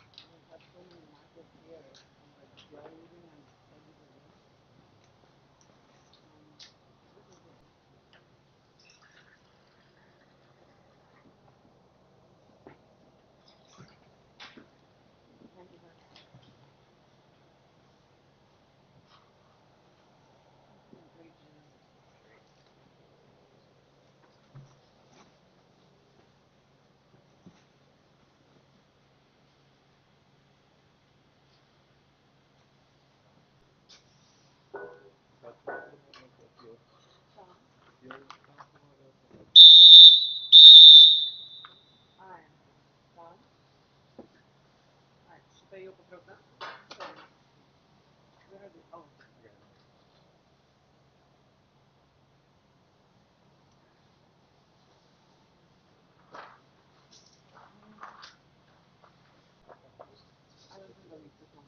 has so many massive hairs from like dry eating and eggs and this. This is good. Thank you, honey. This is a great dinner. はい。はい。Super eu comprei o quê? Where are they? Oh. I don't think I'll eat this one.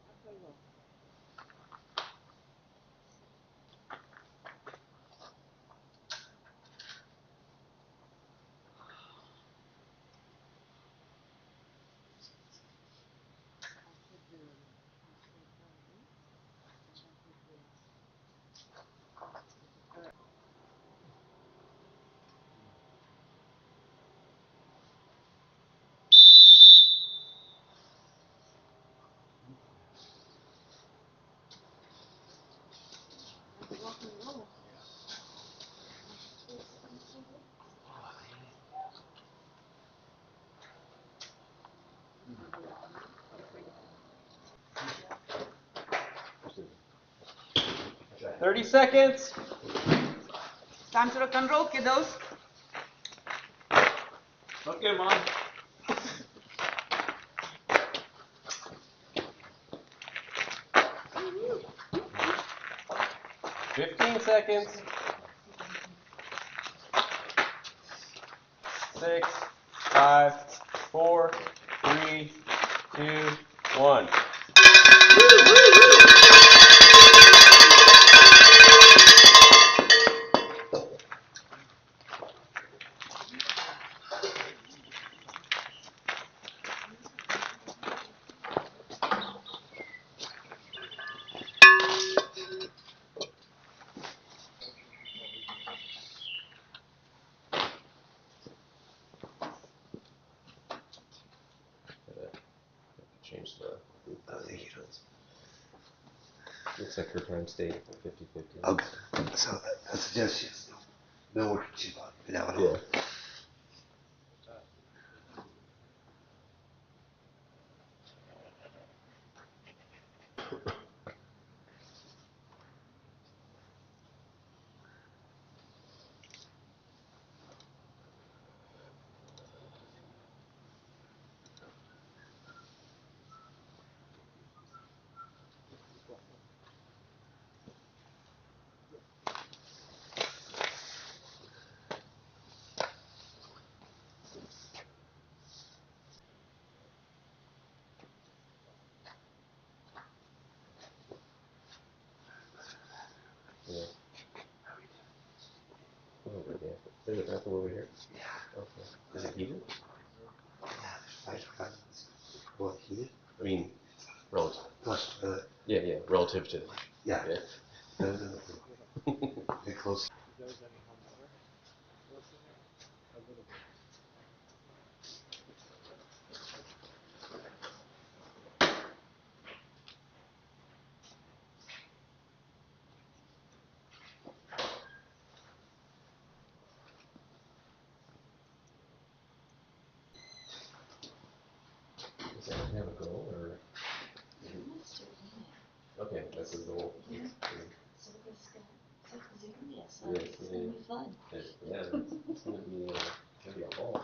Actually, I will. I'll put the rock and roll. 30 seconds. Time to rock and roll, kiddos. Okay, Mom. 15 seconds. 6, 5, 4, 3, 2, 1. Change the Oh, thank you. Looks like her time stayed 50-50. Okay, so I suggest you no work too long now at all. Yeah. Yeah. Oh, yeah. There's a bathroom over here? Yeah. Okay. Is it heated? Yeah, there's five what heated? I mean, relative. Plus, Yeah, yeah, relative to. yeah. Yeah. No, get close. Does any home water work in there? A little bit. that's the goal. Yeah. Yeah. So this guy, it's like Zoom, yes, Yeah, it's gonna be fun. Yeah, it's gonna be a ball.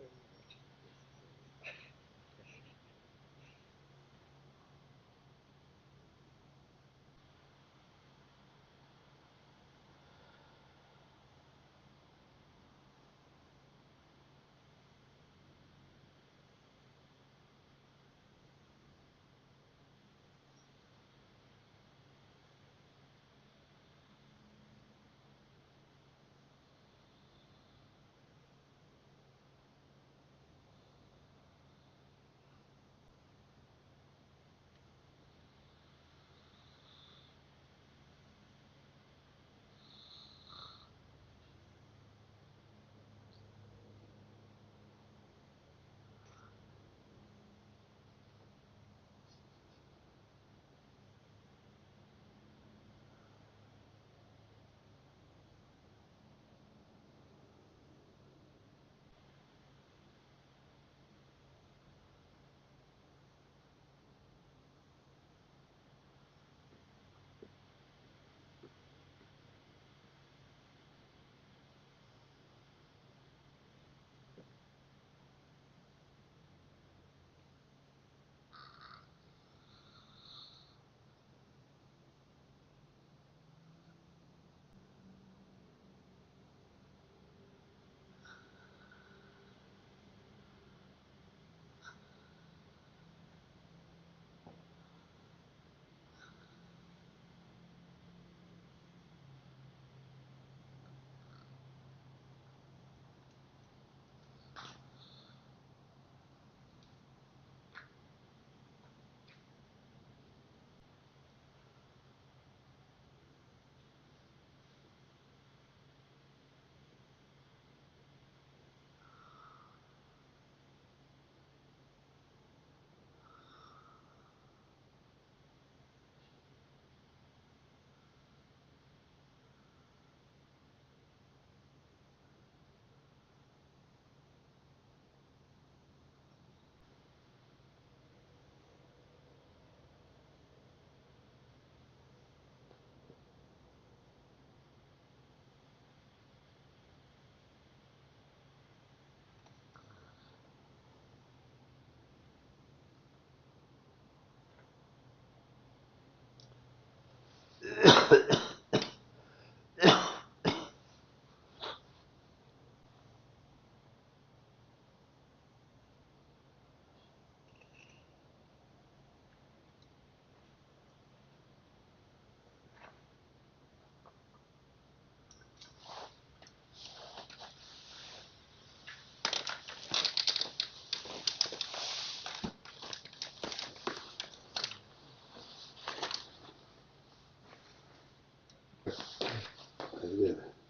very much necessary.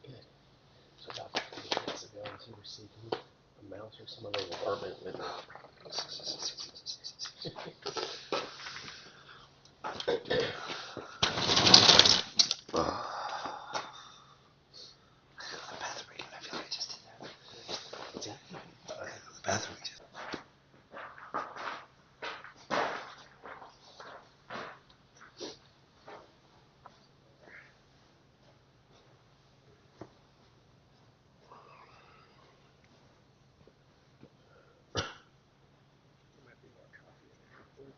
Good. So about 30 minutes ago, as you were seeking a mouse or some other apartment with The bathroom again. I feel like I just did that. what's that? The bathroom again. There might be more coffee in there.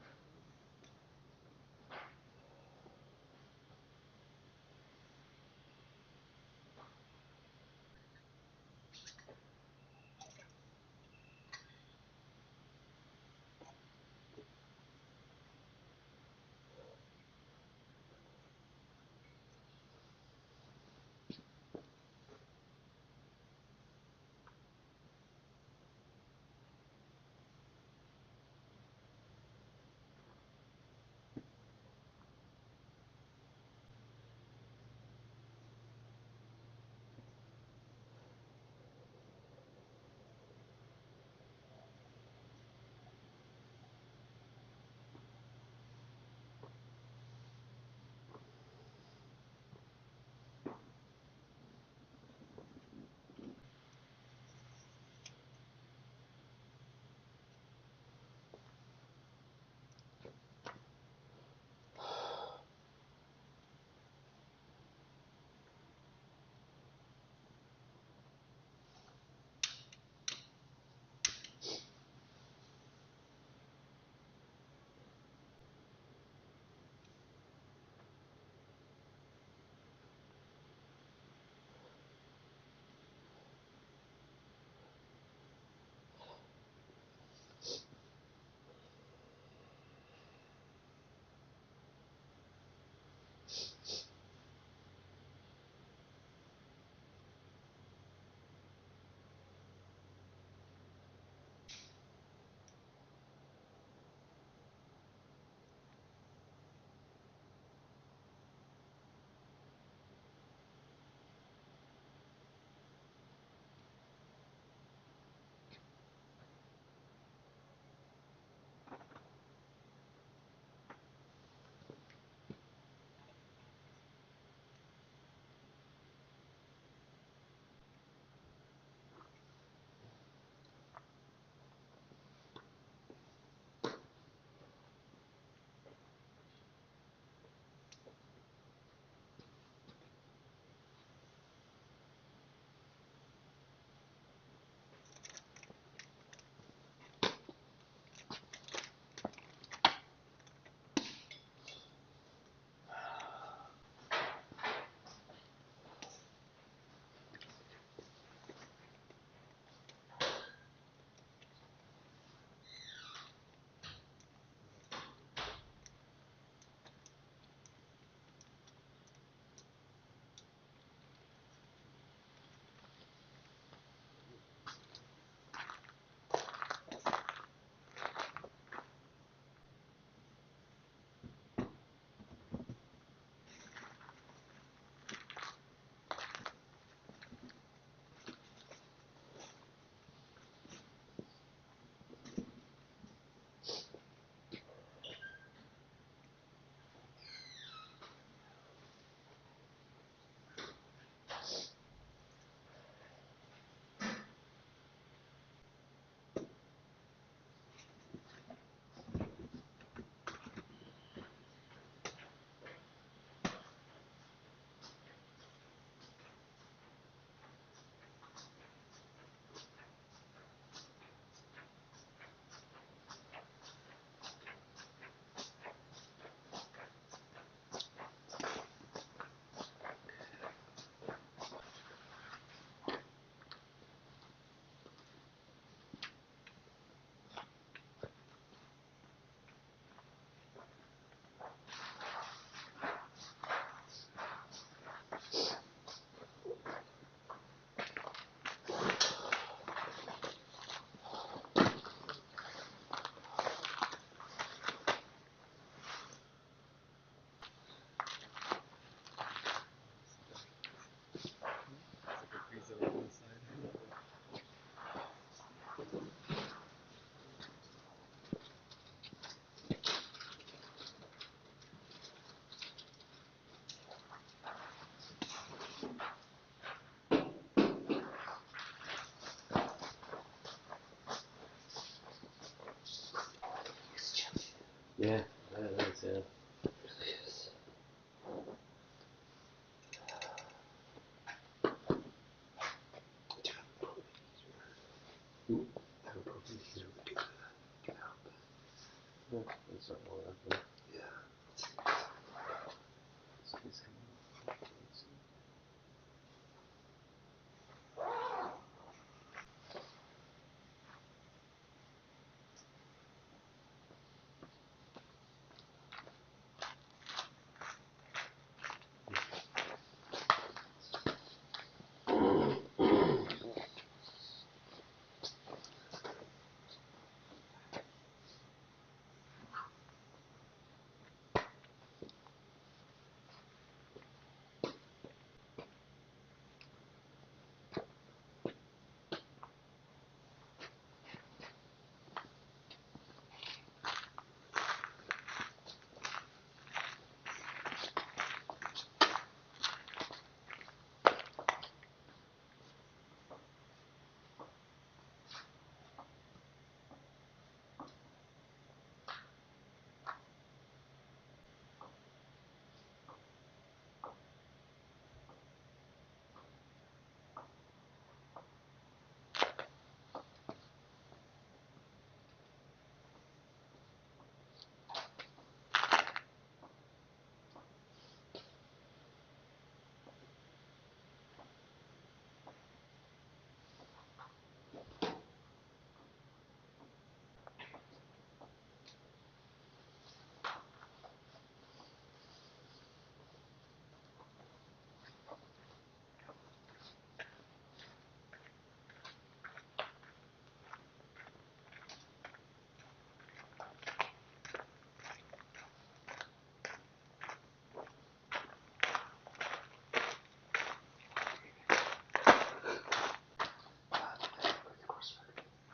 Yeah, that is, Yes. Do you have a propane heater? Ooh. I have a propane heater. We could get out, but It's not all up there. yeah. It's coming up. Let's see.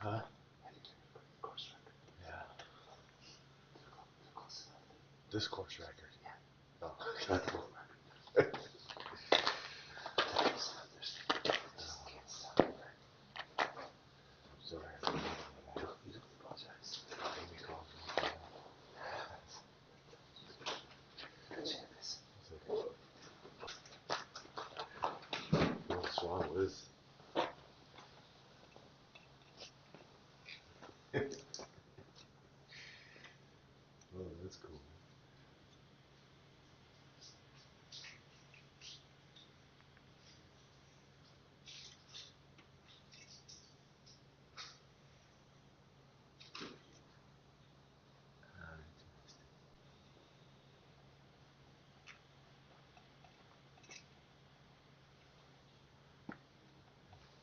Huh? Yeah. This course record. Yeah. Oh. Not the whole record. I'm sorry. You don't apologize. Amy called me. Good chance. What's wrong with? Oh, that's cool.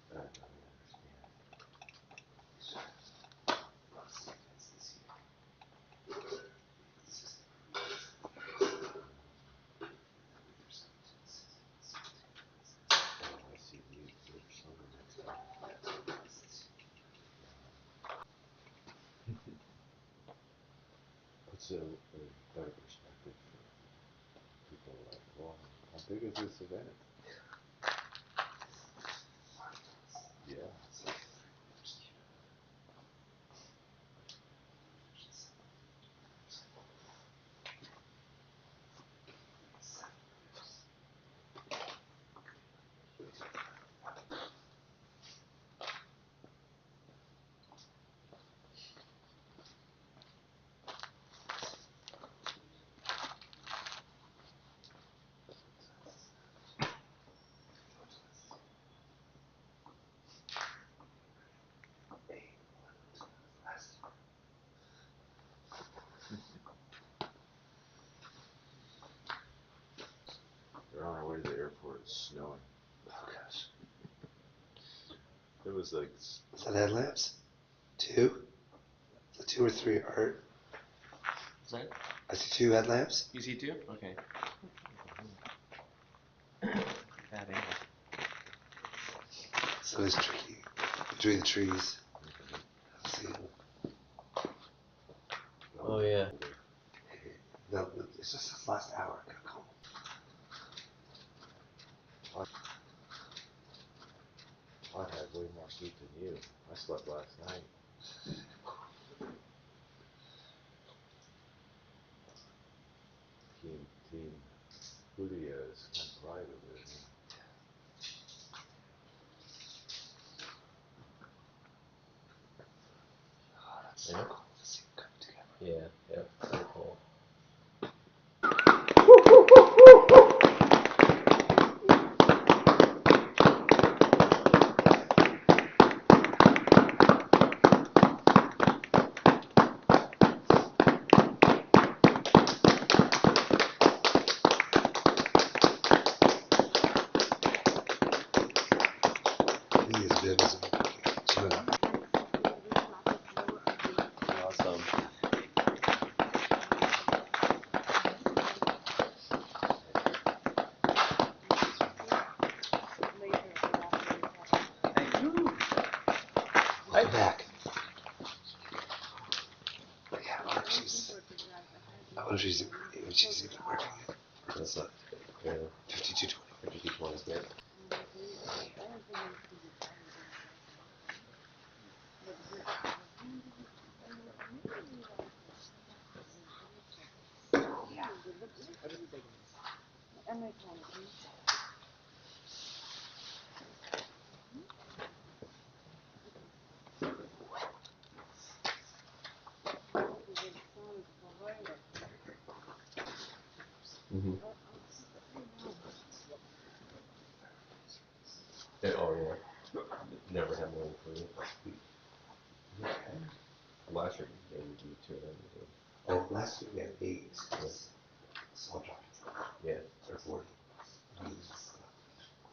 I don't really understand. Oh, I see. You're summer next time. Puts it in better perspective for people like, well, how big is this event? Yeah. We're on our way to the airport. It's snowing. Oh gosh. It was like, Is that headlamps? 2? The 2 or 3 art? Is that? I see 2 headlamps. You see two? Okay. Bad angle. So it's tricky. Between the trees. See. oh yeah. No, it's just this last hour. I gotta call. I had way more sleep than you. I slept last night. Yeah. Yeah, yeah, very cool. Awesome. Welcome back. Yeah, I wonder if she's even working it. That's not Yeah. 5220. 5220, yeah. Mm-hmm. Yeah, oh yeah. Never had more than 3. Last year they would do 2 of them. Oh, last year we had 8. Small drop. Yeah. Or 40.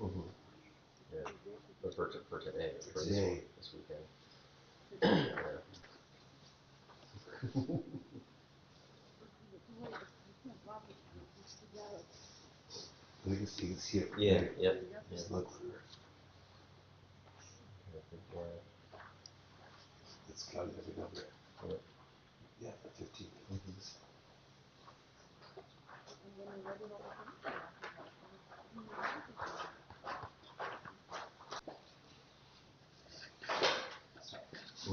Mm-hmm. Yeah. But for today, for this today. one, this weekend. Yeah. You can see it. Yeah, yep. Just Yeah. look. Yeah. It's got every number. Yeah. Yeah, the 15. Mm-hmm.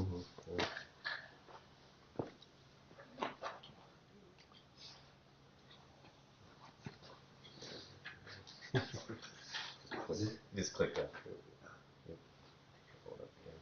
Mm-hmm. Yeah. Just click that. Yep. Hold up, yeah.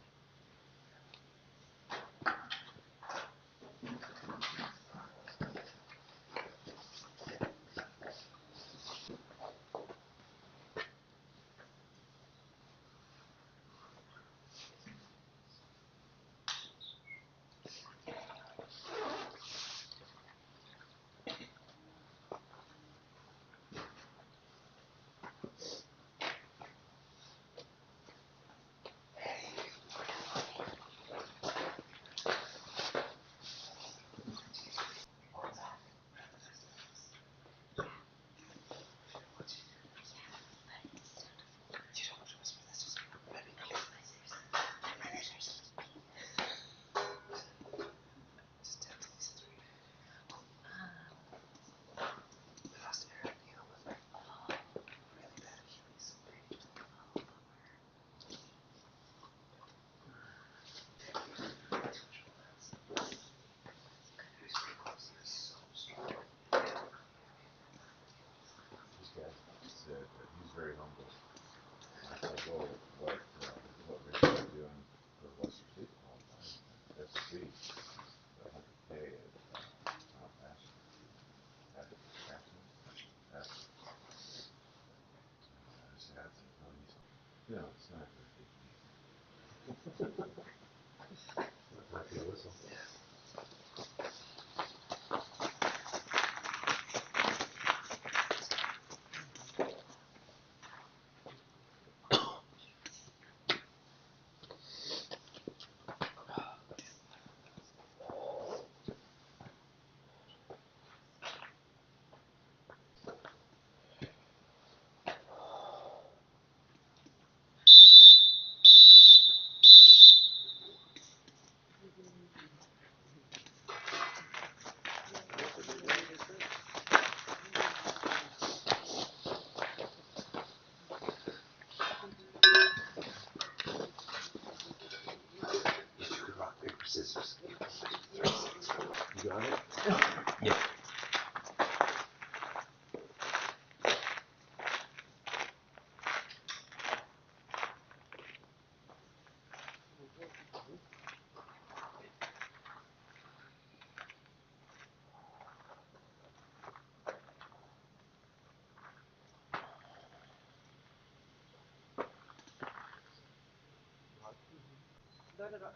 This guy said that he's very humble. And I said, well, what are you doing for Western Sleep all the time? SC, the 100K at Ashton. I said, I think, well, it's not a very big deal. Might be a whistle. If you could rock, paper, scissors. You got it? Yeah. Another gel,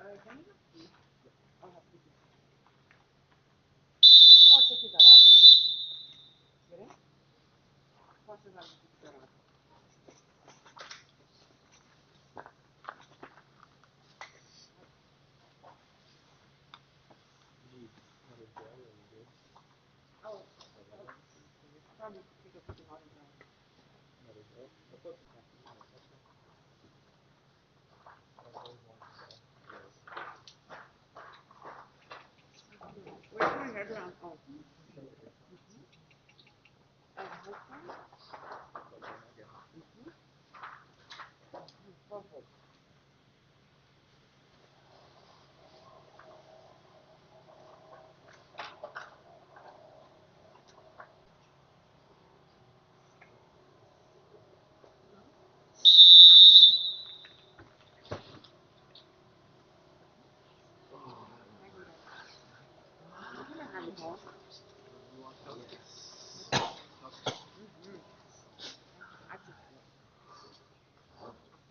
are you good? Another gel? I'll put the caffeine in, that's okay. I always wanted to say.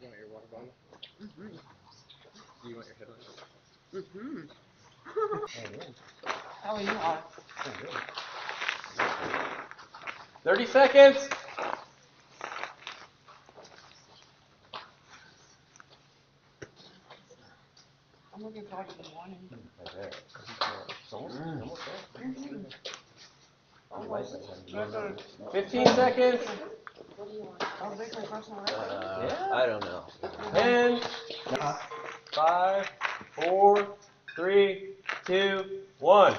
You want your water bottle? Do you want your headlight? How are you all? 30 seconds. I'm looking forward to the morning. I bet. It's almost there. 15 seconds. I'll make my personal I don't know. 10, 5, 4, 3, 2, 1.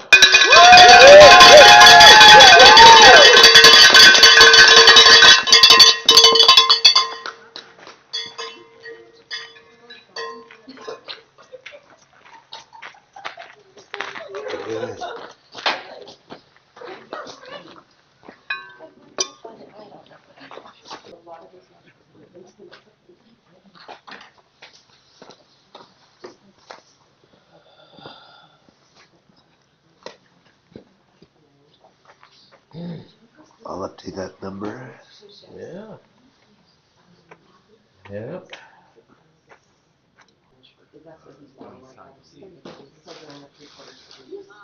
Good. I'll update that number. Yeah. Yep.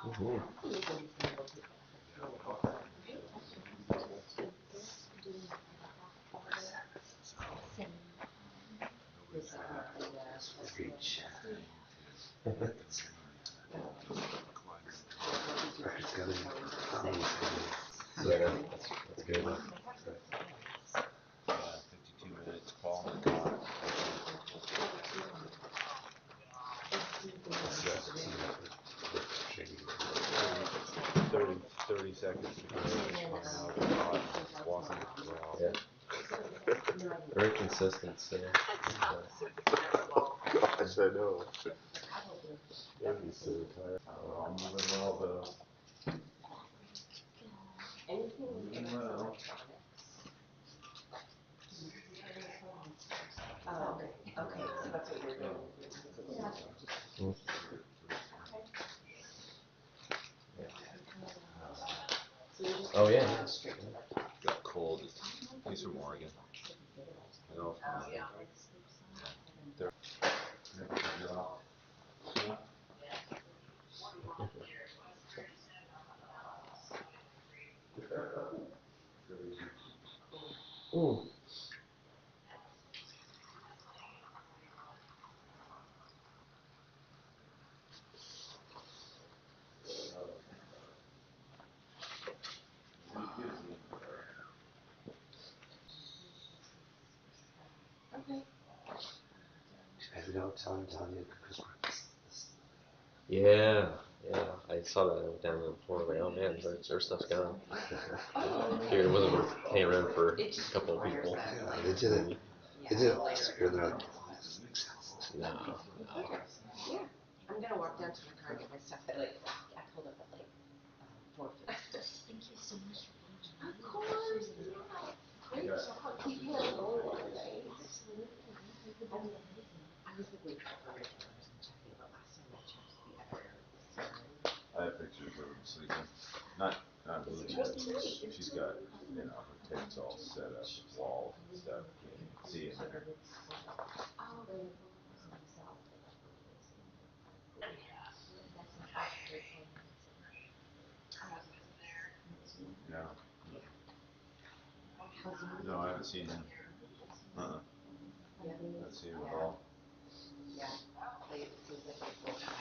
Mhm. Reach. Record's coming. Yeah, that's good. 52 minutes, call on the clock. Thirty seconds to go. Time out, clock, walking around. Yeah. Very consistent, so. Gosh, I know. I'd be so tired. I'm moving well though. Moving well. Mm. Oh yeah. Got cold. He's from Oregon. No, from Oregon. Mm. Have you know telling Tanya Christmas? Yeah, yeah. I saw that down in Florida. Like, oh man, their stuff's gone. Figured it wasn't worth paying rent for a couple of people. Yeah, they did it. They did it last year. They're like, oh, this doesn't make sense. No, no. I'm gonna walk down to my car and get my stuff. I pulled up at like 4:50. Thank you so much for being here. Of course. Yeah. Great job. Keeping it rolling, right? Absolutely. I was like waiting for my cameras and checking, but last time I checked the editor was I have pictures of him sleeping. Not moving. She's got, you know, her tapes all set up, walls and stuff. Can't even see in there. haven't seen him. Not seen him at all. Yeah, it seems like they both have.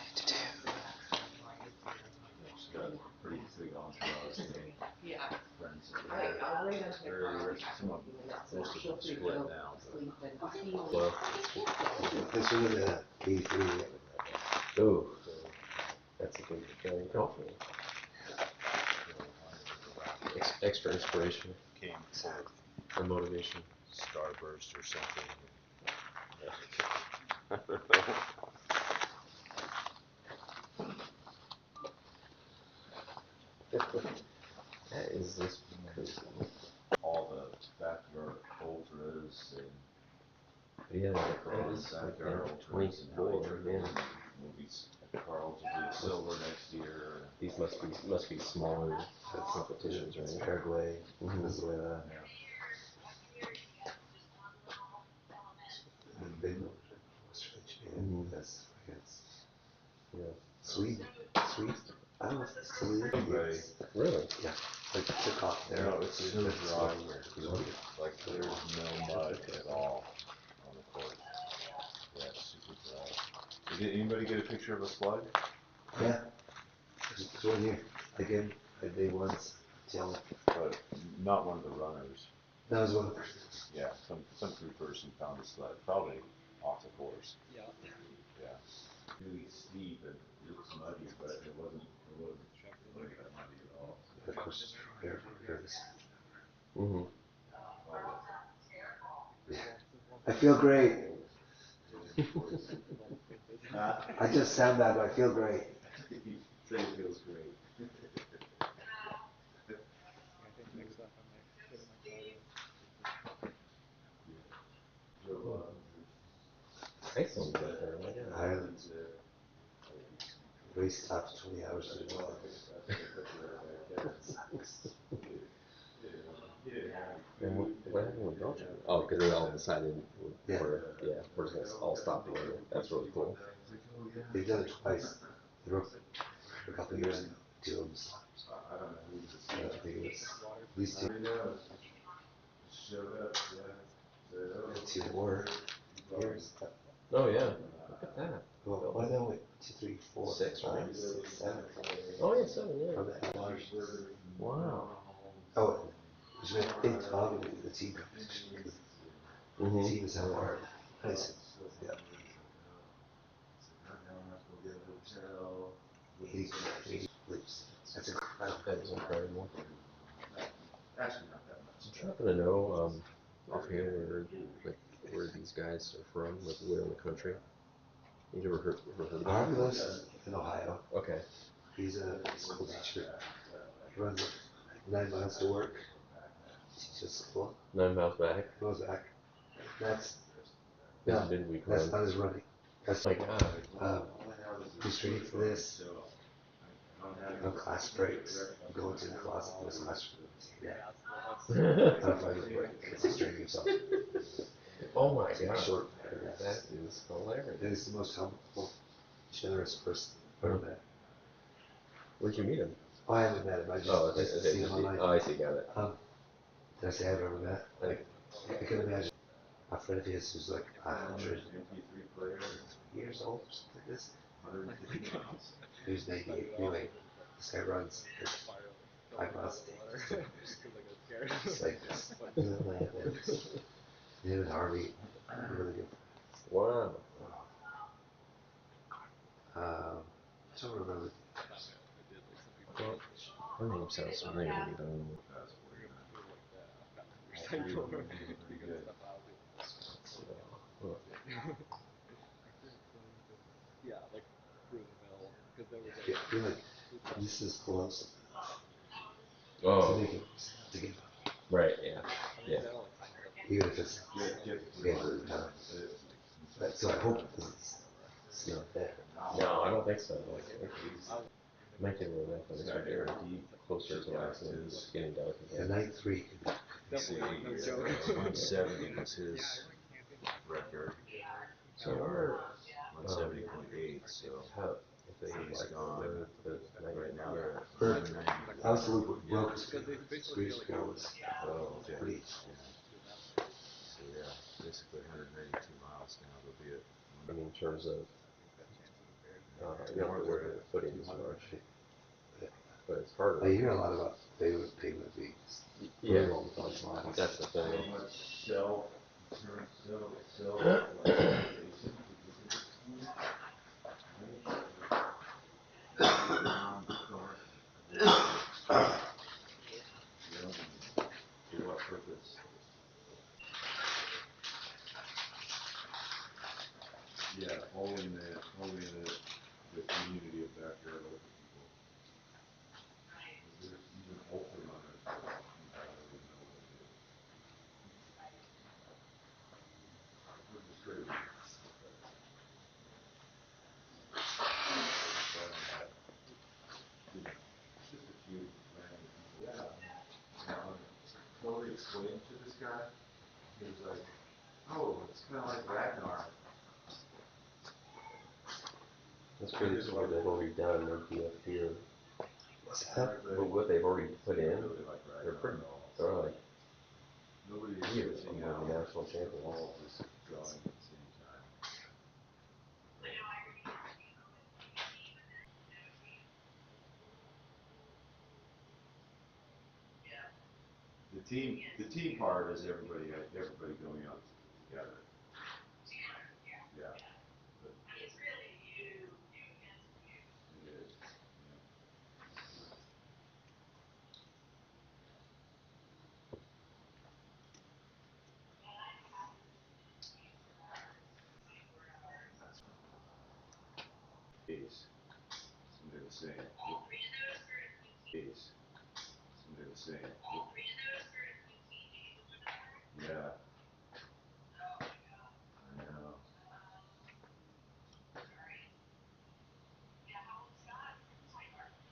She's got a pretty big entourage. Yeah. Friends. I'll lay down to the ground. Some of them, most of them split now. Well, This one is 83. ooh, that's a good thing. Hopefully. Extra inspiration Came full or motivation. of starburst or something. I don't know. That is this crazy. All the backyard ultras and Yeah, that is backyard like ultras and how 24, they took yeah. movies. Carl's will be silver next year. These must be smaller competitions, It's right? Paraguay, Mhm. Venezuela, Yeah. and big ones, Australia, Japan, Mhm. that's France. Yeah. Sweden. I don't know if it's still there. Right. Really? Yeah, like took off there. No, it's so dry here. It was weird. Like there's no mud at all on the court. Yeah, it's super dry. Did anybody get a picture of a slug? Yeah, there's one here. Again, they once tell. But not one of the runners. That was one. Yeah, some crew person found a sled, probably off the course. Yeah. Yeah. Really steep and it looks muddy, but it wasn't like that muddy at all. Of course, here this. Mm-hmm. I feel great. I just sound bad, but I feel great. Say it feels great. I think next up I might get in my car and Iceland's up there, oh my God. Ireland. Race stops 20 hours to do And what happened with Belgium? Oh, because they all decided we're just gonna all stop together. That's really cool. They've done it twice. They broke a couple of years ago. Two of them stopped. I think it was these two. And two more years. Oh yeah, look at that. Well, why not wait? 2, 3, 4, 6, 5, right? 6, 7. Oh yeah, 7, yeah. From the hours. Wow. Oh, there's been a big talk in the team competition because the team is so hard. I said, yeah. 80 leaps. That's incredible. That is incredible. I happen to know offhand where these guys are from, like where in the country. You ever heard of Harvey them? lives in Ohio. Okay. He's a school teacher. He runs 9 miles to work. Teaches school. 9 miles back. Goes back. That's Midweek that's run. not his running. That's My God. He's training for this. No class breaks. Go into the class in this class. Yeah. I don't find it work. It's just training himself. Oh my God. Short. That is hilarious. And he's the most helpful, generous person I've ever met. Where'd you meet him? Oh, I haven't met him. I just seen him online. Oh, I see. Got it. Did I say I've ever met? Like, I can imagine a friend of his who's like 100 years old or something like this. Who's 98. Anyway, this guy runs 5 miles a day. It's like this. Him and Harvey are really good friends. Wow. I don't remember. Well, her name sounds familiar. yeah, like through the mill, because there was Yeah, you're like, this is close to Oh. get Right. Yeah. Yeah. even if it's the end of the time. But, so I hope it's not there. No, I don't think so. Like, might get a little left on this right there. Closer to Iceland. It's getting dark The again. night 3. 170 was his record. So I wonder 170.8. So how if they he's like gone the right now. Perfect. 190. I was the loop with broke screen. Screen was Oh, okay. pretty. yeah, basically 192 miles now, they'll be at. I mean, in terms of, you They don't have weren't to worry there about at footing as 200. much, but it's harder. I hear a lot about they would be Yeah, brutal with those models. that's the thing. So much self-realization because of this one, right? Around the car, you know, for what purpose? Yeah, only in the community of backyard ultra people. There's even ultra runners that I don't even know what it is. Which is crazy. Just a few random people. Yeah. Totally explained to this guy. He was like, "Oh, it's kind of like Ragnar." That's crazy what they've already done. There'd be a fear. What's that? But what they've already put in, Really like they're Ragnar pretty, at all. they're like Nobody is years switching from out. the national They're champions. all just going at the same time. The team part is everybody going out together. Yeah. But it is. Days. And they're the same. Days. And they're the same. Yeah. I know.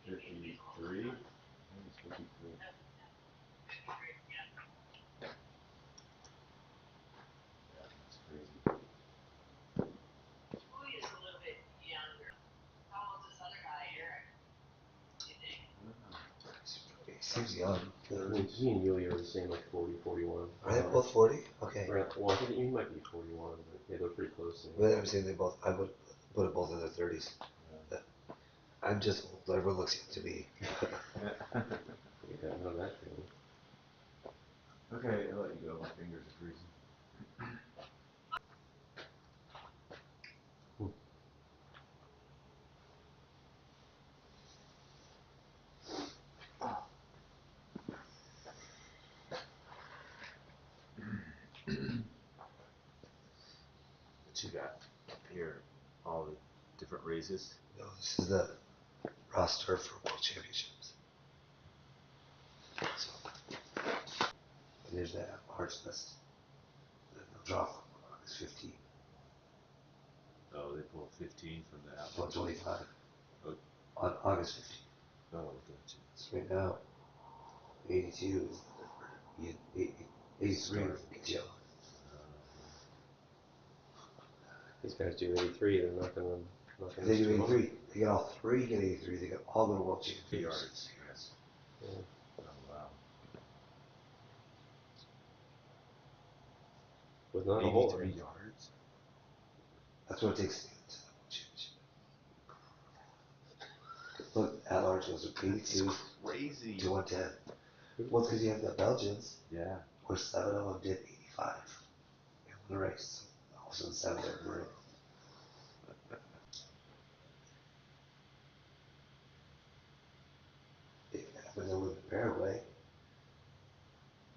53? I think it's 53. Yeah, that's crazy. He seems young. He and Yulia are the same, like 40, 41. Are they both 40? Okay. Right, well, I think he might be 41, but yeah, they're pretty close. But I'm saying I would put them both in their 30s. Yeah. I'm just old. Everyone looks young to me. Yeah, no, that thing. Okay, I'll let you go. My fingers are freezing. What you got here? All the different races. No, this is the roster for World Championships. So, and there's that Hearts list. They'll drop on August 15. Oh, they pulled 15 from the out. 125. Oh. On August 15. Oh, gotcha. So right now, 82 is the number. 83 is the PTO. These guys do 83, they're not gonna If they do 83, they get all three get 83, they get all go to World Championships. Yards, yes. Yeah. Oh, wow. With not a whole 83 race. yards? That's what it takes to get to the World Championship. Look, at large goes from 82 Crazy. to 110. Well, it's because you have the Belgians, Yeah. where 7 of them did 85 in one race. So all of a sudden, 7 of them were in. If it happens to live in Paraguay,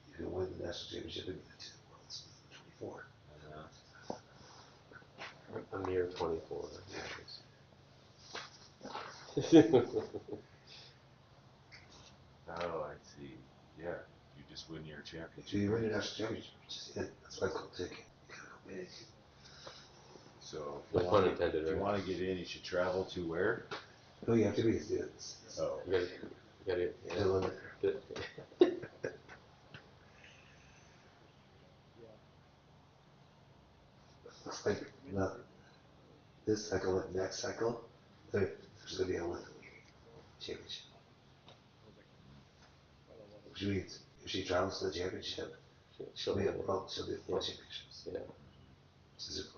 you can win the national championship and get to the Worlds in 24. A mere 24. Oh, I see. Yeah. You just win your If championship. you win the national championship, you're just in. That's why it's called ticket. You gotta go big. So No pun intended, if you right? want to get in, you should travel to where? No, you have to be a student. Oh. You gotta Fill in there. Looks like not this cycle, but next cycle, there's going to be a Lithuanian championship. Which means if she travels to the championship, She'll She'll be be a she'll be a yeah. motion pictures. Yeah. Suzuki.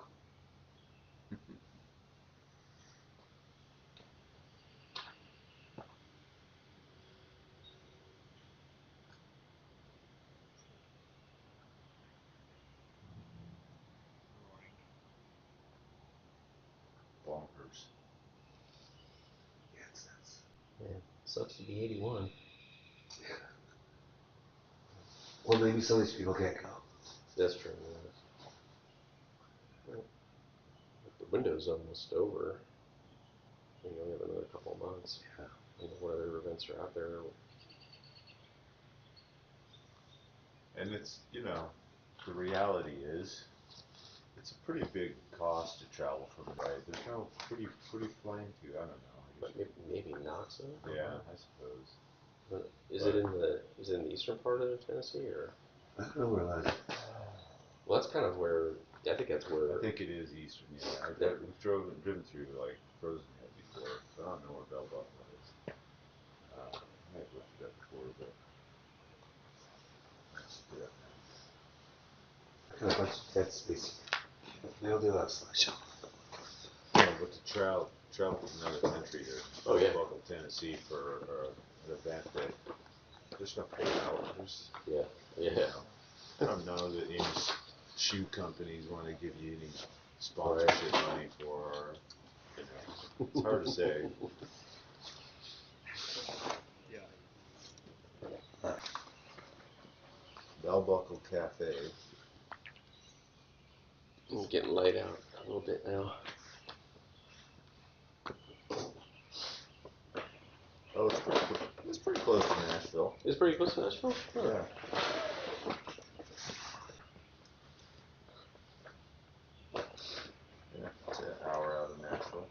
Bonkers. Yeah, it's nuts. Yeah. Sucks to be 81. Well, maybe some of these people can't go. That's true. Yeah. The window's almost over. We only have another couple of months. Yeah. What other events are out there? And it's, the reality is, it's a pretty big cost to travel from, right? There's no, what are you flying to? I don't know. I guess Maybe Knoxville. yeah, I suppose. But is it in the eastern part of Tennessee or? I don't know where that is. Well, that's kind of where I think that's where. I think it is eastern, yeah. We've driven through like Frozen Head before, but I don't know where Bell Buckle is. I might have looked it up before, but let's look it up now. I got a bunch of dead space. They'll do that slideshow. Yeah, but to travel from another country to Oh, yeah. Buckle, Tennessee for an event that there's no payout. Yeah. Yeah. I don't know that any shoe companies want to give you any sponsorship money for. It's hard to say. Bell Buckle Cafe. It's getting light out a little bit now. Oh, it's pretty close to Nashville. It's pretty close to Nashville? Oh. Yeah. Yeah, it's an hour out of Nashville.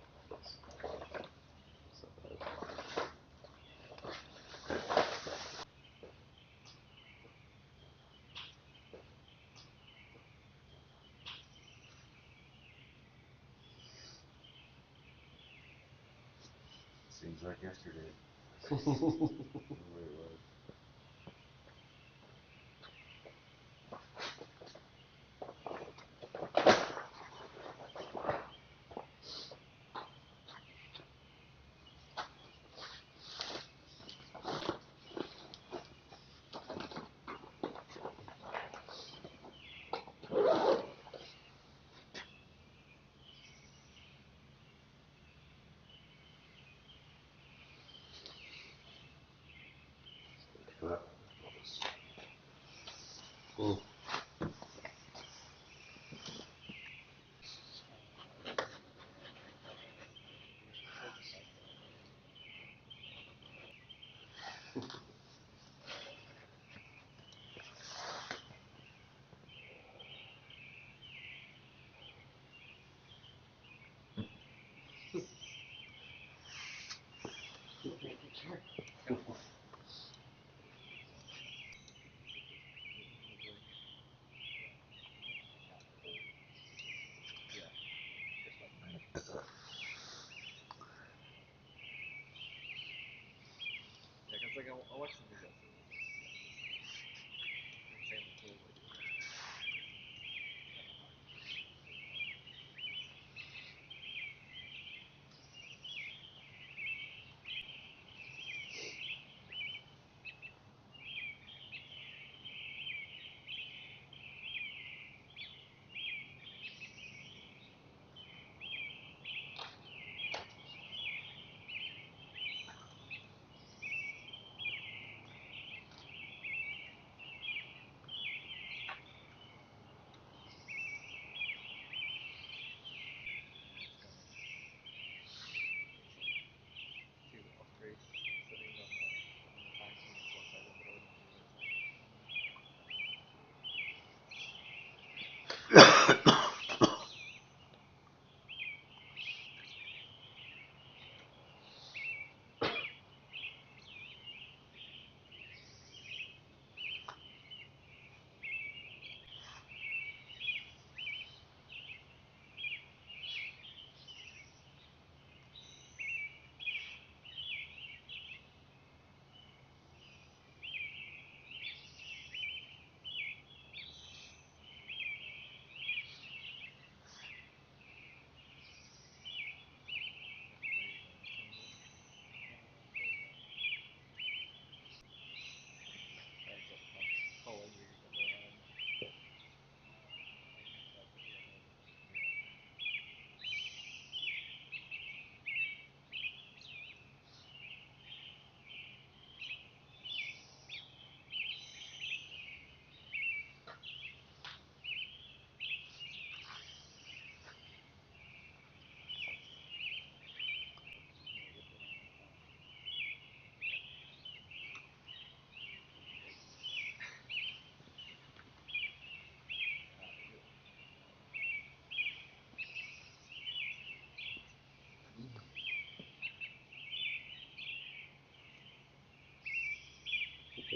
Seems like yesterday. The way it was. Mm.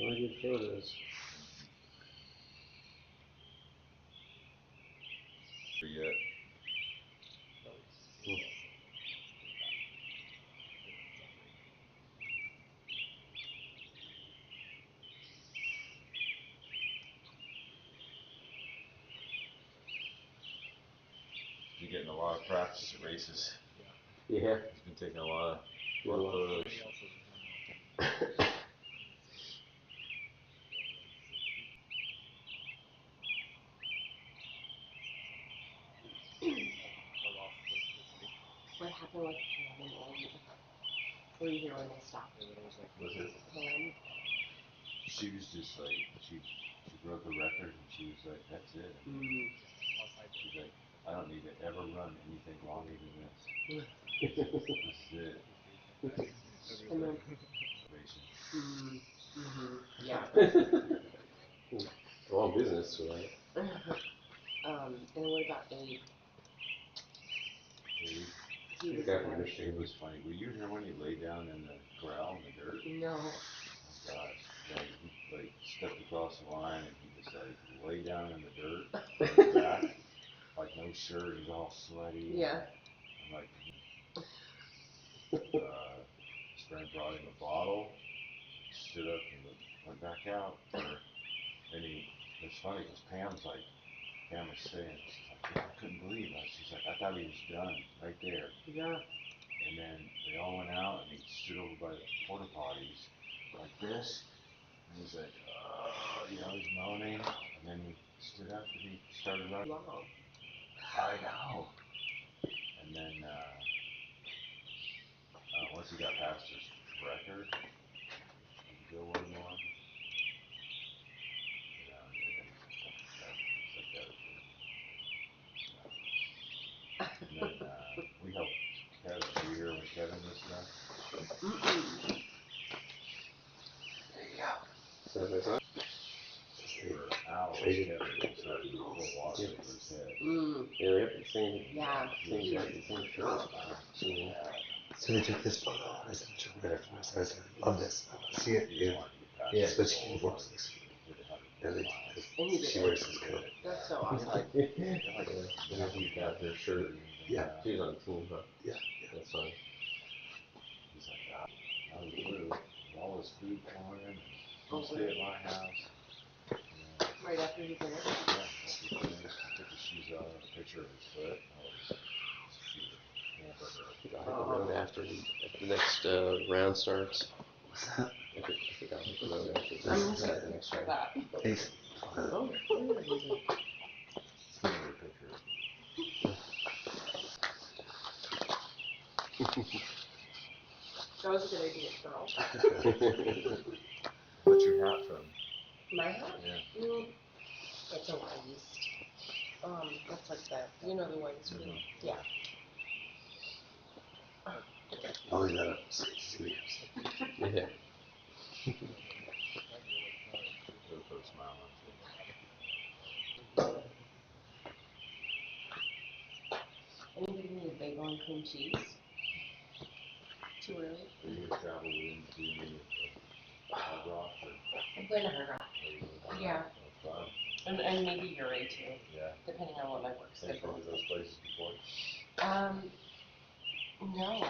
Really good photos. Yet. You're getting a lot of practice at races. Yeah. He's been taking a lot of Well, photos. What happened with Pam and Andy? Were you here when they stopped? Was it? Pam? She was just like, she broke a record and she was like, that's it. She's like, I don't need to ever run anything longer than this. This is it. And then, Racing. yeah. All business, right? And what about Abe? He He was Guy the from one. Michigan. was funny. Were you here when he lay down in the corral in the dirt? No. Oh gosh. Yeah, he like stepped across the line and he just like lay down in the dirt on his back. Like no shirt, he's all sweaty. Yeah. I'm like, his friend brought him a bottle, stood up and went back out. And it's funny because Pam was saying, she's like, yeah, I couldn't believe it. She's like, I thought he was done right there. Yeah. And then they all went out and he stood over by the porta potties like this. And he's like, he's moaning. And then he stood up and he started running. Wow. I know. And then once he got past his record, he could go one more. And then he's like, that was it. And then we helped Kevin. Were you here when Kevin was done? So there's not. For hours, Kevin was having to pour water over his head. Yeah, they have the same. Yeah. Same jacket, same shirt. So we took this photo. I said, "Check better from this." I said, "Love this. See it? He Yeah. just wanted to get past Yeah. the But she goal, works like, this. hit 100 And miles. And he she did wears it. this coat. That's so awesome. They're like, Yeah, he's got her shirt. Yeah. She was on the team, huh? Yeah. That's fine. he's like, now we're through. With all this food for him, and come stay at my house. Right after he finished? Yeah, after he finished, he took his shoes off, a picture of his foot. Oh, it was cute. Hamburger. I'll hit the road after the next round starts. What's that? I think I'll hit the road after I'm this. gonna take a picture of that. Hey. Oh, yeah, he's a- Let's get another picture. That was a good idea, girl. What's your hat from? My hat? Yeah. It's a waist. That's like that. You know the waist? Yeah. Always got a sexy. Yeah. Really put a smile on. Anybody need a bagel and cream cheese? Too early? Are you gonna travel with him to Hard Rock or? I'm going to Hard Rock. Are you going? Yeah. That's fun. And maybe Uri too. Yeah. Depending on what my work Have you schedule been to is. those places before? No.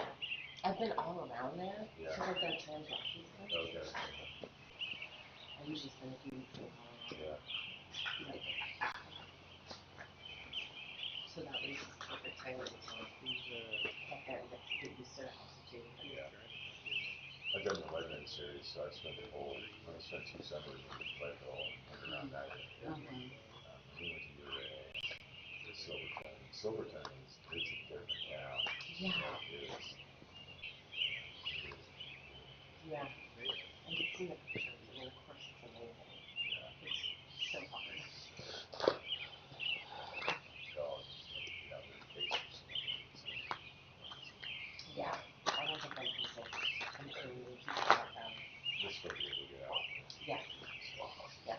I've been all around there. Yeah. Because I've done Trans Rocky stuff. Okay. I usually spend a few weeks in Colorado. Yeah. Like after. So that was just perfect timing to get there and get used to the altitude. Yeah. I've done the Leadville series, so I spent I spent 2 summers in Leadville and around that area. We went to Uray and Silverton. Silverton it's a different town. Yeah. Like, it is. Yeah. I have seen the pictures and of course it's amazing. Yeah. It's so hard. Dogs just get out there and face for something. Yeah. I don't think I'm using an early keep that This will be able to get out. Yeah. Yeah.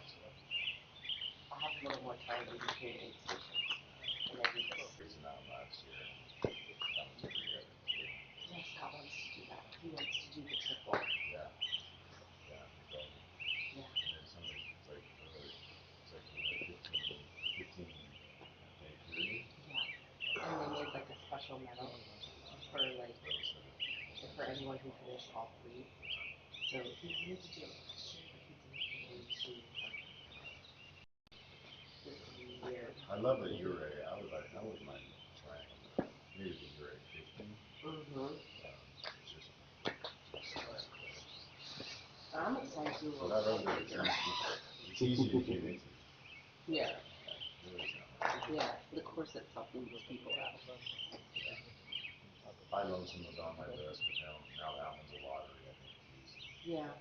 I'll have a little more time in between aid stations. And I do this. Racing out last year. That was pretty epic too. Yeah, Scott wants to do that. He wants to do the triple. Yeah. Yeah. all three. So he wanted to do it last year, but he didn't get into this year. I love that you're I wouldn't mind trying maybe the you're a 15. It's just select. I'm excited to do a So little not only bit is bigger. it's easy to get into. Yeah, Really is not hard. yeah. The course itself leads people out. High Lonesome was on my list, but now that one's a lottery. I think it's easy. Yeah.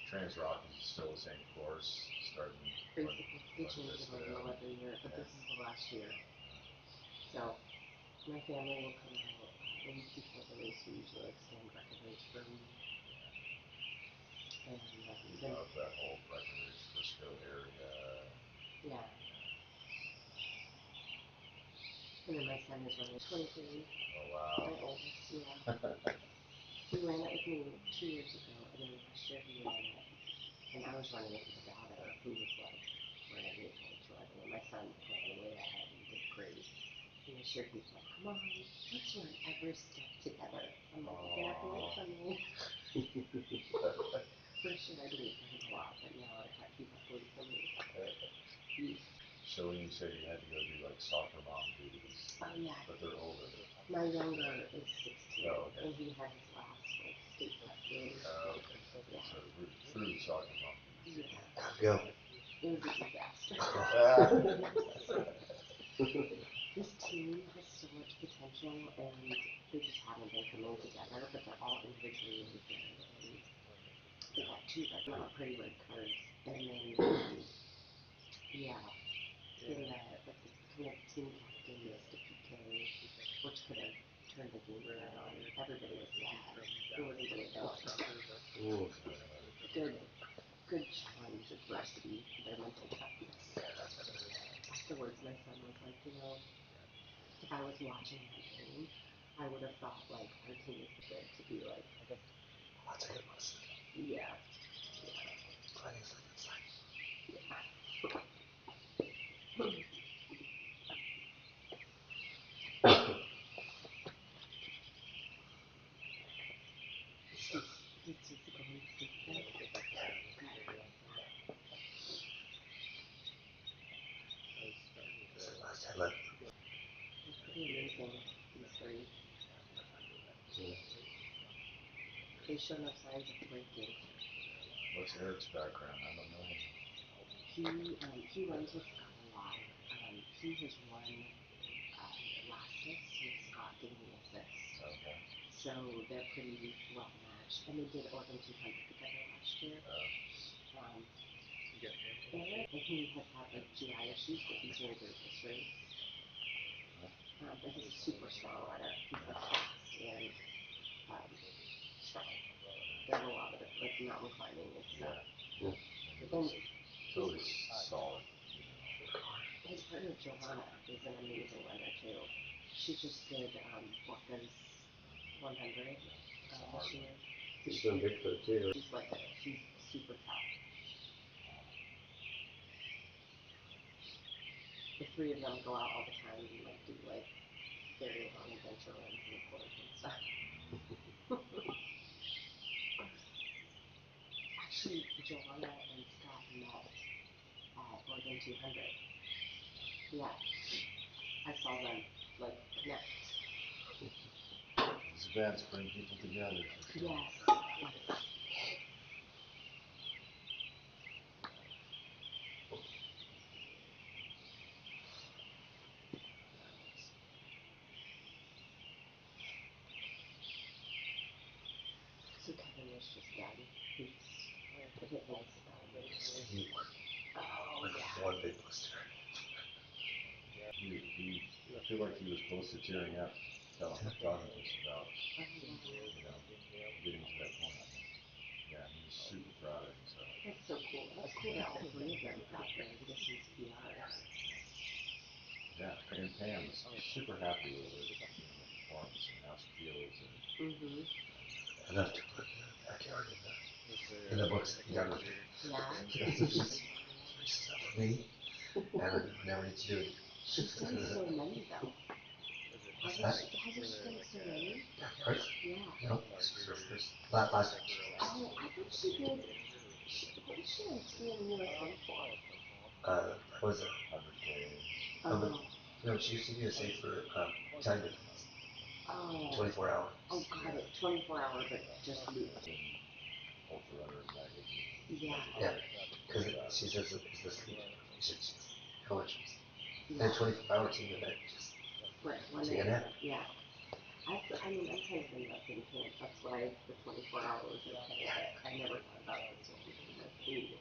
Trans Rockies is still the same course, starting Basically, they when change this it a little every year, but this is the last year. So my family will come out a week before the race. We usually like stand Breckenridge for a week. And We then, love that whole Breckenridge, Frisco area. yeah. And then my son is running 23. Oh wow. My oldest, yeah. He ran it with me 2 years ago, and then last year he ran it, and I was running it with my daughter, who was like running to 11, and my son ran way ahead and did great. And this year he's like, come on, let's run every step together. I'm like, you're gonna have to wait for me. First year I didn't run a lot, but now I thought he's up waiting for me. So when you said you had to go do like soccer mom duties, Oh yeah. but they're older. My younger is 16, Oh, okay. and he had his last like state cup game. Okay. Yeah. So true soccer mom duties. Yeah. How'd it go? It was a disaster. This team has so much potential, and they just haven't been coming together, but they're all individually really good, and they got 2 pretty red cards, and then, yeah, in the, like, the kind of team captain missed a PK, which could have turned the game around. Everybody was bad. It wasn't really good. Good challenge, adversity, their mental toughness. Afterwards, my son was like, if I was watching that game, I would have thought, like, our team is good to be like, I'll take a listen. yeah. Plenty of sleep inside. Did Susie go and sleep then? Yeah. Good. This is the last I left. They're pretty amazing, these 3. They show no signs of breaking. What's Eric's background? I don't know him. He runs with Scott a lot. He has run Lastus with Scott giving the assist. Okay. So they're pretty well matched. And they did Oregon 200 together last year. Eric, and he has had like GI issues, but he's doing great this race. But he's a super strong runner. He's like fast and strong. Does a lot of it, like mountain climbing and stuff. Yeah. And Totally solid. his partner Johanna is an amazing runner too. She just did Orca's 100 this year. She's been Bigfoot too. She's super tough. The 3 of them go out all the time and like do like very long adventure runs in the forest and stuff. Actually, Johanna and Scott met at Oregon 200. Yeah, I saw them like connect. These events bring people together for sure. Yes. So Kevin was just done. He's hit his Oh yeah. One big blister. I feel like he was close to tearing up, talking to us about, getting to that point. Yeah, he was super proud of himself. That's so cool. That's cool that all 3 of them got their distance PRs. Yeah, and Pam was super happy with her performance and how she feels. Enough to put in the backyard in the books. Yeah. Yeah. This is not for me. Never need to do it. She's done so many though. What's that? Hasn't she done it so many? Hers? Yeah. No, this was her first, last time she raced. Oh, I thought she did. What did she like ski in the USA for? That was a, 100K. Oh. no, she used to be a safe for, time difference. Oh. 24 hour. Oh, got it. 24 hour, but just loop. Ultra Runner magazine. Yeah. Yeah, because she says it's the sleep deprivation. She's how much? And 24 hours in the night, just Right. take a nap. Yeah. I mean, I'm kind of in the same camp. That's why the 24 hour was okay, but I never thought about the sleep with food.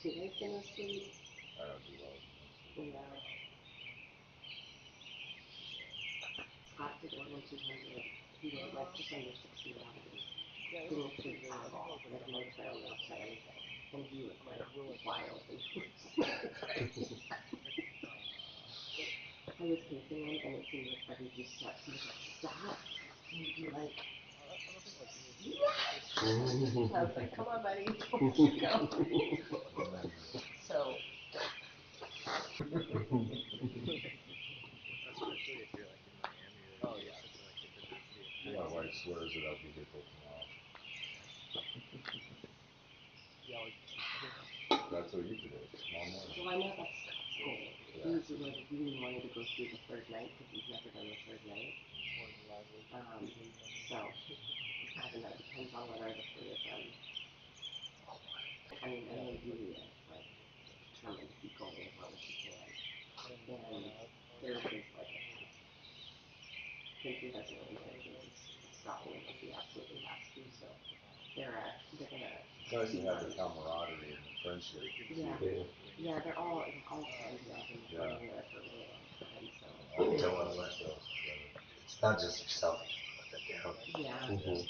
Too late in the sleep. I don't do well with Yeah. Scott did more than 200. He did like just under 16 hours. He didn't sleep at all. Like no trail, no anything. And he was like wild. I was pacing him and it seemed like every few steps he was like, stop. And he'd be like, what? I was like, come on, buddy, don't keep going. So, My wife swears that I'll be here till tomorrow. That's what you predict, tomorrow morning. well, I know that's Scott's goal. Yeah. He's like really wanted to go through the third night because he's never done the third night. So, I don't know, it depends on whether the three of them. I mean, I know Yulia is like determined to keep going as long as she can. And there is like a Quincy has no intentions of stopping unless he absolutely has to. So they're gonna. It's nice to have the camaraderie and the friendship. Yeah, yeah, they're all friends now. They've been running there for a really long time. So All Don't want to let themselves together. It's not just yourself you can let them down. yeah. Mm-hmm.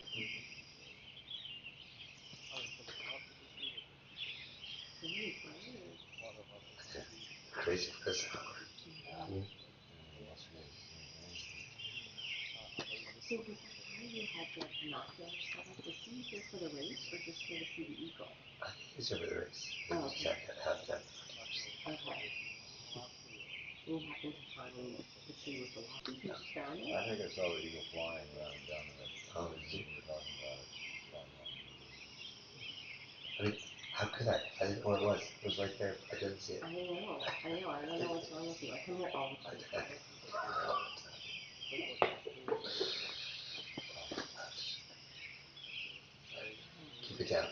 Crazy for this hour. So was that guy who had the binoculars set up? Was he here for the race or just here to see the eagle? I think he's over the race. He Oh, was okay. check it, have that binoculars. Okay. And he happened to find the tree with the lock. He just found it. I think I saw the eagle flying around down there. Oh, We were talking about it. Flying around the eagle. I mean, how could I? I didn't know what it was. It was right there. I didn't see it. I know. I don't know what's wrong with you. I come here all the time. Keep it down.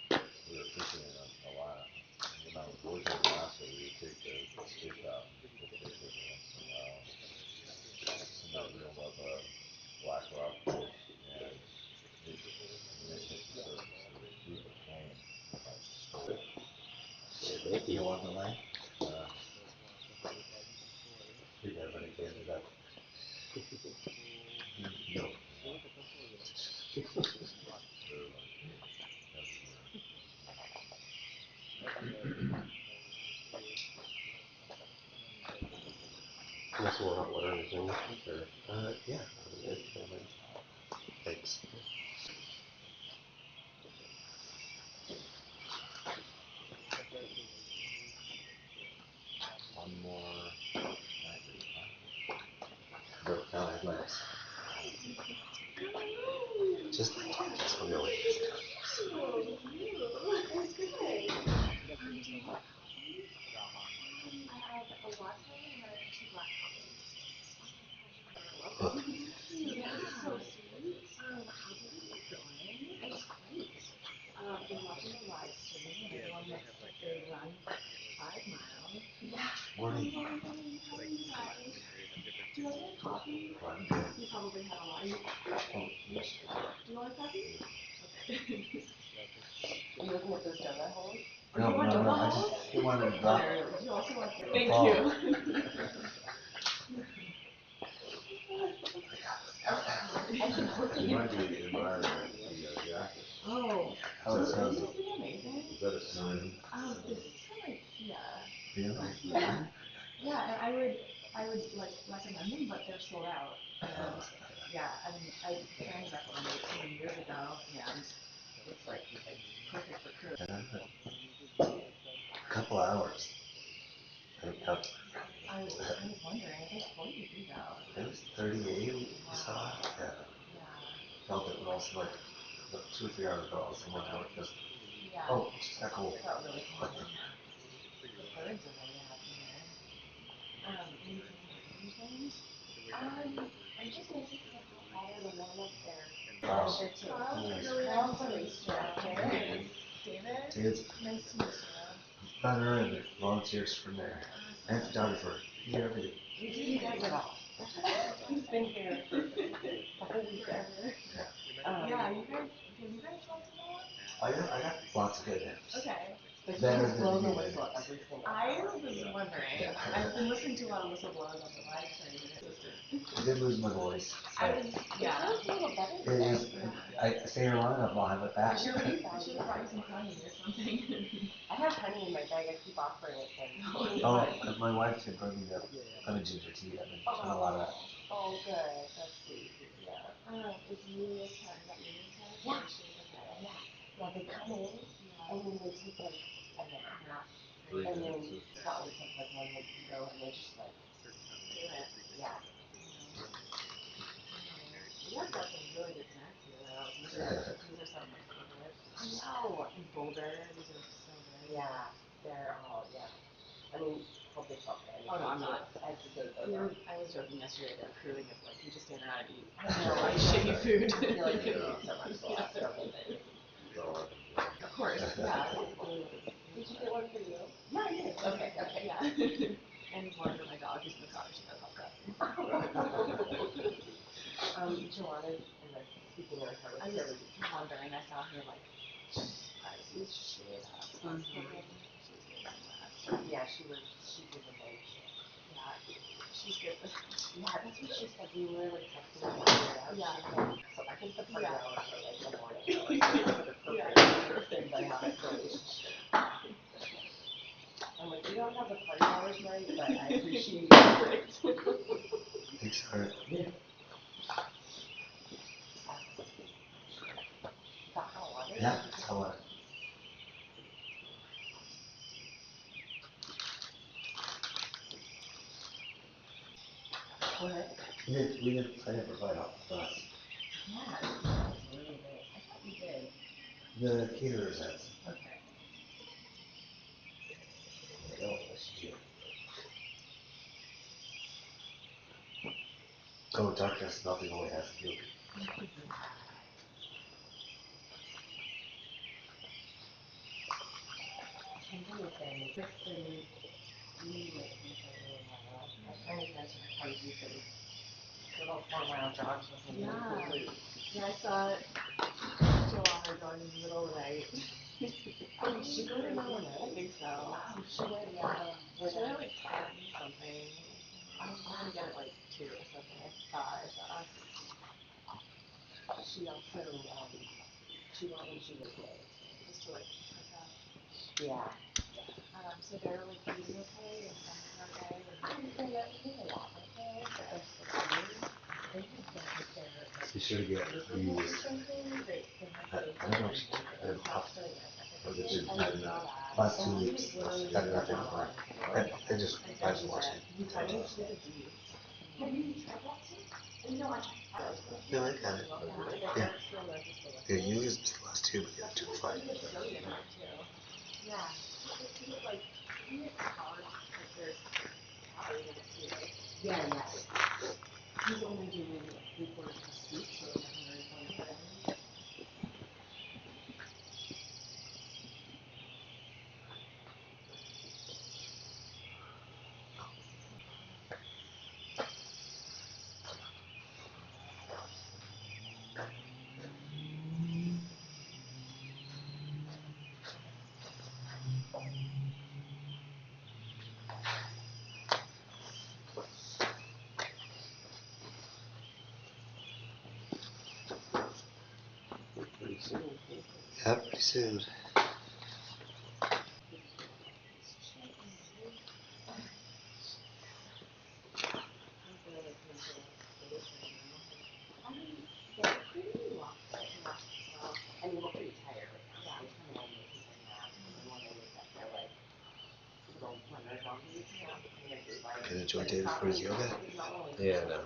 We were fishing in Alaska. When I was working in Alaska, we would take the skiff out and go fish with it once in a while. Somebody reeled up a black rock fish and when it hit the surface, there was a streak of flame like straight. You on the line? Uh, You got when it ended up. No. they're like everywhere. Unless you want hot water or anything. Or, Yeah. thanks. One more night race, huh? No, now I have lamps. Just like that. Just for knowing. Morning. I'm good. You probably had a lot. Oh, yes. Do you want a coffee? Okay. Are you looking at those donut holes? No, you want no, donut no. I holes? just didn't want to drop. There, do you also want the Thank ball? you. You might be admiring the jacket. Oh, How it sounds. this is amazing. Is that a sign? This is from IKEA. Really? Yeah, and I would like recommend them, but they're sold out. And Yeah, I mean, I trained up on it 2 years ago, and it's like perfect for crew. A couple hours. I I was wondering, I think 40 degrees out. It was 38 we saw. Yeah. Yeah. Felt it, but also like 2 or 3 hours ago, I was somewhere else. Just, Yeah. oh, it's just that cool. It felt really cold. The birds are really happy here. Any things? I'm just making some hot water to warm up their temperature too. Carl's the race director. David? David's Nice to meet you. runner and volunteers from there. And photographer. He did everything. He does it all. He's been here for the whole weekend. Yeah, you guys, have you guys talked about? I got lots of good names. Okay. But Better he's than blown the you. whistle every single time. I was wondering. I've been listening to a lot of whistleblowers on the live stream, and it's just. I did lose my voice. So Yeah. it is. I say you're long enough, I'll have it back. I should have brought you some honey or something. I have honey in my bag. I keep offering it to him. Oh, my wife can bring me up. I'm a ginger tea. I've been doing a lot of that. Oh, good. That's sweet. Yeah. Is Julia's cat? Is that Julia's cat? Yeah. Okay. Yeah. Yeah. They come in, and then they take like a nap, and then Scott wakes up like 1 minute ago, and they just like do it. Yeah. You guys got some really good snacks here, though. These are some of my favorites. I know. In Boulder, these are so good. Yeah. They're all, yeah. I mean, hope they felt bad. Oh, no, I'm not. I was joking yesterday that crewing is like, you just stand around and eat. I know, like shitty food. I feel like they eat so much the last couple of days. Of course, yeah. Did you get one for you? Yeah, I did. Okay, yeah. And one for my dog who's in the car. She got help that. Joanna, and then speaking in the car, I was wondering, I saw her like, privacy, she ate up. She was getting harassed. Yeah, she did the night shift. Yeah, she's good with it. Yeah, that's what she said. We were like texting about it. Yeah. So I think the party hours are like the morning hours. So they're perfect symbiotic relationship. I'm like, we don't have the party hours right, but I appreciate it. Thanks, Art. Yeah. Yeah, that's how What? we did, I never bite off the bus. Yeah, that was really nice. I thought you did. The caterers had some. Okay. No, that's you. Oh, darkness, nothing only has to do. Anything. Kristen, we went camping for a little while. I kind of mentioned I probably do some little 4-mile jogs with him. Yeah. Yeah, I saw Joanna going in the middle of the night. Oh, did she go to the middle of the night? I think so. Wow, she went, yeah. She went like 10 something. I was going to get it like 2 or something. I thought. She also, she went when she was late. Just to like pick up. Yeah. So they're like eating okay and coming okay. And they're eating a lot okay, but they're still eating. They just don't get their Be sure to get the, they have I don't know if she took the or the gym time in the last 2 weeks. Got nothing for it. I just, I was watching. Have you tried that too? No, I tried. No, I got it. Yeah. Yeah, you used the last 2, but the other 2 were fine. Yeah. It's like, he makes cars, like there's calories in it too, right? Yeah, yeah. He's only doing like 3/4 of a scoop, so like 120 calories. Pretty soon. Yeah, pretty soon. join David for his yoga? Yeah, no.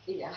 Yeah.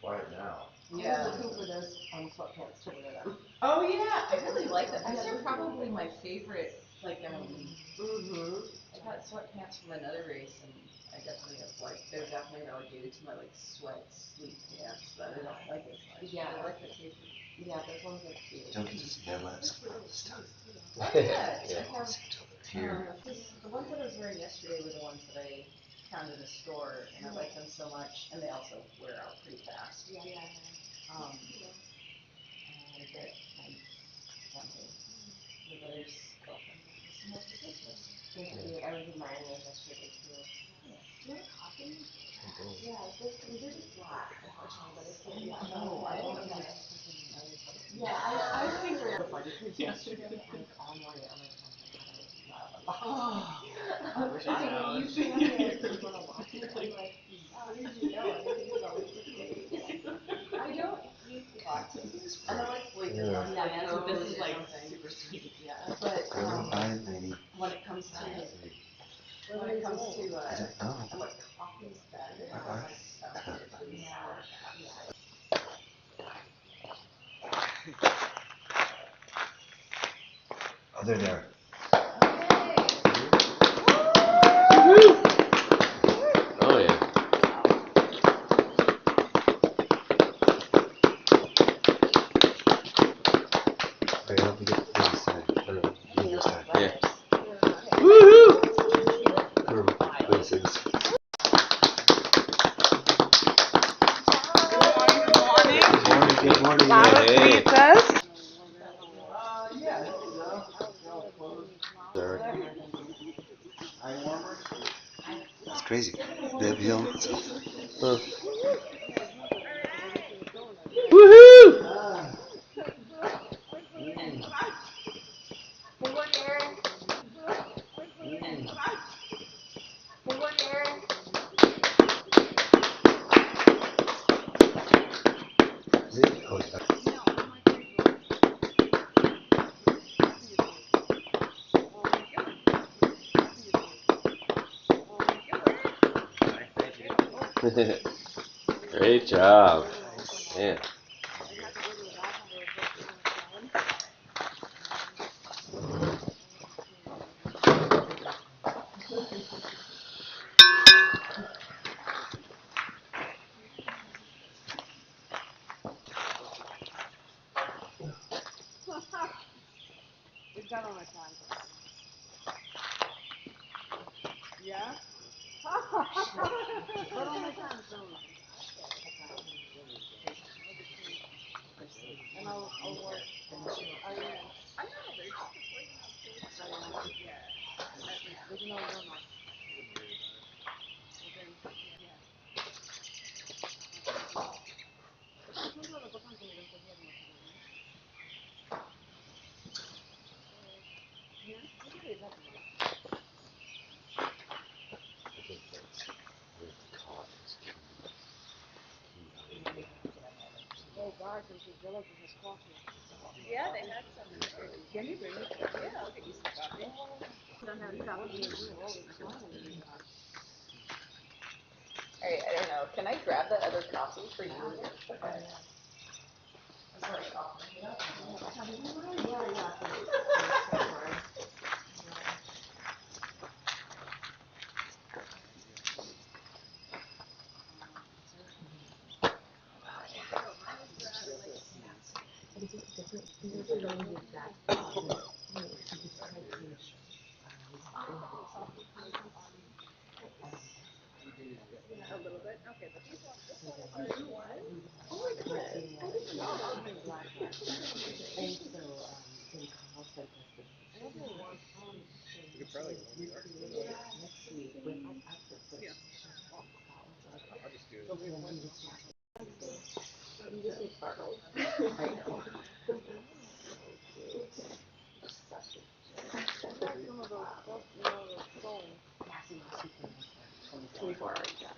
Quiet now. Yeah. Looking for those sweatpants to wear them. Oh yeah, I really like them. These are probably my favorite. Like I got sweatpants from another race, and I definitely have they're definitely relegated to my sweat sleep pants that I don't like as much. Yeah, I like the paper. Yeah, those ones are cute. Don't get to see that last girl this time. Oh yeah, Yeah. I have. Here. The ones that I was wearing yesterday were the ones that I found in the store, and I like them so much, and they also wear out pretty fast. And my family, my brother's girlfriend got me some more for Christmas. Thank you. I was admiring those yesterday too. Yeah. Do you want coffee? Yeah, they're just black, unfortunately, but it's no, I don't know. Yeah, I was thinking of the funny because yesterday, all morning, I'm like, oh my god, I would love a latte. I wish I know. You should have it. Want a latte? I'm like, how did you know? Everything is always the case. I don't hate lattes. I don't like flavor. Yeah, this is like super sweet. Yeah, but when it comes to I don't know. I'm like coffee's better. My stomach is Oh, there they are. Oh yeah. Okay, help me get this side. Or no, you this side. Yeah. Or places. Good morning. Hey. Yeah, there you go. Y'all close. Eye warmer? That's crazy. Bib Hill. Huh. Ah. Great job. Man. We've got all my time. Yeah? Put all my time, so. And I'll work. I know. There's no runoff. I think that's with the cough is key. Oh gosh, I'm so jealous of his coffee. Yeah, they had some in there. Can you bring it? Yeah, I'll get you some coffee. Don't have coffee. Alright, I don't know. Can I grab that other coffee for you? Okay. A little bit? Okay, this one is already warm. Oh my goodness. I didn't know. You could probably warm it up. Yeah. I'll just do it. Some of those stuff, those stones. 24 hours, yeah.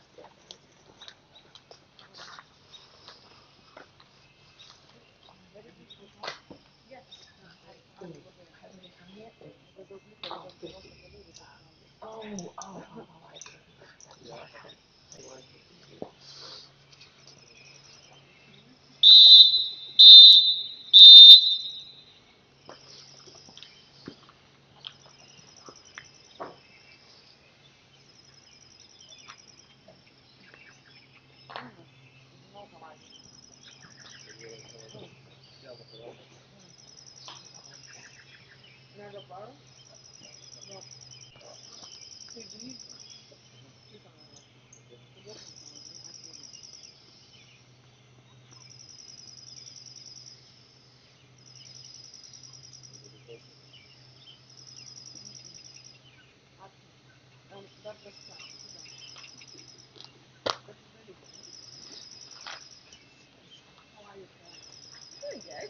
Yes. Another bottle? No. See, these. That's the stuff. How are you feeling? Very good.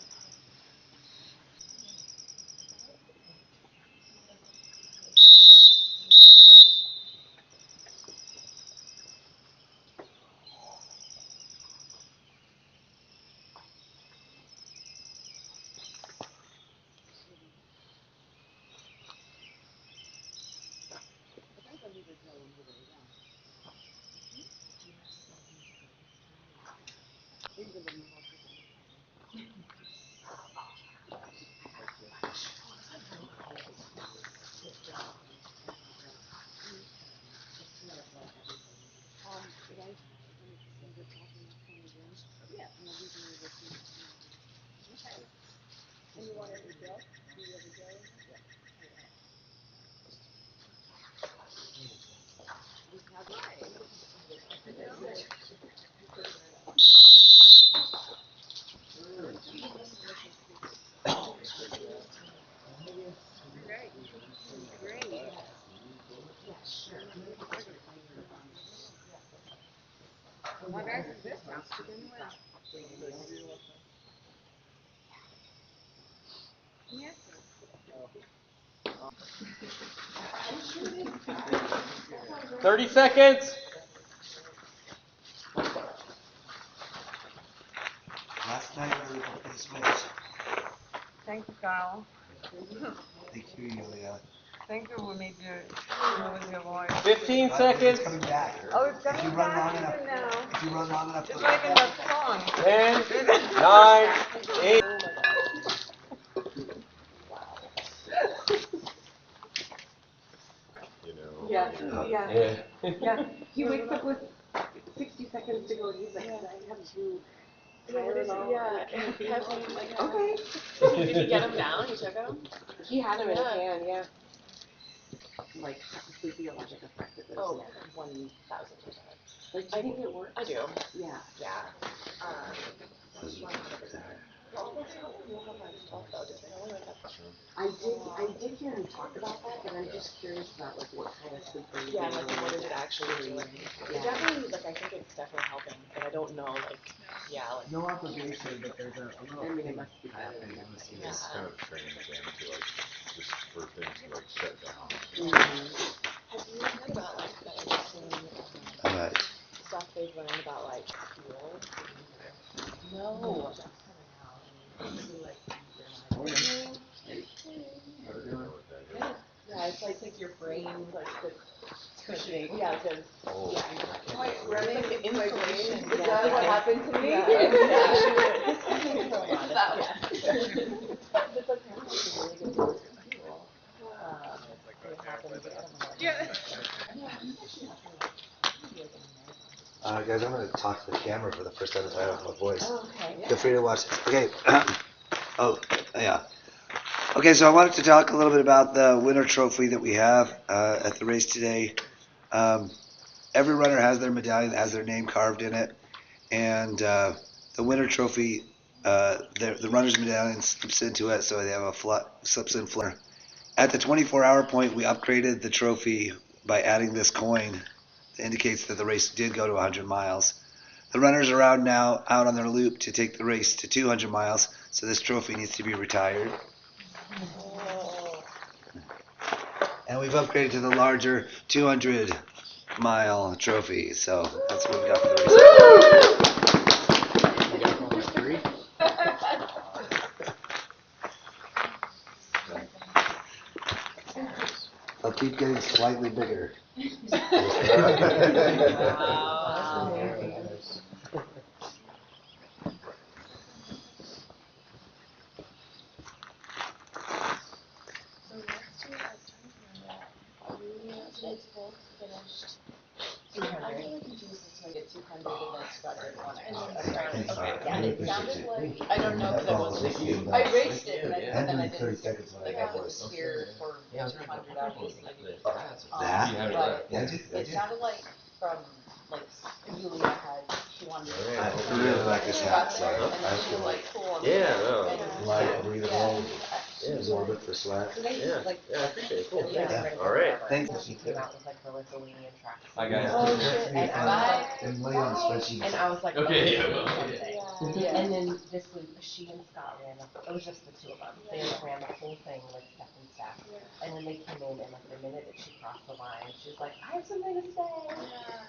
30 seconds. Last night we were pretty switch. Thank you, Kyle. Thank you, Yulia. think it would maybe with your voice. 15 It's seconds. coming back. Oh, it's If you coming run long back enough, even now. if you run long enough, Just it'll like in come back. that song. 10, 9, 8. You know. Yeah, yeah, Yeah. yeah. He wakes up with 60 seconds to go. He's like, I have to. Okay. Did you get him down? You took him? He had him in his Yeah. hand, yeah. Like physiologic effectiveness. Oh, 1,000%. Like, do you think it works? I do. Yeah. Yeah. I did hear him talk about that, but I'm just curious about like what kind of sleep are you Yeah, getting like what on is it actually doing? Yeah. It definitely, like, I think it's definitely helping, but I don't know, like, yeah, like. No obligation, but there's a little I mean, it thing must be happening. better. It's kind of trains them to like, just for things to like shut down. Have you heard about, like, that I've seen stuff they've learned about, like, fuel? No. Yeah, it's like your brain, like, cushioning. Yeah, because Running like the insulation. Is that what happened to me? Yeah. It's apparently a really good source of fuel. It happens, I don't know. Guys, I'm going to talk to the camera for the first time in my voice. Oh, okay. Feel free to watch. Okay. Oh, yeah. Okay, so I wanted to talk a little bit about the winter trophy that we have at the race today. Every runner has their medallion that has their name carved in it, and the winter trophy, the runner's medallion slips into it, so they have a slips in flutter. At the 24-hour point, we upgraded the trophy by adding this coin that indicates that the race did go to 100 miles. The runners are out now, out on their loop to take the race to 200 miles, so this trophy needs to be retired. And we've upgraded to the larger 200-mile trophy, so that's what we've got for the race. I'll keep getting slightly bigger. So last year, I was trying to remember, are we both finished? I feel like you do this until you get 200 and then start your one extra. Okay, yeah, and it sounded like, I don't know, because I wasn't, I raced it, and then I didn't, like, I didn't cheer for 200 obviously. That? But Yeah, it sounded like from, like, Julia had, she wanted to. I really like this hat, so And then she was like, cool. Yeah, no. light, breathe it low, Yeah. absorb it for sweat. So they Yeah, like, yeah, I appreciate it. Cool. yeah. All right. Thank you. She came out with like her Lithuanian track. Hi, guys. Oh shit! And I was like, And lay on the spreadsheet. and I was like, Okay, yeah, oh, well, okay. Yeah. And then this week, she and Scott ran. It was just the two of them. They like ran the whole thing like step and step. And then they came in, and like the minute that she crossed the line, she's like, I have something to say.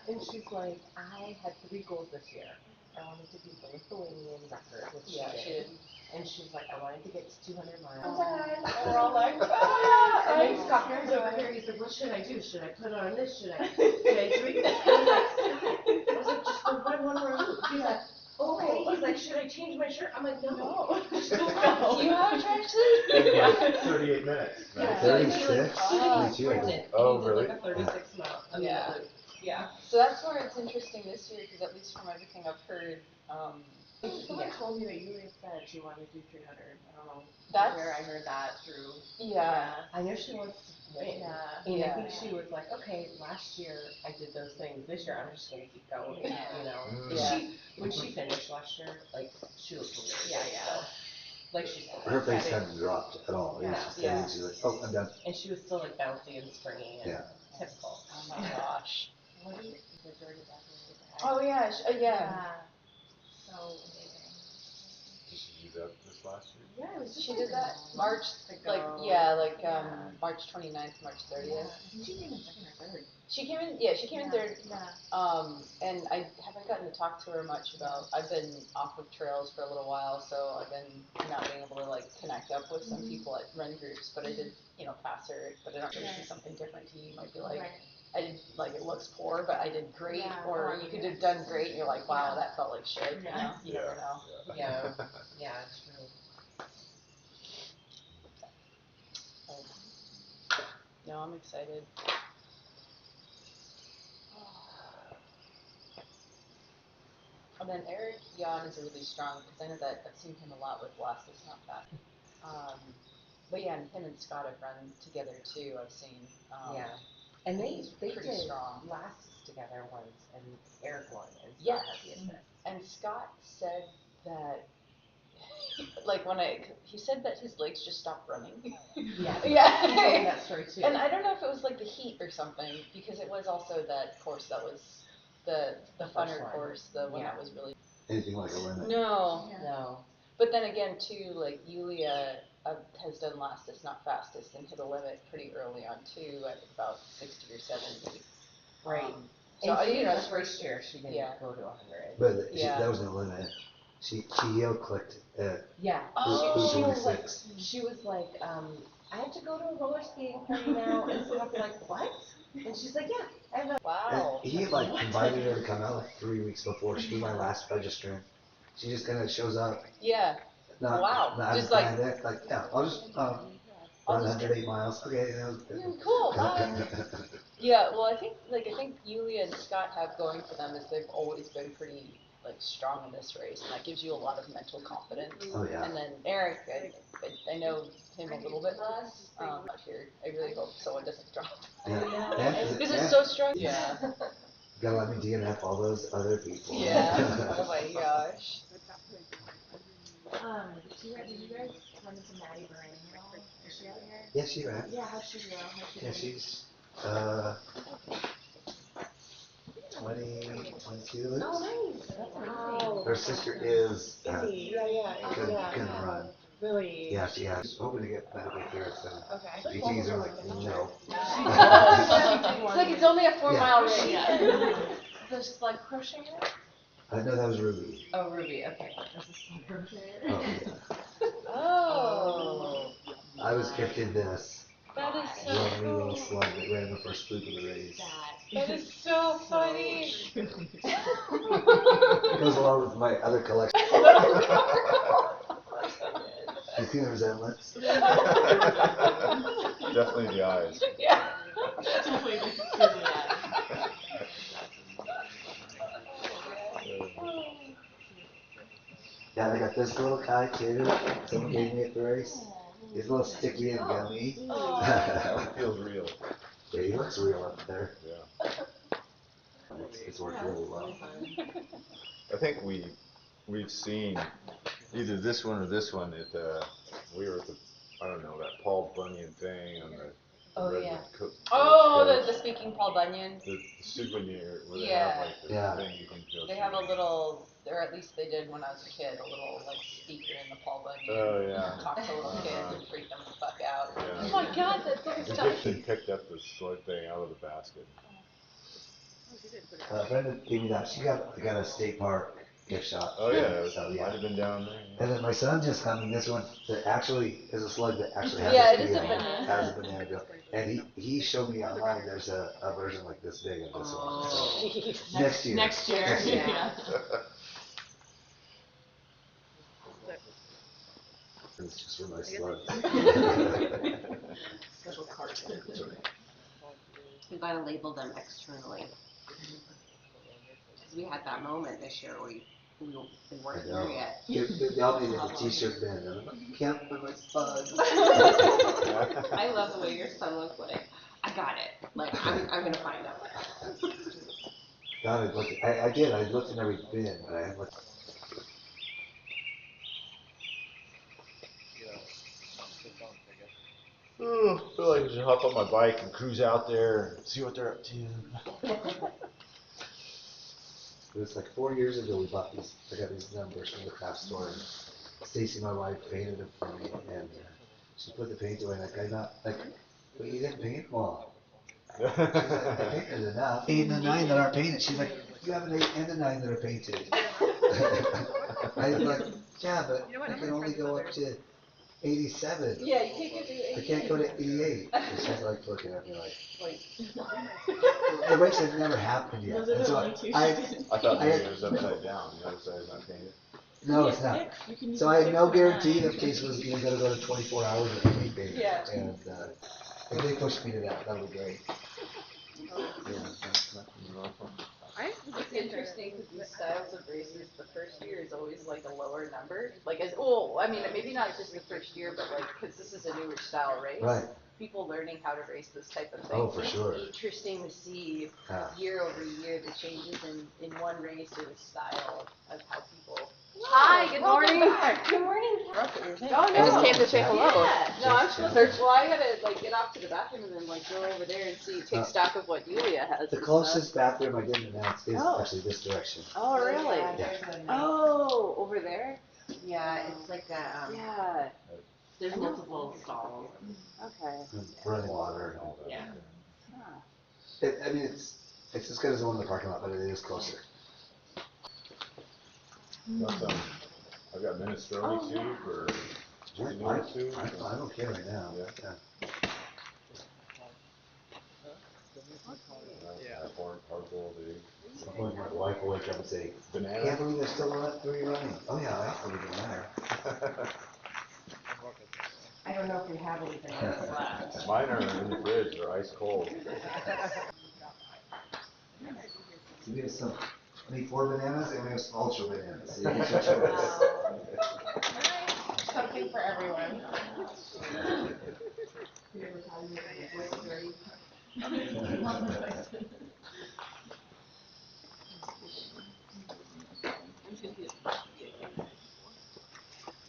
And she's like, I had 3 goals this year. I wanted to beat the Lithuanian record, which she did. And she's like, I wanted to get to 200 miles. And we're all like, ah! And then Scott comes over here. He's like, what should I do? Should I put on this? Should I drink this? And I was like, just go run one more loop. He's like, okay. He's like, should I change my shirt? I'm like, no. Just go. You have a tracksuit? In like 38 minutes. Yeah. 36? He did Oh, like really? a 36 mile. Yeah. Yeah. So that's where it's interesting this year, because at least from everything I've heard, Someone told me that Yulia said she wanted to do 300. I don't know That's- where I heard that through. yeah. I know she wants to win. Yeah. And I think she was like, okay, last year I did those things. This year I'm just gonna keep going. You know. Yeah. When she finished last year, like she looked really good. Yeah. Like she said. Her face hadn't dropped at all. It was just steady. Yeah. She's like, oh, I'm done. And she was still like bouncy and springy and typical. Oh my gosh. What is the dirty bathroom? Oh yeah, yeah. So amazing. Did she use up this last year? Yeah, it was just She like did that months March, like, ago. yeah, like, Yeah. March 29th, March 30th. Yeah. I think she came in second or third. She came in, yeah, she came in third. Yeah. And I haven't gotten to talk to her much about, I've been off of trails for a little while, so I've been not being able to like connect up with some people at run groups, but I did, you know, pass her, but I don't really see something different to you. You might be like, I did, like, it looks poor, but I did great, Yeah. or you could have done great, and you're like, wow, that felt like shit, you know, you never know. Yeah. Yeah, true. No, I'm excited. And then Eric Jan is really strong, because I know that I've seen him a lot with Last Is Not Fast. But yeah, and him and Scott have run together too, I've seen. Yeah. And they he's did pretty strong. Lasts together once, and Eric won, and Scott Yes. had the assist. And Scott said that, like, he said that his legs just stopped running. Yeah. Yeah. He told me that story too. And I don't know if it was like the heat or something, because it was also that course that was the funner one. course, the one Yeah. that was really. Anything like a limit. No. No. But then again, too, like Yulia has done Lastest, Not Fastest, and hit a limit pretty early on too, at about 60 or 70. Right. So And I, she you know, the first year she didn't yeah. go to 100. But Yeah. that was no limit. She yell clicked at Yeah. Oh. She was like, 26. I have to go to a roller skating party now, and Scott's like, what? And she's like, yeah, I have a. Wow. And he had like invited her to come out like 3 weeks before she was my last registrant. She just kind of shows up. Yeah. Not, Wow. not Just planned it. Like, yeah, I'll just run I'll just 108 miles. Okay, that was good. Cool. Bye. Yeah. Well, I think Yulia and Scott have going for them is they've always been pretty like strong in this race, and that gives you a lot of mental confidence. Oh yeah. And then Eric, I know him a little bit less out here. I really hope someone doesn't drop. Yeah. This is so strong. Yeah. Gotta let me DNF all those other people. Yeah. Oh my gosh. Did you guys run into Maddie Barano? Is she out here? Yeah, she ran. Yeah, how's she doing? Yeah, she's 20, 22. Oh, nice. That's amazing. Her sister is Yeah. gonna run. Really? Yeah, she has. Hoping to get medical clearance, and Okay. PTs are like, no. It's like it's only a 4-mile race. Yeah. The slug crocheter? I know that was Ruby. Oh, Ruby. Okay. There's a slug crocheter. Oh, yeah. Oh. I was gifted this That is so lovely little cool. slug that ran the first loop of the race. That is so funny. It goes along with my other collection. You see the resemblance? Definitely the eyes. Yeah. Definitely Yeah, I got this little guy too. Someone gave me at the race. He's a little sticky and gummy. It feels real. Yeah, he looks real up there. Yeah. It's worked really well. I think we've seen either this one or this one at we were at the, I don't know, that Paul Bunyan thing on the Oh, Redwood yeah. Oh, the speaking Paul Bunyan. the souvenir where they Yeah. have like the Yeah. thing you can go They through. have a little, or at least they did when I was a kid, a little like speaker in the Paul Bunyan. Oh, yeah. Talk to little kids and freak them the fuck out. Yeah. Oh my god, that's like The stuff. kid picked up the slug thing out of the basket. Brenda gave me that. She got a state park gift shop. Oh yeah, So, might have been down there. And then my son just got me this one that actually is a slug that actually has Yeah, a it is a peel, banana. has a banana peel. And he showed me online there's a version like this big of this one. So Jeez. next year. Next year. Yeah. It's just for my slugs. Special carton. We gotta label them externally. Because we had that moment this year where we weren't there yet. They all needed a t-shirt then. And I'm like, can't put my slugs. I love the way your son was like, I got it. Like, I'm gonna find out. God, I did. I looked in every bin, but I haven't looked. Oh, I feel like I should hop on my bike and cruise out there and see what they're up to. It was like 4 years ago we bought these. I got these numbers from the craft store. Stacy, my wife, painted them for me, and she put the paint away, like, I got, like, but you didn't paint them all. She's like, I painted enough. 8 and a 9 that aren't painted. She's like, you have an 8 and a 9 that are painted. I was like, yeah, but I can only go up to 87. Yeah, you can't get to I can't go to 88. And she's like looking at me like the race had never happened yet. And so I thought maybe it was upside down, the other side is not painted. no, it's not. So I had no guarantee that case was even going to go to 24 hours or anything. Yeah. And if they pushed me to that, that would be great. It's interesting because these styles of races, the first year is always like a lower number. Like as well, I mean, maybe not just the first year, but like because this is a newer style race. Right. People learning how to race this type of thing. Oh, for sure. It's interesting to see year over year the changes in one race or the style of how people. Hi, good morning. Good morning. Oh, no. Just came to say hello. Yeah. No, I'm supposed to. Well, I had to like get off to the bathroom and then like go over there and take stock of what Yulia has. The closest bathroom I didn't announce is actually this direction. Oh, really? Yeah. Oh, over there? Yeah, it's like a, Yeah. there's multiple stalls. Okay. Running water and all that. Yeah. Huh. I mean, it's as good as the one in the parking lot, but it is closer. I've got minestrone soup or chicken noodle soup. I'm okay right now. Yeah. Hard boiled eggs. Sometimes my wife will wake up and say, Banana. can't believe they're still running. Oh yeah, I still eat banana. I don't know if we have any bananas left. Mine are in the fridge, they're ice cold. We have some, I need 4 bananas and we have some ultra bananas. So you get your choice. Something for everyone.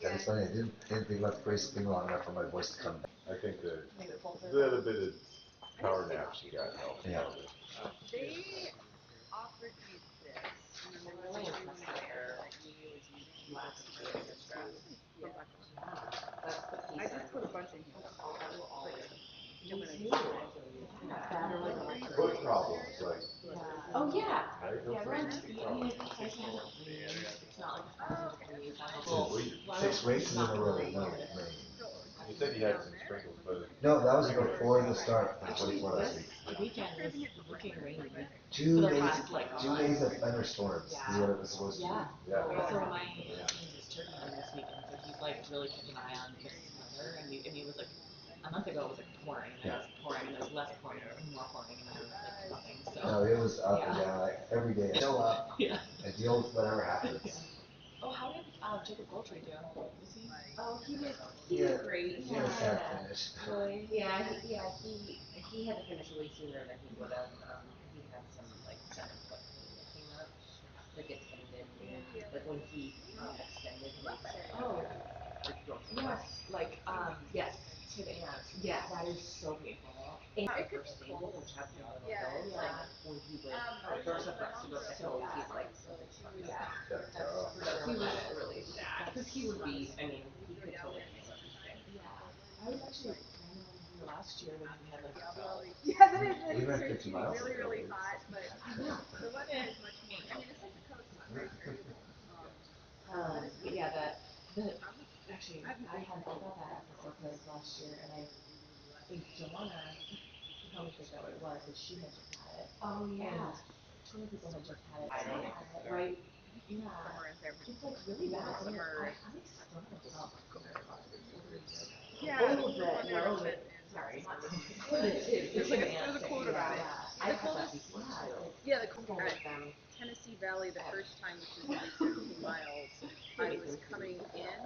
That is funny, I didn't think about the brace thing long enough for my voice to come back. I think the little bit of power nap she got helped. Yeah. They offered me this, and then there was a room there that he was using last year for stress. I just put a bunch in here. Foot problems, like. Oh, yeah. Right? Yeah, everyone's, No I mean, problems. it's kind of clean. It's not like a 6 races in a row, no rain. You said you had some sprinkles, but. No, that was before the start of the 24 last week. The weekend was looking rainy. 2 For the days, past, like, 2 days of thunderstorms is what it was supposed to be. Yeah. Yeah. So my husband is turkey hunting this weekend, so he's like really keeping an eye on this weather. And he was like, a month ago it was like pouring, and then it was pouring, and there was less pouring, and then more pouring, and then there was like nothing. So. No, it was up and down like every day. Show up Yeah. and deal with whatever happens. Oh, how did Jacob Goldtree do? Was he? Oh, he did Yeah. great. He had a sad finish. Really? He had to finish way sooner than he would have. He had some like 7-foot pain that came up, like a tendon. Like when he extended his like broke his Yes. wrist. Like yes. His aunt. Yeah. That is so painful. And the first stable, which has been little hills, like when he would first up to go to hill, he's like so Yeah. that's for sure. He was really sad because he would be. I mean, he could totally be such a kid. Yeah. I was actually randomly here last year when he had like Yeah, that is We went 50 miles. really, really hot, but I know. the weather is much more, I mean, it's like the coast is very variable. But yeah, the actually I had both of that because last year, and I think Joanna helped me figure out what it was, but she had just had it. Oh yeah. And 2 people had just had it. Right. Yeah. Summer in San It's Francisco. like really bad. I Summer. still have felt Yeah. a little bit. No, but sorry. There's a quote about it. I The had that coldest, before. yeah, the cold Go at with them. Tennessee Valley the first time, which was only 13 miles, I was coming in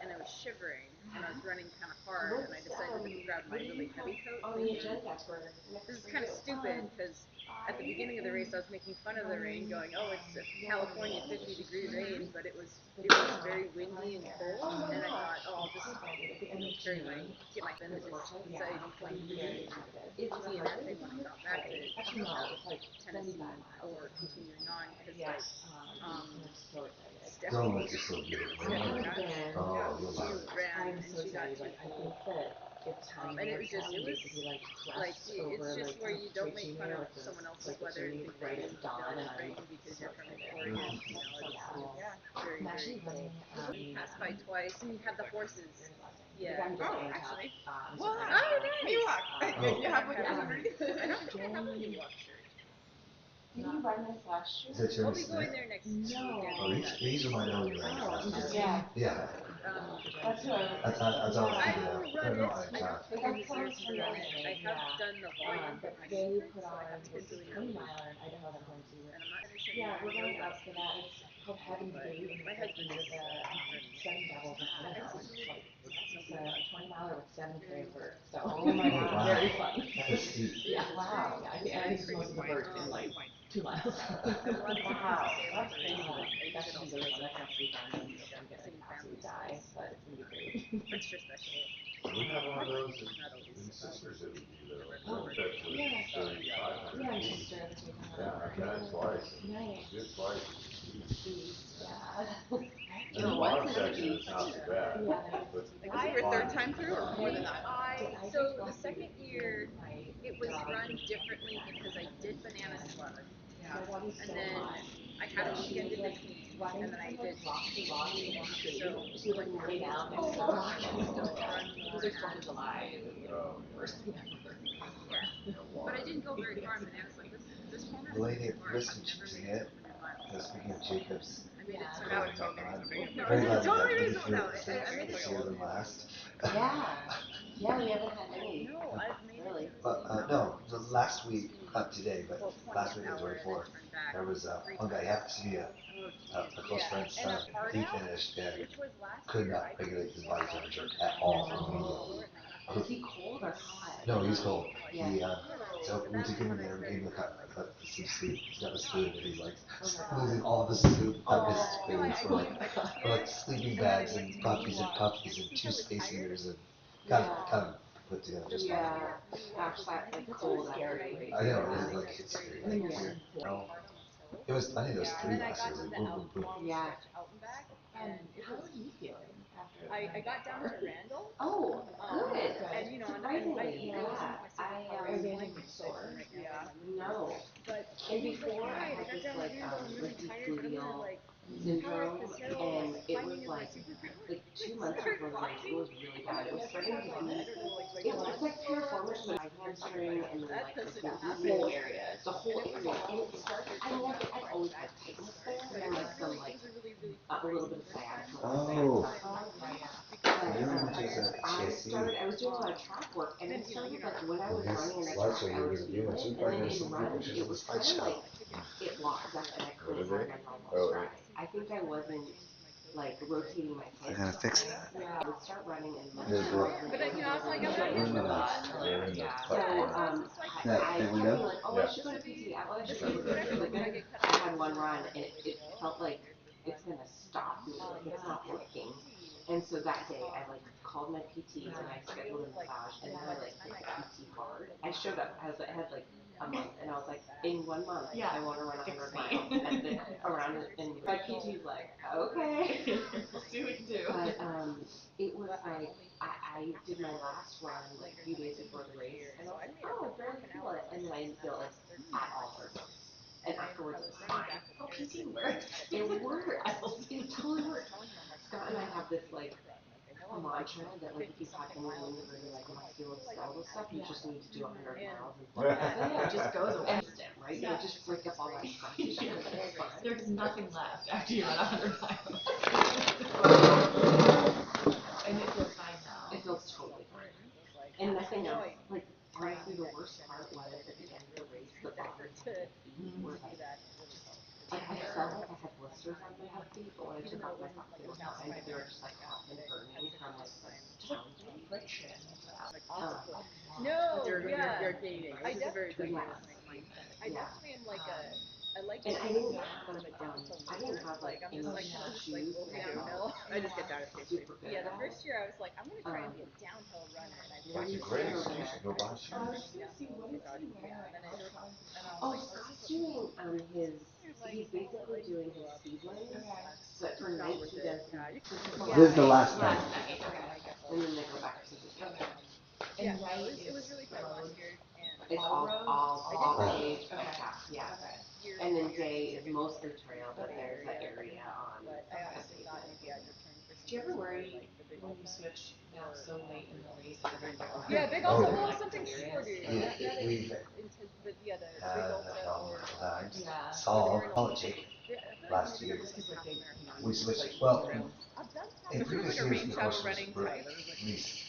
and I was shivering and I was running kind of hard and I decided to grab my really heavy coat. On the agenda for This is kind of stupid because at the beginning of the race I was making fun of the rain, going, "Oh, it's a California 50-degree rain," but it was very windy and cold, and I thought, "Oh, I'll just carry my then to just decide between being itchy and everything when I got back to Tennessee or continuing on because like Dylan looks is so beautiful. I haven't been. Oh, you'll love it. I'm so excited. Like, I think that if time works out, we get to be like crest over like Trey Junior, like the three right at dawn, and I'm so excited. Yeah, that's so cool. I'm actually running. Like I'm just getting up. So right now, You walk. You have like yeah. I don't Did you run this last year? Is that Jeremy Smith? No. Oh, these are my only runners last year. Yeah. Yeah. That's who I was. That's all I figured out. I don't know, Like that sounds amazing. Yeah. But they put on this 20 miler in Idaho that I'm going to. Yeah, we're going up for that. It's called Heaven's Gate, and it's like near the Seven Devils in Idaho. It's a 20 miler with 7K of vert. So Oh my God. very fun. That is steep. Yeah. Wow. Yeah, I think most of the vert in like 2 miles. Wow. That's crazy. That should be really fun. That's next weekend. I'm gonna absolutely die, but it's gonna be great. We have one of those in Sisters that we do though. One stretch was Yeah. 3,500 Yeah, in feet. Chester this weekend. Yeah, I've done it twice. Nice. Did it twice, it's steep. Beast. Yeah. And the bottom section is not so bad. Yeah. But Was it your third time through or more than that? So the second year, it was run differently because I did banana slug. My dog was so hot. I had a weekend in between, and then I did rock to rock in the shade. So she would like lay down next to the rock and still run. It was like 4th of July. It was like Oh, the worst thing ever. But I didn't go very far, the lady listened to it. Speaking of Jacobs, Yeah. very glad we had maybe 3 episodes this year than last. Yeah. Yeah, we haven't had any. Really. But no, the last week, not today, but last week I was away for. There was one guy, he happens to be a close friend's son. He finished and could not regulate his body temperature at all. Was he cold or hot? No, he's cold. Yeah. He so we took him in there, we gave him some soup. He's got this food, and he's like losing all the soup out of his face. We're like sleeping bags and puppies and 2 space heaters and kind of put together just fine. Yeah. Gosh, that like cold after a break. I know, it's like it's scary. Like, no, it was. I think it was 3 last year. Like boom, boom, boom. Yeah. How are you feeling after? I got down to Randall. Oh, good. Surprisingly, yeah. Is anything sore? Yeah. No. And before I had this like deep gluteal syndrome, and it was like 2 months before the race, it was really bad. It was starting to be, it's like piriformis, but my hamstring and then like the whole area, the whole area. And it started, I'd always had tightness there and like some like a little bit of sciatica. Oh. But You're much as a I was doing a lot of track work, and it started like when I was running in the Last track, year I you were would gonna feel do it, it. and then in runs, it was kind of like it locked up, and I couldn't run my normal stride. I think I wasn't like rotating my I hips. gotta fix that. Yeah, I would start running and my There's legs the- but you know, I was like, I'm We're in the- we're in the putt line. I kept being like, oh, I should go to PT. Well, I should go to PT. But then I had one run, and it felt like it's gonna stop me. Like it's not working. And so that day, I like called my PT and I scheduled a massage, and then I like hit the PT hard. I showed up. I had like a month, and I was like, in 1 month, I want to run 100 miles and then around it. And my PT's like, okay, we'll see what you do. But it was like I did my last run like a few days before the race, and I was like, oh, I barely feel it, and then I didn't feel it like at all for months. And afterwards, it was fine. Oh, PT works. It worked. It totally worked. Scott and I have this like a mantra that like if you have any lingering like musculoskeletal stuff, you just need to do 100 miles and it just goes away. Right? You just break up all that scar tissue. There's nothing left after you run 100 miles. And it feels fine now. It feels totally fine. And nothing else. Like honestly, the worst part was at the end of the race, the bottoms of my feet were like like I felt like I had blisters on my feet, but when I took off my socks, they were fine. But they were just like hot and burning from like the pounds. Friction. No, you're gaining. I definitely and I didn't have like any shoes. I just get down to super good. Yeah, the first year I was like, I'm gonna try and be a downhill runner, and That's a great excuse to go buy shoes. I was gonna see what is he wearing? Oh, Scott's doing he's basically doing his seedlings. But for nights she does. This is the last Last night. night, okay. And then they go back to sleep again. And night it was really fun last year. And It's all paved, yeah. And then day is mostly trail, but there's an area on. But I honestly thought maybe I'd return for some. Do you ever worry like the big when you switch now so late in the race that you're gonna go? Yeah, big Oh. Alta, well, something shorter. Not We've intense, but yeah, the had big that Alta problem or. a couple times. Yeah. Saul, Jake, last year, we switched, well, I've done in previous years, the courses running were type.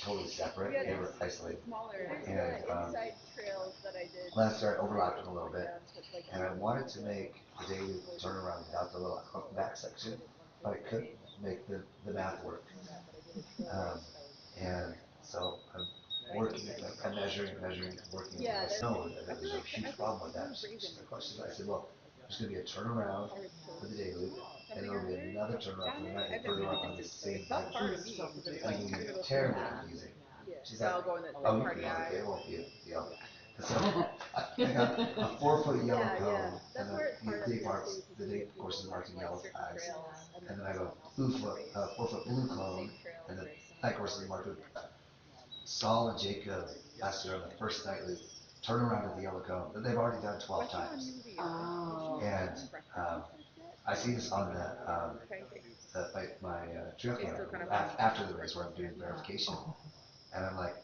totally separate, Yeah, they were there's isolated. smaller And, inside trails that I did. Last year I overlapped them a little bit, and I wanted to make the daily turnaround without the little back section, but I couldn't make the math work. And so I'm working, I'm measuring, working. Yeah, I know that there's a huge problem with that. She's the question. I said, well, there's going to be a turnaround for the day loop, and there will be another turnaround for the night loop, further on the same time. And it will be terribly confusing. She's like, oh, you can work it, it won't be a deal. So I got a 4-foot yellow cone, and the day parts, the day course is marked in yellow flags, and then I go 4-foot blue cone, and the night course is marked with Saul and Jacob last year on the first night loop turn around at the yellow cone that they've already done 12 times. Oh. And I see this on my trail camera after the race where I'm doing verification, and I'm like,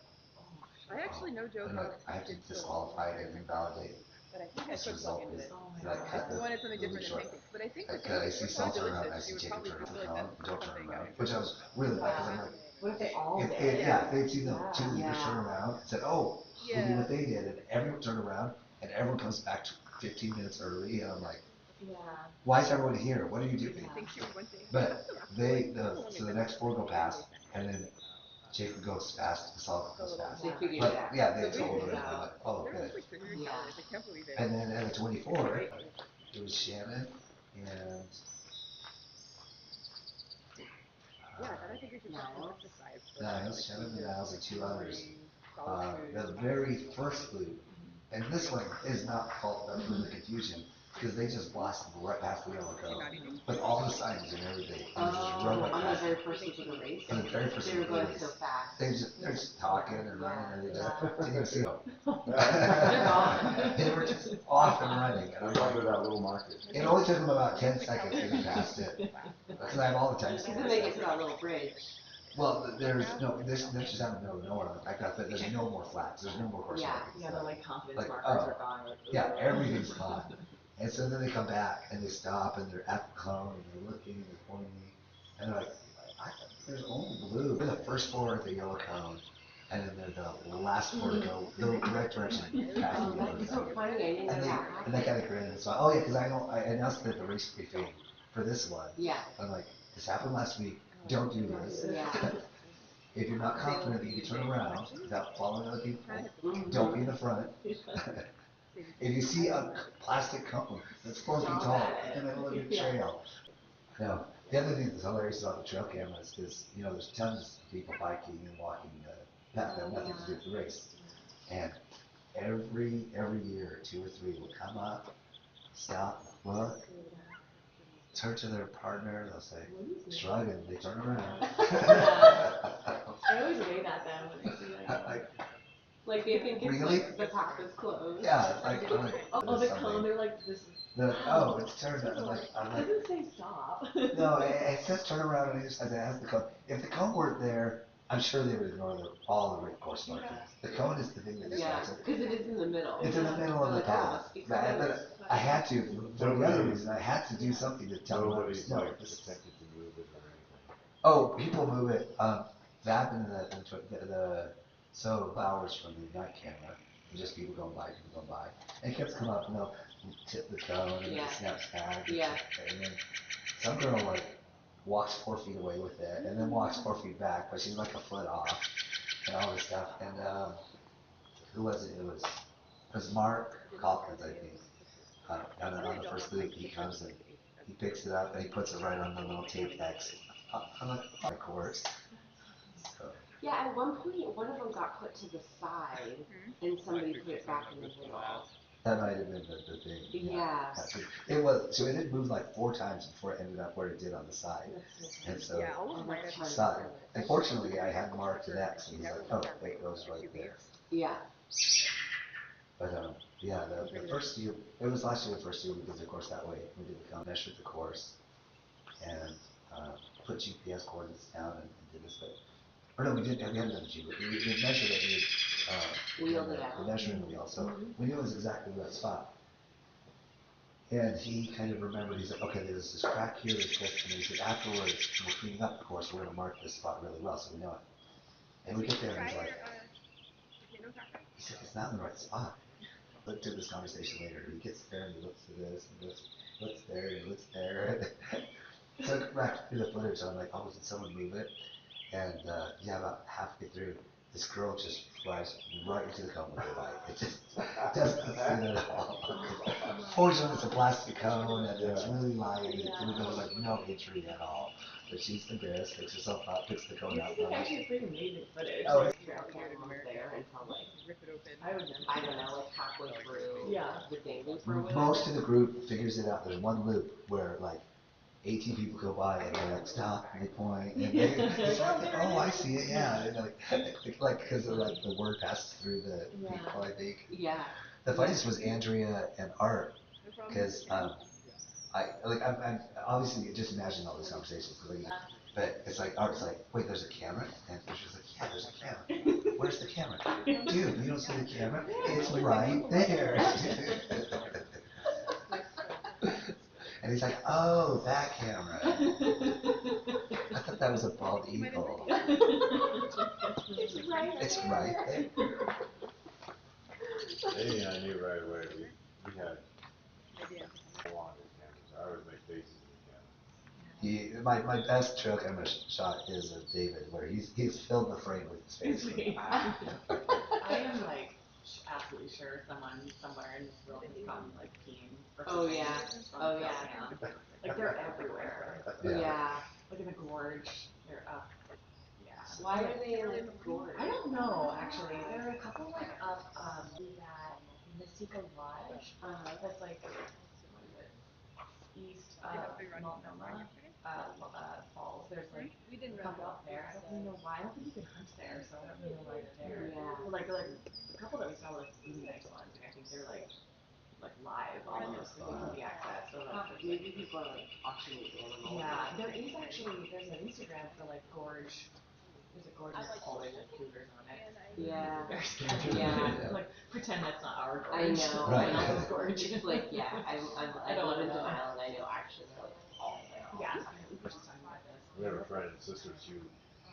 I actually no joke. and like, I have to disqualify it and invalidate. But I think I This put result Slug into is it. like cut You the wanted something really different than short. pancakes. But I think Because I see Saul turn around, I see Jacob turn around, don't turn around, which I was really bad because I'm like, What if they all if, did? yeah, if they'd seen the two leaders Yeah. turn around and said, oh, we'll do what they did, and everyone turned around, and everyone comes back 15 minutes early, and I'm like, Yeah. why is everyone here? What are you doing? I think she would one day. But so the next 4 go past, and then Jacob goes fast, Saul goes fast. They figured But it out. yeah, they told her, I'm like, oh, There good. was like 300 Yeah. calories. I can't believe it. And then at the 24, it was Shannon and Yeah, and I think we should Niles. Niles, Shannon and Niles and 2 others. The very first loop, and this one is not fault of the confusion, because they just blasted right past the yellow cone. But all the signs and everything, they just rode right On the past very it. first week of the race? On the very first They were week of the going race. so fast. They're just talking and running, and they just didn't even see them. They're gone. They were just off and running, and I'm like, that little market. it only took them about 10 seconds to get past it. Because I have all the time. Because then they get to that little bridge. Well, there's no, this just out in the middle of nowhere. I got that. There's no more flats. There's no more horse Yeah. markets. Yeah, the like confidence Like, markers oh. are gone. Yeah, everything's gone. And so then they come back and they stop and they're at the cone and they're looking and they're pointing, and they're like, there's only blue. They're the first 4 at the yellow cone, and then they're the last 4 to go the right direction past the yellow That's so cone. funny. I didn't know And that. they kind of grin and smile. Oh yeah, because I announced it at the race briefing for this one. Yeah. I'm like, this happened last week. Don't do this. Yeah. If you're not confident that you can turn around without following other people, Mhm. don't be in the front. If you see a plastic cone that's 4 feet tall in the middle of your trail. Now, the other thing that's hilarious about the trail cameras is, you know, there's tons of people biking and walking the path that have nothing to do with the race. And every year, 2 or 3 will come up, stop, look, turn to their partner, they'll say, shrug, and they turn around. I always wave at them when I see that. Like they think it's Really? like the path is closed. Yeah, it's like, I'm like, Oh, the cone, they're like, this is. they're like, oh, it's turned. I'm like, It doesn't say stop. no, it says turn around on either side. It has the cone. If the cone weren't there, I'm sure they would ignore all the course markings. The cone is the thing that Yeah, distracts them. because it is in the middle. It's in the middle of the Like, oh, it path. must be But I had to, for the other reason, I had to do something to tell them. Nobody's No, like this- attempted to move it or anything. Oh, people move it. That happened in so hours from the night camera, just people going by, and kids come up and they'll tip the cone and Yeah. it snaps back. Yeah. And then some girl like walks 4 feet away with it, and then walks 4 feet back, but she's like a foot off, and all this stuff. And who was it? It was Mark Calkins, I think. On the first loop, he comes and he picks it up and he puts it right on the little tape X on the course. So. Yeah, at one point, one of them got put to the side, and somebody put it back in the middle. That might have been the thing. Yeah. It was, so it had moved like 4 times before it ended up where it did on the side. And so, Yeah, all of mine are that's stopped. And fortunately, I had marked an X, and he's like, oh, wait, it goes right there. Yeah. But, yeah, the first year, it was last year, the first year we did the course that way. We did the measured the course and put GPS coordinates down and did this, but, or no, we hadn't done the GPS. We measured it, Wheeled it out. the measuring wheel, so we knew it was exactly the right spot. And he kind of remembered, he's like, okay, there's this crack here, there's this, and he said, afterwards, we're cleaning up the course, we're gonna mark this spot really well, so we know it. And we get there and he's like, it's not in the right spot. But to this conversation later, he gets there and he looks at this and looks there and he looks there. So back through the footage, I'm like, oh, did someone move it? And yeah, about halfway through, this girl just flies right into the cone with her bike. It just doesn't fit at all. Fortunately, it's a plastic cone and it's really light. There's like no injury at all. But she's embarrassed, picks herself up, picks the cone out. This is actually pretty amazing footage. Oh, Like, trail camera was there until like, I don't know, like halfway through the day loop or whatever. Most of the group figures it out. There's one loop where like 18 people go by and they like stop and they point and it's like, oh, I see it, yeah. And like because like the word passes through the people, I think. Yeah. The funniest was Andrea and Art, because I'm obviously just imagine all these conversations, but it's like Art's like, wait, there's a camera, and she's like, yeah, there's a camera. Where's the camera? Dude, you don't see the camera? It's right there. And he's like, oh, that camera. I thought that was a bald eagle. It's right there. Amy and I knew right away, we had longer cameras. I would make faces in the camera. My best trail camera shot is of David, where he's filled the frame with his face. I am like absolutely sure someone somewhere in this room has gotten like peeing or Oh, something yeah. from Oh, trail yeah. cams. Like they're everywhere. Yeah. Like in the gorge. They're up. Yeah. Why are they in like gorge? I don't know actually. There are a couple like up that Mystica Lodge. That's like what is it? East of Multnomah. Falls. There's like a couple up there. I don't really know why. I don't think you can hunt there, so I don't really know why they're there. Yeah. But like a couple that we saw were like really nice ones. Like I think they're like live almost. Like they can be accessed. So like Maybe people are like auctioning animals. yeah, there's an Instagram for like gorge. There's a gorge that's always has cougars on it. Yeah. Very scary. Yeah. Like pretend that's not our I gorge. know. Right. I know. It's gorge. It's like, yeah, I don't live in wanna know. denial and I know actually like all of it. Yeah. We were just talking about this. We have a friend and sisters who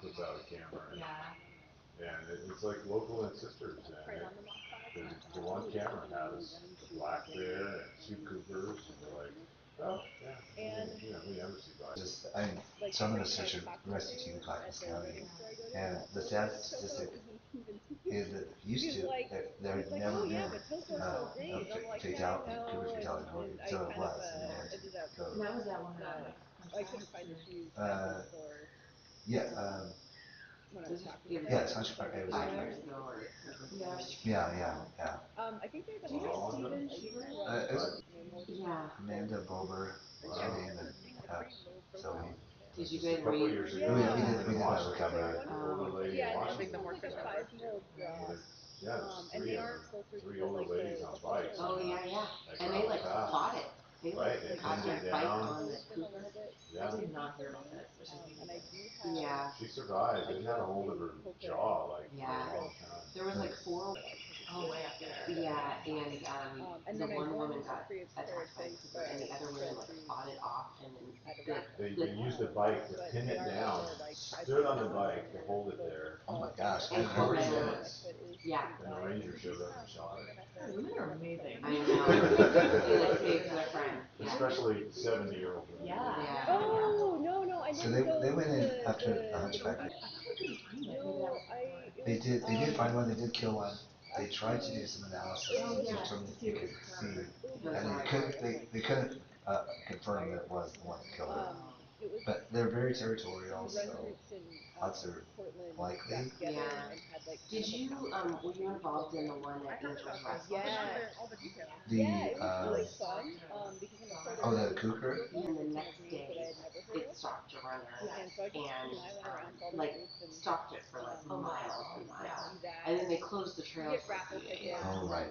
puts out a camera, Yeah. and it's like local and sisters, and the one camera has a black bear and 2 cougars, and we're like, oh, yeah, we never see bison. So I'm going to search the rest of Team Clackamas County, and the sad statistic is that used to, there had never been a fatality, cougar fatality in Oregon, so it was, and they had to go. That was that one Yeah, yeah, it's Hunter Park, it was Hunter Years Park. ago or Yeah. It was yeah. Amanda Bober, Jane, and so Did you Just a guys couple read? years we ago, did that recovery. older lady Yeah, in and like the Washington. more specialized mold Yeah, there's 3 of them, 3 older ladies on bikes. Oh on yeah, a- yeah. that And they like gravel path. fought it. They Right, like they caught pinned that it fight down. on the cougar. I Yeah, did not hear about this, which is amazing. Yeah. she survived. It had a hold of her jaw like Yeah. for a long time. There was like 4. Oh, way up there. Yeah, and the one woman got attacked by a cougar, and the other woman like fought it off, and then They used the bike to pin it down, stood on the bike to hold it there. Oh my gosh, And And every hold it. minute, Yeah. and the ranger showed up and shot it. God, women are amazing. I know. They like saved their friend. Yeah. Especially 70-year-old women. Yeah. Yeah. Oh, no, I So didn't go they went in to after the the Hunchback. I thought we couldn't find it. Maybe that No, was before. They did find one, they did kill one. They tried to do some analysis Oh, to yeah, determine to if see they if it could was see, her. and they couldn't confirm that it was the one that killed her. But they're very territorial, so odds are Portland likely. got together Yeah. and had like Did kind of a you, cocktail were you involved in the one at Angel's Wrestling? Yeah. The Yeah, it was really fun. Because in the oh, program the Cougar. And the it's one of next names that I day, had never heard it of. stopped a runner And so I just, and, I went around to all the like, groups and stopped it for like miles and do miles. that. And then they closed the You trails get for a raffle few days. tickets. Oh, right.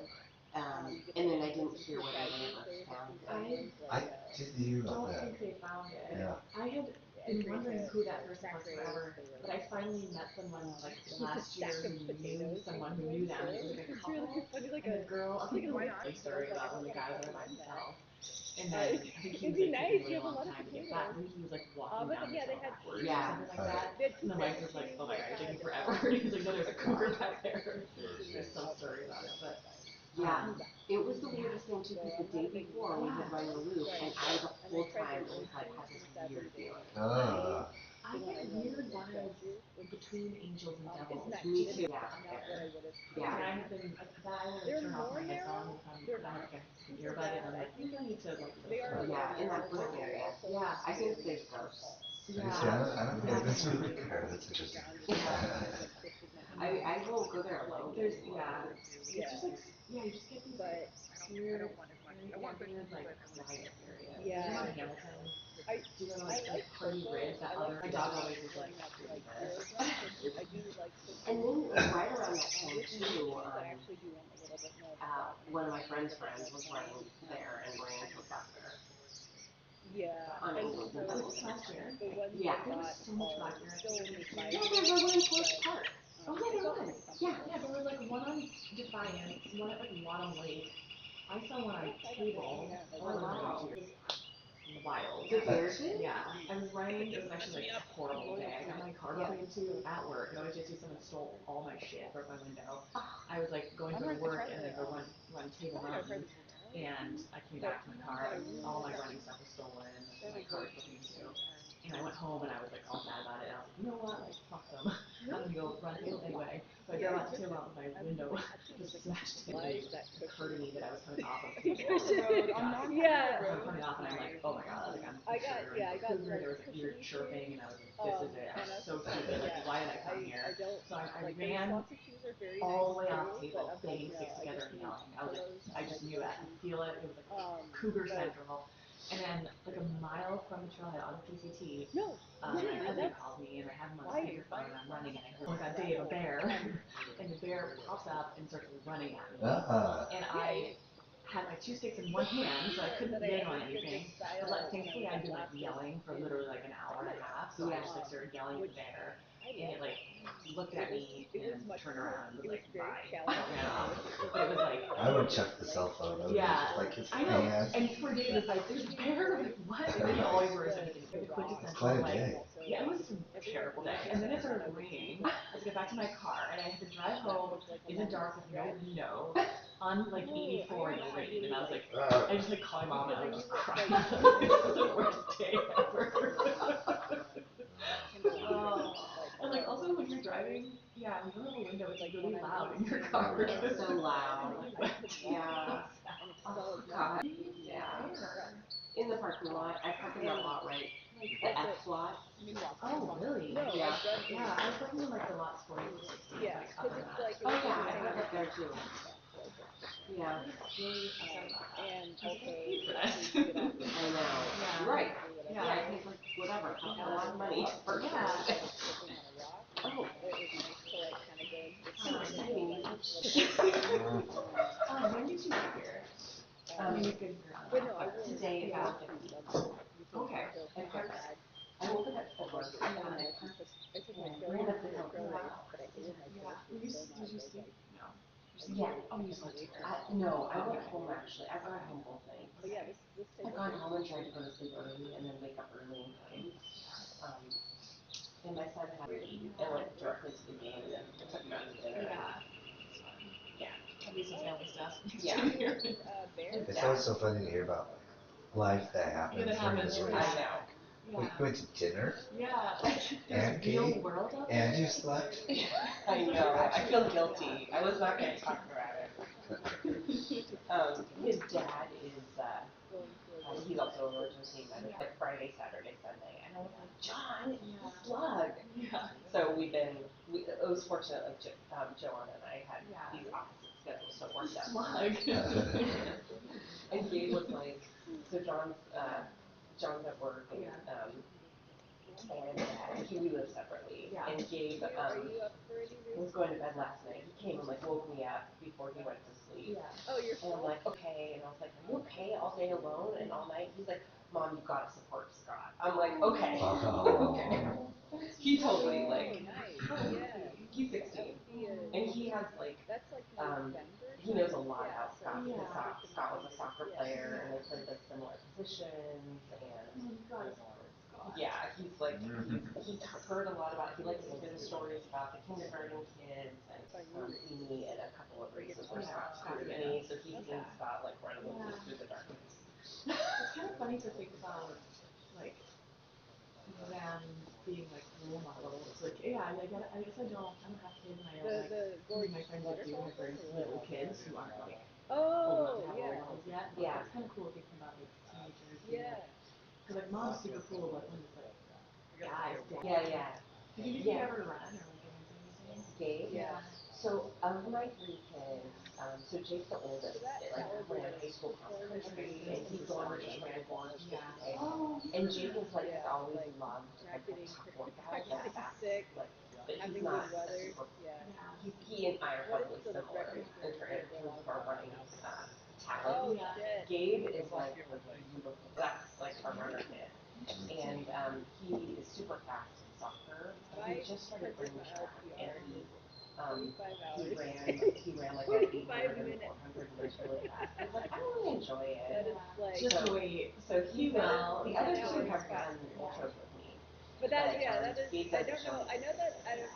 You get And like then I didn't some hear cool whether they prizes. ever There was a found few it. fun ones I like didn't hear about don't that. think they found it. Yeah. I had been entry wondering to who that the person track was race. forever, There but I finally met someone like last year stack of who knew potatoes someone who basically. knew them. So It was like a it's couple, really funny, like and a the girl, I'll like tell a you the little funny but I story was like, I about don't when the want to guy was there by recommend that. himself. And then I think he It'd was be like taking nice. a You really have a long lot of time to get potatoes. back. I think he was like walking But down the yeah, they trail had backwards or Yeah. something like Right. that. they had two And the wife pairs was of like, shoes. "Oh my They god, you're had taking forever." He's like, "No, there's a cougar back there." Just tell a story about it, but Yeah. It was the yeah. weirdest thing too, So because I'm the not day a big before we had fan, run the loop, but and I the and I whole tried time the was road like shoes had this and sadly weird they feeling. Ah. I didn't want get to run weird the trail vibes shoes, which between angels and devils. isn't that Me it's too. not Yeah. what I would have Yeah. And planned. I've been that I will like They're turn off more my narrow. headphones if I'm They're if I have not like a super earbud and bad. I'm I like, think maybe I need to like they are a filter. little Yeah, in narrow, that but blue they're area. also Yeah, I think really safe ghosts. I see. Yeah. I don't think I've been to the Cougar. That's interesting. like twisted I won't go there alone. There's anymore. it's just like you just get these but weird, weird like quiet areas. yeah, Like in Hamilton, I do you know I like like Party purple. Ridge? That I other like my dog always is like wearing that screw like this. hero dress. I do like And purple. then like, right around that time With too, shoes, I actually do want a little bit more of that. one of my friend's friends was running there and ran into a doctor. Yeah, On and Angels so and Was Devils. this last year? the ones Yeah. I There was got so much are back here. still only five. Yeah, there's a one in Forest Park. Oh yeah, I there felt was. really Yeah. comfortable. Yeah, there was like one on Defiance, one at like Wadham Lake. I saw one on Table. Yeah, Oh wow. It was wild. The Bears did? Yeah, I was running. It was actually like a horrible day. I got my car broken into at work. No, just someone stole all my shit, broke my window. I was like going to go to work and then go run Table Mountain, and I came back to my car. All my running stuff was stolen. My car was broken into. And I went home and I was like all sad about it. And I was like, you know what? Like fuck them. I'm gonna go run Table anyway. So I drove out to Table Mountain with my window just smashed in. It occurred to me that I was coming off of Table Road. Yeah. So I'm coming off and I'm like, oh my god, like I'm for sure running the Cougar. There was like weird chirping and I was like, this is it. I'm so stupid. Like why did I come here? So I ran all the way off Table, banging sticks together and yelling. I just knew it. I could feel it. It was like Cougar Central. And then like a mile from the trailhead on the PCT, my cousin called me and I have him on speakerphone and I'm running and I hear, oh my god, Dave, a bear. And the bear pops up and starts running at me. And I had my two sticks in one hand, so I couldn't lean on anything. But like, thankfully, I'd been like yelling for literally like an hour and a half, so I just like started yelling at the bear, and it like looked at me and turned around and was like, bye, and ran off. But it was like, I would chuck the cell phone over yeah, like his I know. hand. And poor Dave was like, "There's a bear." Like what? And he always wears anything. The quintessential Quite a like, day. yeah, it was a terrible day. And then it started raining. I had to get back to my car, and I had to drive home in the dark with no window on like 84 in the rain. And I was like, I just like called my mom and I was just crying. This is the worst day ever. Oh. And like also when you're driving, yeah, when you don't have a window, it's like really loud in your car. It's so loud. Yeah. Oh god. Yeah. In the parking lot. I park in that lot right. The F lot. Oh, really? Yeah. Yeah, I was parking in like the lots 40 to 60, Yeah, like up because in it's that. like Oh yeah, I park up there too. Yeah. Really upset about that. and I was like, I also paid for that. I know. Yeah. Right. Yeah. Yeah, I paid like whatever, a lot of money to park Yeah. there. Oh, it was nice to like kind of go into the so exciting. When did you get here? I mean, it's good here. But no, I will. Today at Yeah. 4:50. Okay. I parked. I opened at 4. And then I parked. I took my And trail ran up the for a hill trail for a race, while. but I hated my Yeah. trail Were you, so did much. you I was sleep? like, No. Yeah. Oh, you slept here. No, I went home actually. I brought home both nights. but yeah, this I've gone home and tried to go to sleep early and then wake up early and time. And my son had eaten and went directly to the game and then took him out to dinner. Yeah. Yeah. Have you some family stuff? Yeah. bears. It's always so funny to hear about life that happens Yeah, that when happens. you're I raised. know. We Yeah. went to dinner, Yeah. and Real Katie, world out and there. you slept. I know. I feel guilty. I was not going to talk about it. His dad is, he's also a emergency medic, like Friday, Saturday, Sunday. And I was like, John, it's the Slug. Yeah. So it was fortunate, like Joanna and I had these opposite schedules, so it worked out. Slug. And Gabe was like, so John's at work, and we live separately. Yeah. And Gabe was going to bed last night. He came and like woke me up before he went to sleep. Yeah. And I'm like, okay. And I was like, are you okay all day alone and all night? He's like, Mom, you gotta support Scott. I'm like, okay. Okay. He totally like, he's 16. And he has like, he knows a lot about Scott because Scott was a soccer player and they played like similar positions and yeah, he's like, he's heard a lot about, he likes to hear the stories about the kindergarten kids and see me at a couple of races where Scott's company, so he's seen Scott like running with me through the darkness. It's kind of funny to think about, like, them being like role models. Like, yeah, I guess I don't have kids, and I don't like some of my friends that do have very little kids who aren't like old enough to have role models yet. But it's kind of cool thinking about like teenagers. Because like mom's super cool, but when it's like guys, Yeah. Did you ever run or like get into anything? Gabe? Yeah. So of my 3 kids, so Jake's the oldest, like ran high school cross country, and he's the one that just ran 400 And Jake is like, has always loved like the tough workouts, like fast, like, but he's not a super, he and I are probably similar in terms of our running talent. Gabe is like the beautiful, that's like our runner kid. And he is super fast in soccer, and he just started running track, and he ran like an 800 and 400 meters really fast. He's like, I don't really enjoy it. Just wait. So he will. The other 2 have Yeah. run ultras with me. But Gabe doesn't show me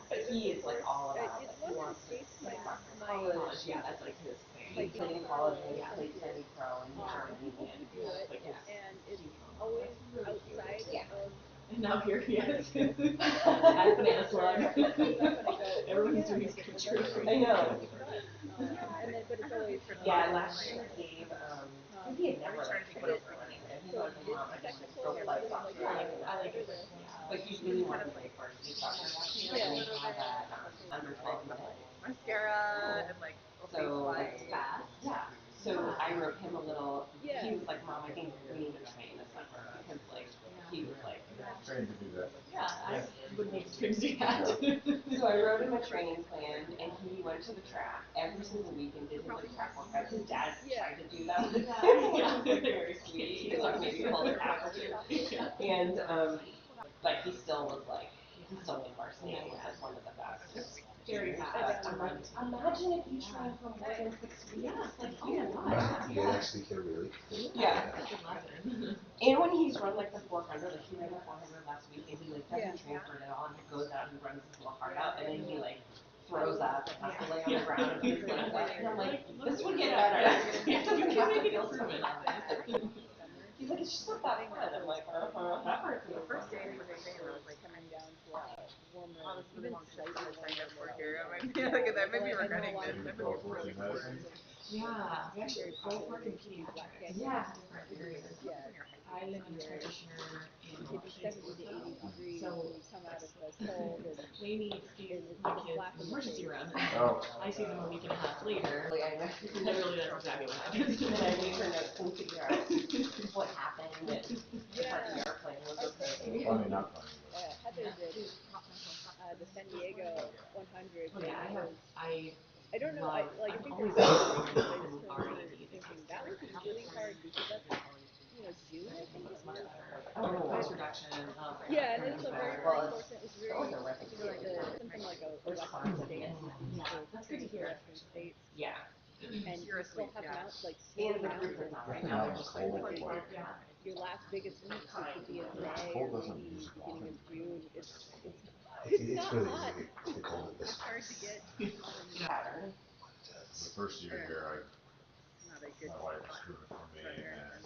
but he is like all about it. He wants to play soccer in college. Yeah, that's like his thing. He played in college and he played semi-pro and he's running and like he's yeah. And now here he is. At Banana Slug. Everyone's doing his picture. I know. Yeah, last year Gabe, because he had never like put up for running, and he's like, Mom, I just go play soccer. I like it. But he really wanted to play varsity soccer last year, and they had a under 12 minute. Mascara and like So it's fast. yeah. So I wrote him a little. He was like, Mom, I think we need to train this summer because like he was like Trained to do that. Yeah, I would make strings do that. So I wrote him a training plan, and he went to the track every single week and did his like track workouts. His dad tried to do them. Yeah, like very sweet. He like maybe pulled a calf or 2, and but he still was like he still made varsity and was like one of the best. Very fast. I'm like, imagine if you trained for more than 6 weeks. Yeah, like oh my god. You actually can really. Yeah. That's a good lesson. And when he's run like the 400, like he ran the 400 last week, and he like doesn't train for it at all, and he goes out and runs his little heart out, and then he like throws up and has to lay on the ground and put his legs up, and I'm like, this would get better. You can make an improvement on this. He's like, it's just not that fun. I'm like, that part's no fun. Like that made me regretting this. You go 14 medicine? Yeah, we actually both work in pediatrics. Yeah. Different areas. I am a practitioner in Washington, so they need to see my kids in the emergency room, and Oh. I see them a week and a half later. Like, I know. Literally, that's exactly what happens. And I read her notes and figure out what happened and if our ER plan was okay. Funny, not funny. Oh yeah, I'm always who already need intensive care. It's much better. Noise reduction. Yeah, and it's better. well, it's always a repetitive responsiveness. Yeah, that's good to hear. Yeah. And And the group is not right now. They're just like, Cold, Yeah. Cold doesn't music often. It's really easy to get cold at this pattern. The first year here, my wife screwed it for me, and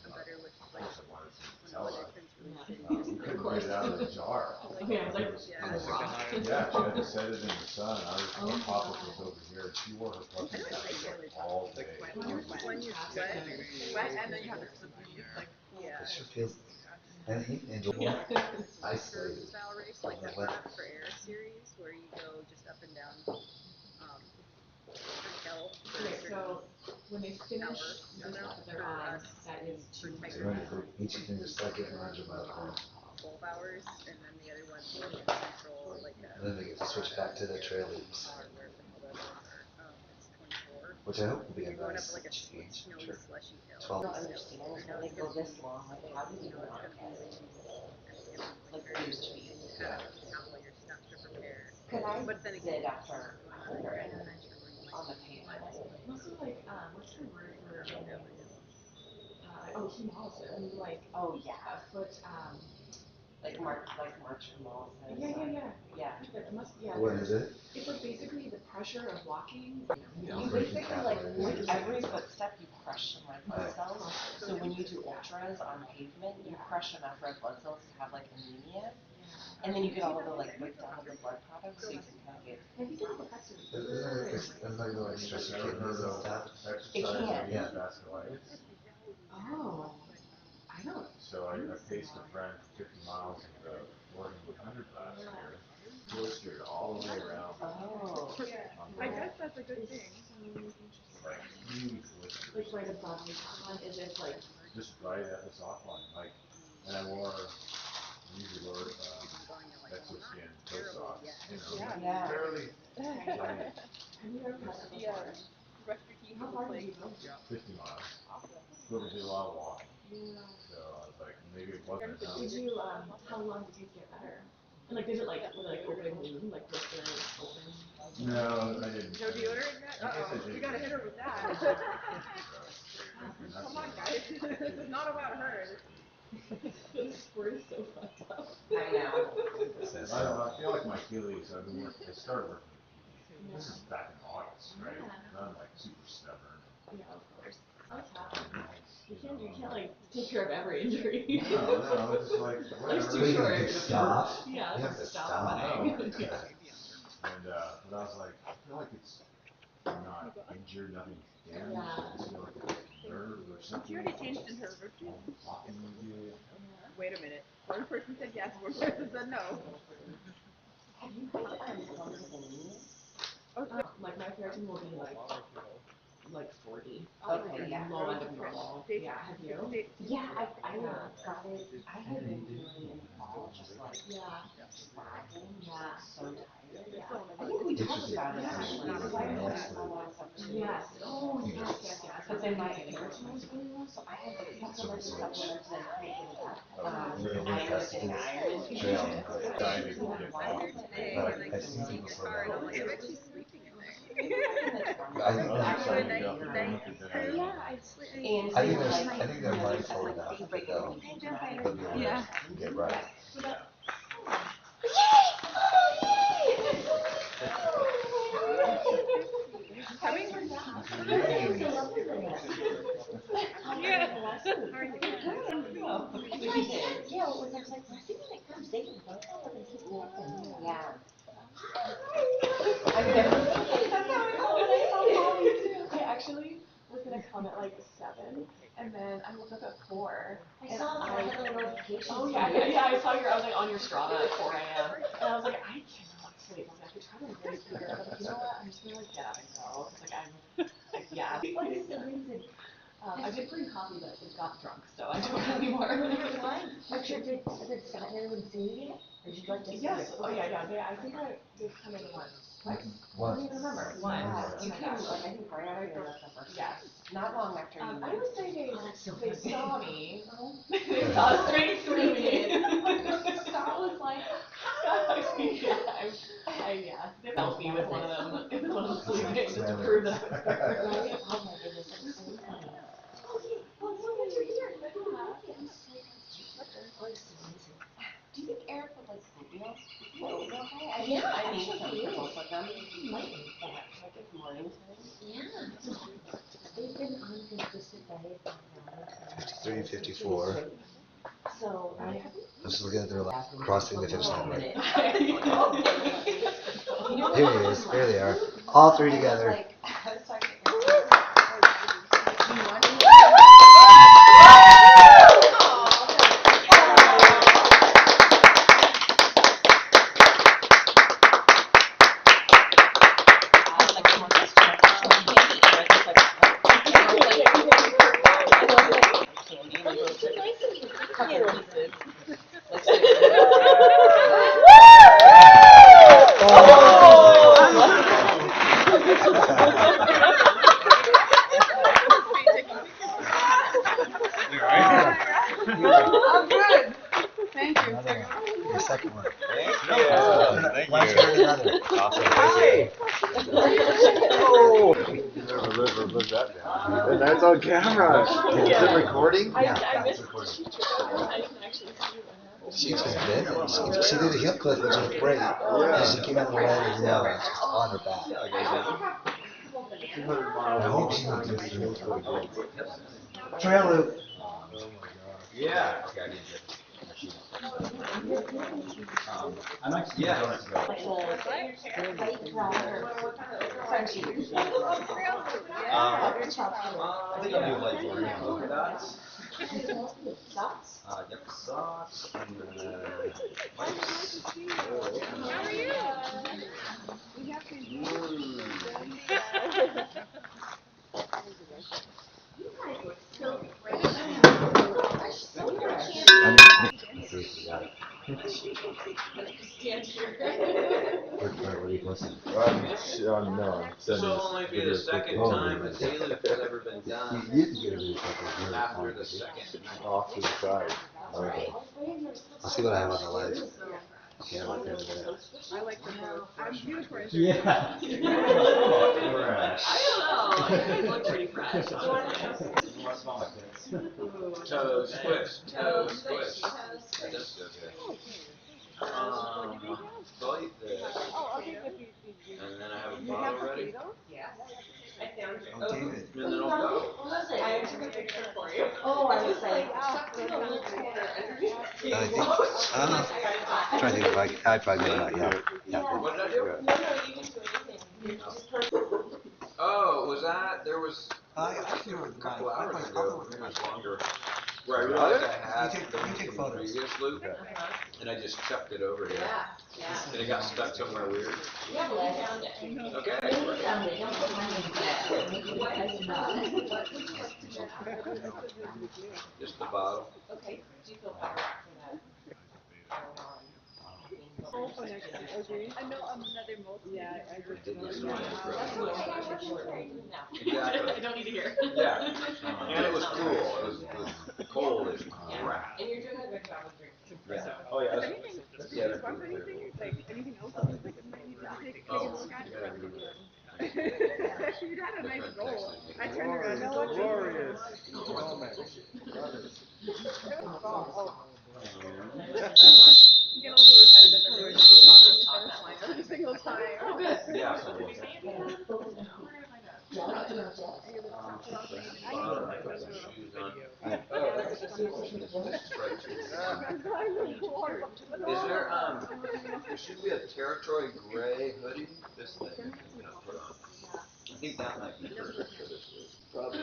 of course I wanted some Nutella. We couldn't get it out of the jar. Okay, I was like, Yeah, she had to set it in the sun. My papa was over here, and she wore her fucking jacket all day. when you sweat and then you have to It sure feels And even in Yeah. isolated. Like the Weather. Craft for Air series, where you go just up and down hill for Okay, a certain so when they finish hour. this For episode on, us, that is for 200 Tiger Right, miles. each thing is like getting 100 miles per hour. 12 hours, and then the other one's in central, like And then they get to switch back to the trail loops. or wherever the hell the other ones are. It's 24. Which I hope will be a You're going up nice like a change. snowy, Sure. slushy hill. 12. I don't understand how they go this long. Like, how do they You know, not it's gonna be get windy, and it's gonna be like winter, lose speed? and you kind of have all your stuff to prepare. Because I But then did again, after going on a grand adventure where you on the might pavement. Also, like, what's the word for oh, hemolysis. Like, Oh yeah, foot, like March hemolysis. yeah. Yeah. It must, yeah. What is it? It's like basically the pressure of walking. You basically like with every footstep you crush some red blood cells. So when you do ultras on pavement, you crush enough red blood cells to have like anemia, and then you get all of the like breakdown of the blood products, so you can kind of get. I think it affects your Isn't liver. that like the stress your kidneys and stuff? It can. Yeah. Vasculitis. Oh, I don't. So I paced a friend 50 miles in the Oregon 100 last year, blistered all the way around. Oh. I guess that's a good thing. Like huge blisters. Like right above the top line, is it like? Just right at the soft line, like, and I usually wore exoskin toe socks, you know, like Yeah. barely tiny, Have you ever had that before? Brush your teeth. How far did you go? 50 miles, but we did a lot of walking, Yeah. so I was like, maybe it wasn't enough. Did you, how long did you get better? And like, did it like, was it like open wound, like blister open? No, I didn't. No deodorant yet? Uh-oh, we gotta hit her with that. Come on, guys. This is not about her. The sport is so fucked up. I know. I feel like my Achilles, I started working with PD. This is back in August, right? And I'm like super stubborn. Yeah, of course. That's happening. You can't like take care of every injury. No, it's just like, Life's whatever. too short. You stop. Yeah, You have to stop stop. running. And, but I was like, I feel like I'm not injured, nothing's damaged. I just feel like it's a nerve or something. She already changed in her routine. Walking you get. Wait a minute. One person said yes, one person said no. Have you guys gone to the knees? Like my ferritin will be like 40. Okay, yeah. Low end of normal. Yeah, have you? Yeah, I got it. I had been feeling in the fall just like dragging, so tired. Yeah. I think we talked about it actually. Because I had a lot of stuff to do. Yes. Oh, yes. But then my ferritin was really low, so I had to take a bunch of supplements and couldn't get it up. I was getting iron. Diving. I've seen people slow I down. bet she's sleeping in there. I think Actually, they're, I think they're mindful enough that they'll be able Yeah. to get right. Coming? Yeah. Yeah, it was I was like, I think when it comes dating, don't tell them to keep walking. Yeah. That's how I called when I saw Molly too. I actually was gonna come at like 7, and then I woke up at 4. I saw that. I had a notification. Oh yeah. I saw I was like on your Strava at 4 a.m. And I was like, I cannot sleep. I was like, I could try to embrace Peter, but like, you know what? I'm just gonna like get up and go. Cause like yeah. What is the reason? I did bring coffee, but it got drunk, so I don't anymore. Why? Did Scott and everyone see you yet? Or did you like just? Yes. Oh yeah. I think they've come in once. Twice? I don't even remember. Once. Yeah. Oh You my came gosh. like I think right after you left the first. Yes. Not long after you. I would say they funny. saw me. They saw straight through me. Scott was like, hi. Yeah. They felt me with one of them. It was one of them sleeping just to prove that I was there. Right? Oh my goodness, that was so funny. Oh yeah, well it's so good you're here. I'm so amazing. Do you think Eric would like oatmeal? Oatmeal guy? I need some for both of them. Like morning time. Yeah. They've been on a consistent diet for a long time. 53, 54. So I I'm just looking at their crossing the finish line. minute. Here he is. Here they are. All three together. I'm good. Thank you. Another one. Your second one. Thank No, you. Thank one shirt, another. Awesome. Hi. Oh. Never live that down. And that's on camera. Is it recording? Yeah, I it's missed the recording. teacher. I didn't actually see what happened. She just did. She did a hip clip, which was great. And she came out and landed on her back. I hope she would do the trail loop. Yeah. Okay, I didn't get I might see donuts go. I think I'll do like green polka dots. Yep, socks and wipes. How are you? We have No, This will only be the second time a day loop has ever been done after the second night. Off to the side. Okay. I'll see what I have on the live camera here in a minute. I like the both. I'm due for it. Yeah. I don't know. It looked pretty fresh. Toe squish, toe squish. That does feel good. So I'll eat this, and then I have a bottle ready, Oh, David. and then I'll go. I took a picture for you. Oh, I was like, I'm trying to think if I probably maybe not yet. Yeah. What did I do? no, you didn't do anything. You just Oh, was that, there was I think there were a couple hours I'll ago, go with maybe it the was longer, where I realized I had You take the photos. previous loop, and I just chucked it over here, Yeah. and it got stuck somewhere weird. Yeah, but I found it. Okay. really found it. Don't put my name there. Make it as not. Just the bottle. Okay, do you feel better after that? I know another multi. Yeah, I It just did know. get so much I Exactly. don't need to hear. Yeah. And it was cool. It was cold as crap. And you're doing a good job with drinking. Yeah. Oh yeah. That's, Anything? yeah. Did you bump anything? Like anything else? Like it might need to take a Oh, look at. you gotta remember that. You'd had a nice roll. I turned around. No one. Glorious moment. Oh. You get a little repetitive. Everyone's just talking the finish line every single time. Oh, good. Yeah. Shoes on. Is there there should be a territory gray hoodie this thing I can put on. I think that might be perfect for this loop. Probably.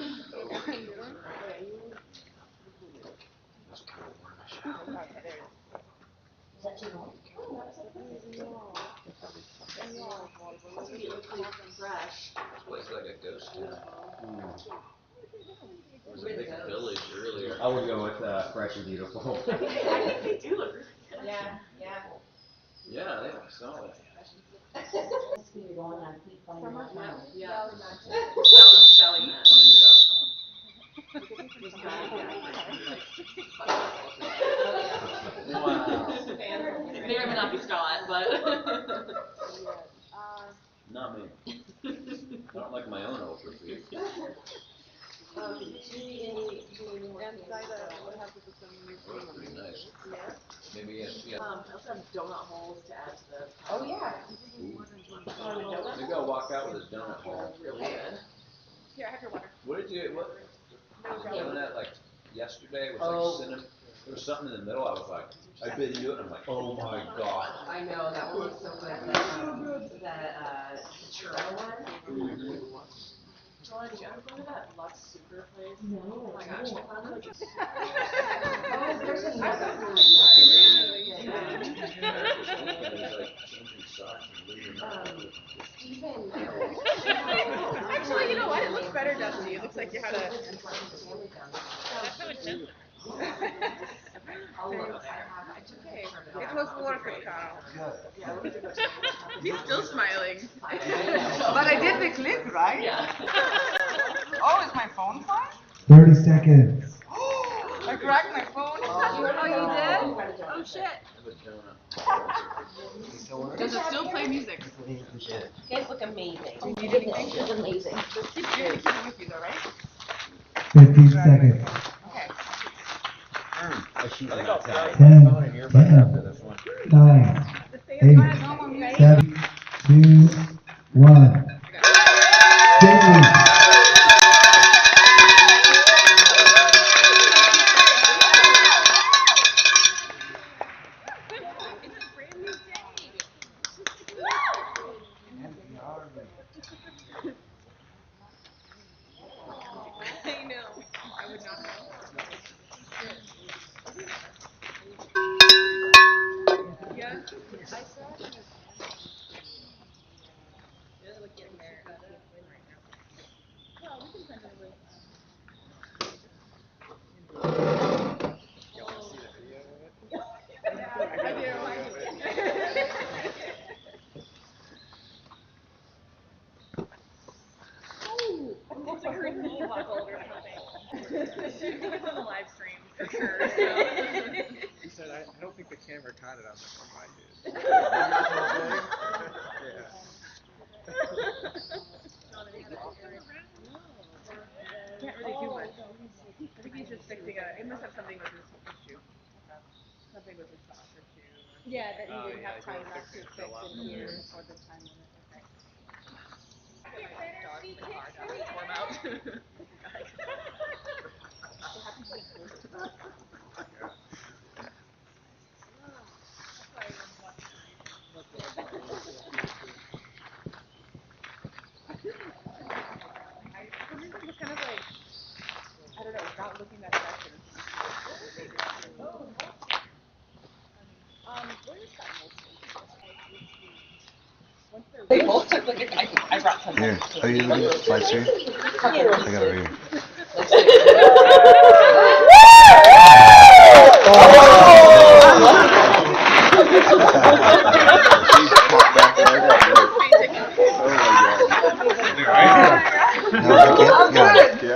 That's kind of where my Is that too long? It looks really fresh. place like a ghost town. It was a big village earlier. I would go with fresh and beautiful. I think they do look really good. Yeah, yeah. Yeah, they smell it. You're going on Keep Finding Out Now. Yeah. Spelling that. Wow. It may or may not be Scott, but. Not me. I don't like my own ultra food. That was pretty nice. Maybe yeah. I also have donut holes to add to the. Oh, yeah. Maybe I'll walk out with a donut hole. Really good. Here, I have your water. What did you what? Donut like yesterday was Oh. like cinnamon. There was something in the middle. I was like, I bit into it. And I'm like, oh my god. I know, that one was so good. The churro one. Joanna, did you ever go to that Lux Super place? No. Oh my gosh, I found it. Oh, there's another one. Stephen. Actually, you know what? It looks better, Dusty. It looks like you had a. Okay. It was worth it, Carl. He's still smiling. But I did the clip, right? Yeah. Oh, is my phone fine? 30 seconds. I cracked my phone. Oh shit. Have a donut. Does it still play music? You guys look amazing. Do you need anything? It's amazing. Keep you're gonna keep it with you though, right? 15 seconds. Okay. I think I'll plug my 10, phone in earbuds after this one. 9, Stay 8, as normal music. 7, 2, 1. Game. I know. I would not know. Yeah. Well, we can send her with Y'all wanna see the video of it? I do. It's like her knee buckled or something. She think it's on the live stream for sure. So. He said, I don't think the camera caught it. I was like, oh, I did. Yeah. Can't really do much. I think he's just fixing it must have something with his issue. Something with his saucer too. Yeah, that you Oh, didn't yeah, have he time was left to fixing it fix for a while. in here before the time limit. Okay. Dog in the car down and form out. I for some reason was kind of like I don't know, not looking that direction. Where is that mostly? Once they're They both took like I brought some. Here, are you looking at live stream? I got it right here. No, I can't. Yeah.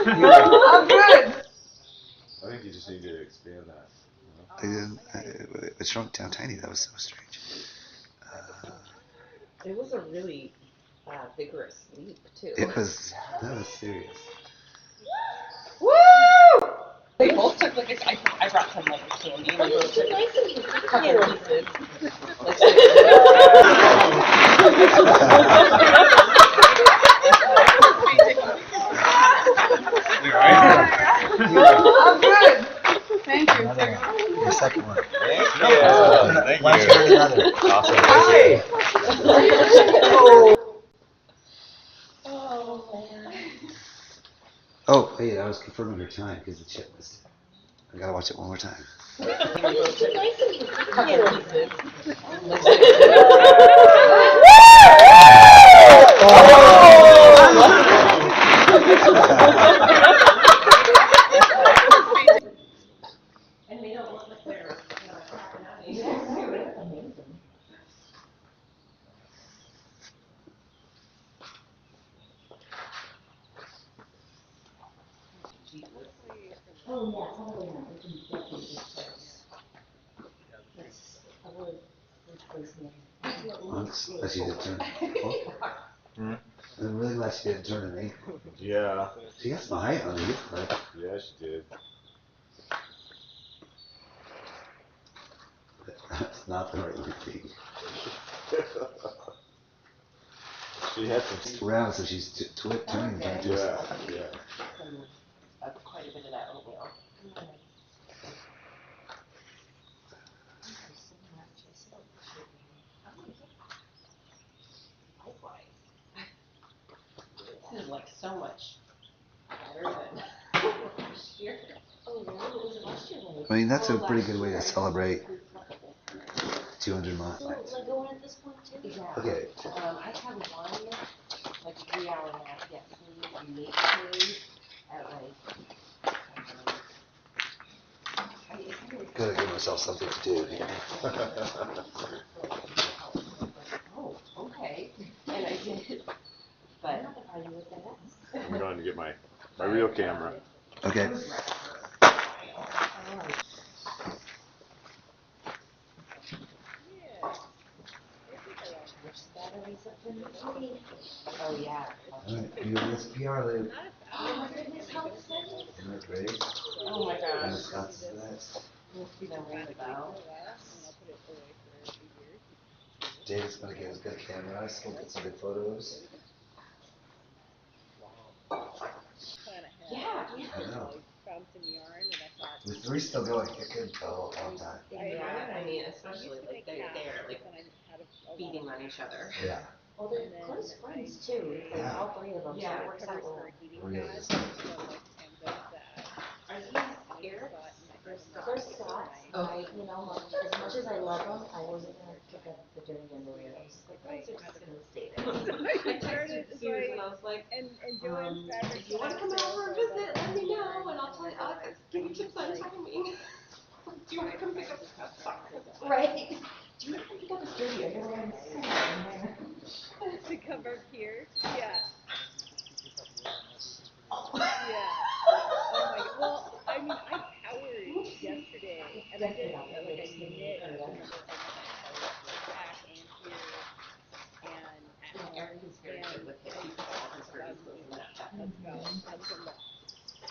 I'm good. I think you just need to expand that. I didn't. It shrunk down tiny. That was so strange. It was a really vigorous leap too. It was. That was serious. Woo! They both took like I brought some like candy. And they both took a couple pieces. I'm good. Thank you. Your second one. Thank you. One after the other. Awesome. Thank you. Oh, wait, I was confirming your time because the chip missed it. I gotta watch it one more time. And they don't look like they're amazing. Oh yeah, probably not. We can definitely just let's probably replace me. Unless she didn't turn ankle. I'm really glad she didn't turn an ankle. Yeah. She got some height on you, but Yeah, she did. that's not the right routine. She had some. Around, so she's turning back to Yeah, yeah. Quite a bit of that oatmeal. Likewise. This is like so much better than last year. Oh, really? What was it last year? I mean, that's a pretty good way to celebrate 200 miles. So, like going at this point too? Yeah. Okay. I had one, like a 3-hour nap yesterday on midday at like, Gotta give myself something to do. oh, okay. And I did, but I'm going to get my My real camera. Okay. Charge the batteries up in this week. Oh, yeah. Alright, you have this PR loop. Oh, my goodness, how exciting. Alright, ready? Oh, my And gosh. Scott's is next. Then ring the bell. David's gonna get his good camera, so we'll get some good photos. Yeah. I know. With three still going, it could go a long time. Yeah, I mean, especially like they're like feeding on each other. Yeah. Well, they're close friends too. It's like Yeah. all three of them, so it works out well. Really. Are these Eric's? They're Scott's. Okay. You know, as much as I love them, I wasn't gonna pick up the dirty underwear. I was like, those are just gonna stay there. I texted Suze and I was like, if you wanna come out for a visit, let me know and I'll tell you, I'll give you tips on timing. Do you wanna come pick up Scott's socks? Right. Do you wanna come pick up his dirty underwear? To come up here. Yeah. Oh. Oh my god. Well, I mean, I powered yesterday, and I did like I knit. Remember, I powered up my back and here and at Yeah, Eric home, is very and good with it. I He puts all his about dirty clothes in that that's bag. about long.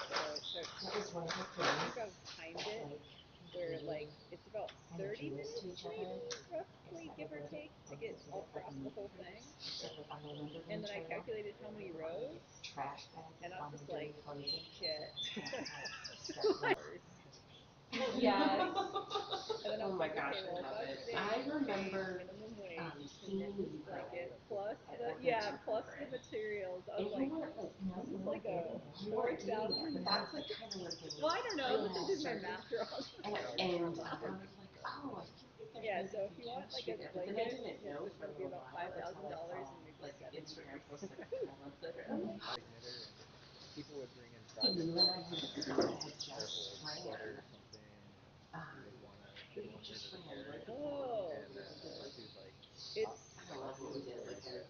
So it took. That was one of the I think things, I've timed it like, where like it's about 30 introduced to minutes each other. maybe, Is roughly that give we're or gonna take, to like get all like across the meat whole thing. first, so like on the lumber And then I trail. calculated how many rows, Trash bag and is I was on the just dirty like, clothes. shit. Like, Yes. And then I oh was my like, gosh, okay, I well, love 5 it. days, I I'm paying remember minimum wage to knit seeing this you blanket, go plus at the, Old yeah, Nature plus for the it. materials. I And was you like, weren't like, you know, this you is weren't like a getting it. You weren't eating it, but $4,000. that's like kind of like when Well, I don't know, I you must and I have did my started. math wrong. And I was like, oh, I feel like there Yeah, might so be if you want like a there. But then I blanket, didn't it's know for gonna a be little about while $5,000 until I saw and maybe like an 7 Instagram years. post like a couple months later. I'm like, big knitter, and people would bring in and projects you all and I the had time, seen like it had their just old ran. sweater or something, and they'd want her Just to ran repair right it, before Oh, and she was like, it's I don't know who we did it like, because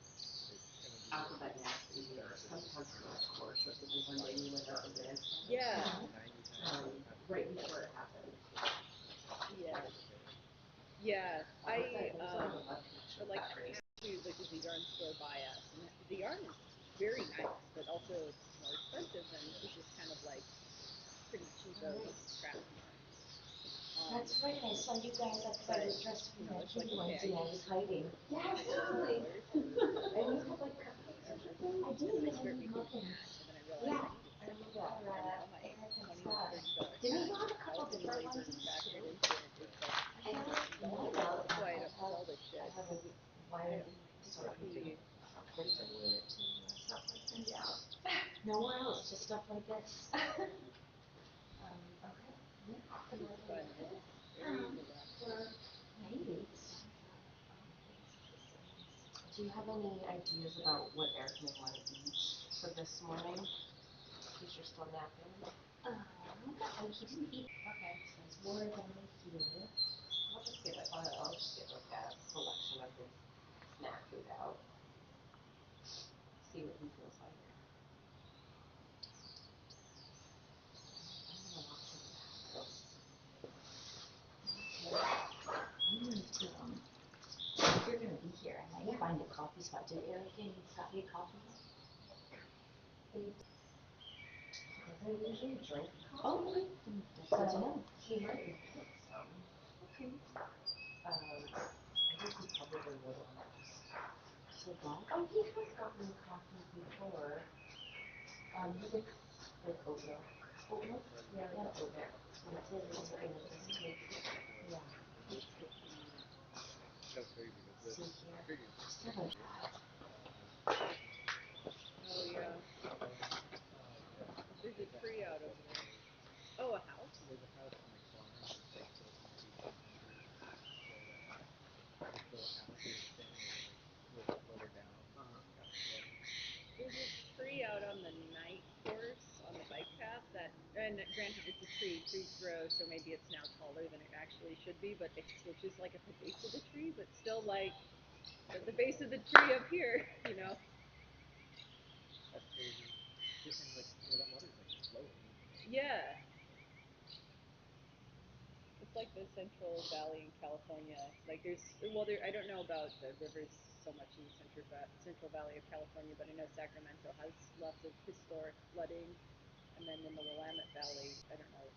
it's gonna be Alphabet Nasty or sometimes Scratch Course, which is the one day you went up and ran from. yeah, 90 times Right before it happened. yeah, yeah. There's a lot of love connection with Like that race. to like there's a yarn store by us, and the yarn is very nice, but also more expensive than just kind of like pretty cheapo scrap yarn. That's right, I saw you guys outside But was dressed you in know, that it's like kitty okay, onesie, I was hiding. Yeah, absolutely. And you had like cupcakes or something? I did, and then I and I start made making muffins. that, and then I realize Yeah, I needed I remember shipping, for and now my Eric and $20 Scott. $30 Didn't you shipping have a couple without any different labor onesies factored too? into it is like And $60. mine out, That's why I I don't have sell this I shit. have a wire I'm sort of typically pretty similar to stuff I send out. Nowhere else, just stuff like this. Okay. Yeah. it's fun. It's very relaxing. Maybe. Do you have any ideas about what Eric may want to eat for this morning? Because you're still napping. He didn't eat. Okay. So he's more than here. I'll just get like a selection of his snack food out. See what he feels like. I'm gonna walk to the bathhouse. I'm going to if you're gonna be here, I might find a coffee spot. Did Eric and Scott get coffee? They usually drink coffee. Oh, okay. That's good to know. He might get some. Okay. I think he probably would want to just sit back. Oh, he has gotten coffee before. He gets like oat milk. Oat milk? Yeah, oat milk. It's gonna just take, yeah. See here. Just have a Oh yeah, there's a tree out over there. Oh, a house? there's a house on like farm that was like built in the 1800s that is still absolutely insane. They were like a little bit lower down, got flooded. There's a tree out on the night course on the bike path that, and granted it's a tree, trees grow, so maybe it's now taller than it actually should be, but it switches like at the base of the tree, but still like at the base of the tree up here, you know? That's crazy. Yeah. It's like the Central Valley in California. Like I don't know about the rivers so much in the Central Valley of California, but I know Sacramento has lots of historic flooding, and then in the Willamette Valley, I don't know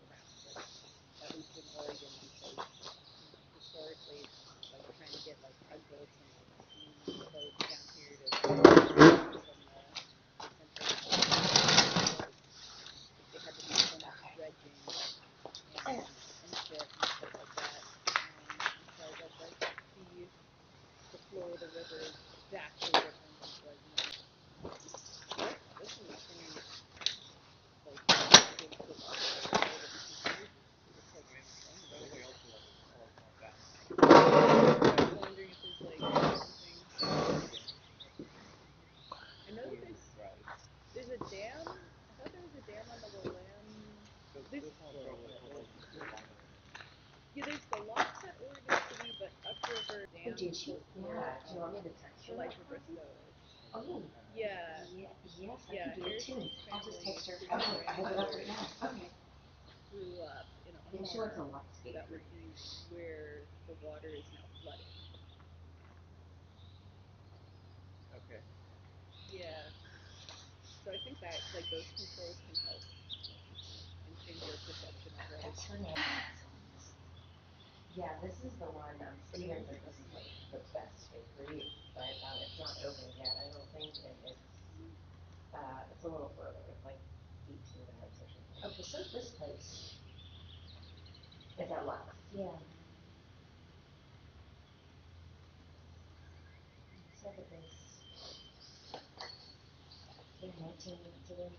around, but at least in Oregon, because historically, it's like trying to get like tugboats and like steam boats down here to from the Central Valley. They had to do so much dredging and shit and stuff like that. And so I guess like the flow of the river is vastly different than it was north. That's an insane like big system there, right? That you can use. It's like everybody else will all that. I was wondering if there's like something. I know that there's a dam. I thought there was a dam on the Willamette. Yeah, there's the locks at Oregon City, but upriver dam. Did you? Yeah. Do you want me to text her? Elijah Briscoe. Oh. Yeah. Yes, I Yeah, can do it too. Harrison's I'll just family, text her. his Okay, I have it up right grandmother now. Okay. grew up in a Yeah, she wants a farm lot speed. that were in where the water is now flooded. Okay. Yeah. So I think that like those controls can help and change your perception of what That's is. her name. Yeah, this is the one, Steven said this is like the best bakery, but it's not open yet, I don't think, and it's a little further, it's like 18 minutes or something. Okay, so this place is at Lux. Yeah. It's like a base. Yeah, 19 minutes away.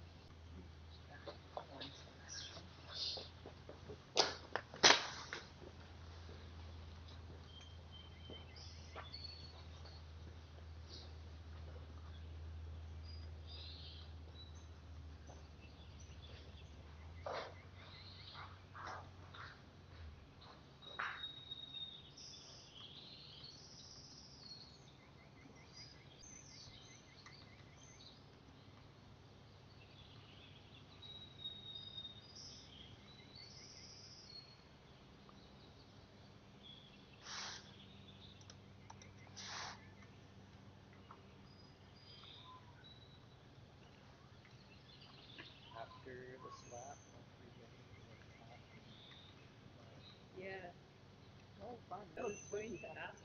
After the slap, all 3 days was hot and Yeah. Oh, fun. I was going to ask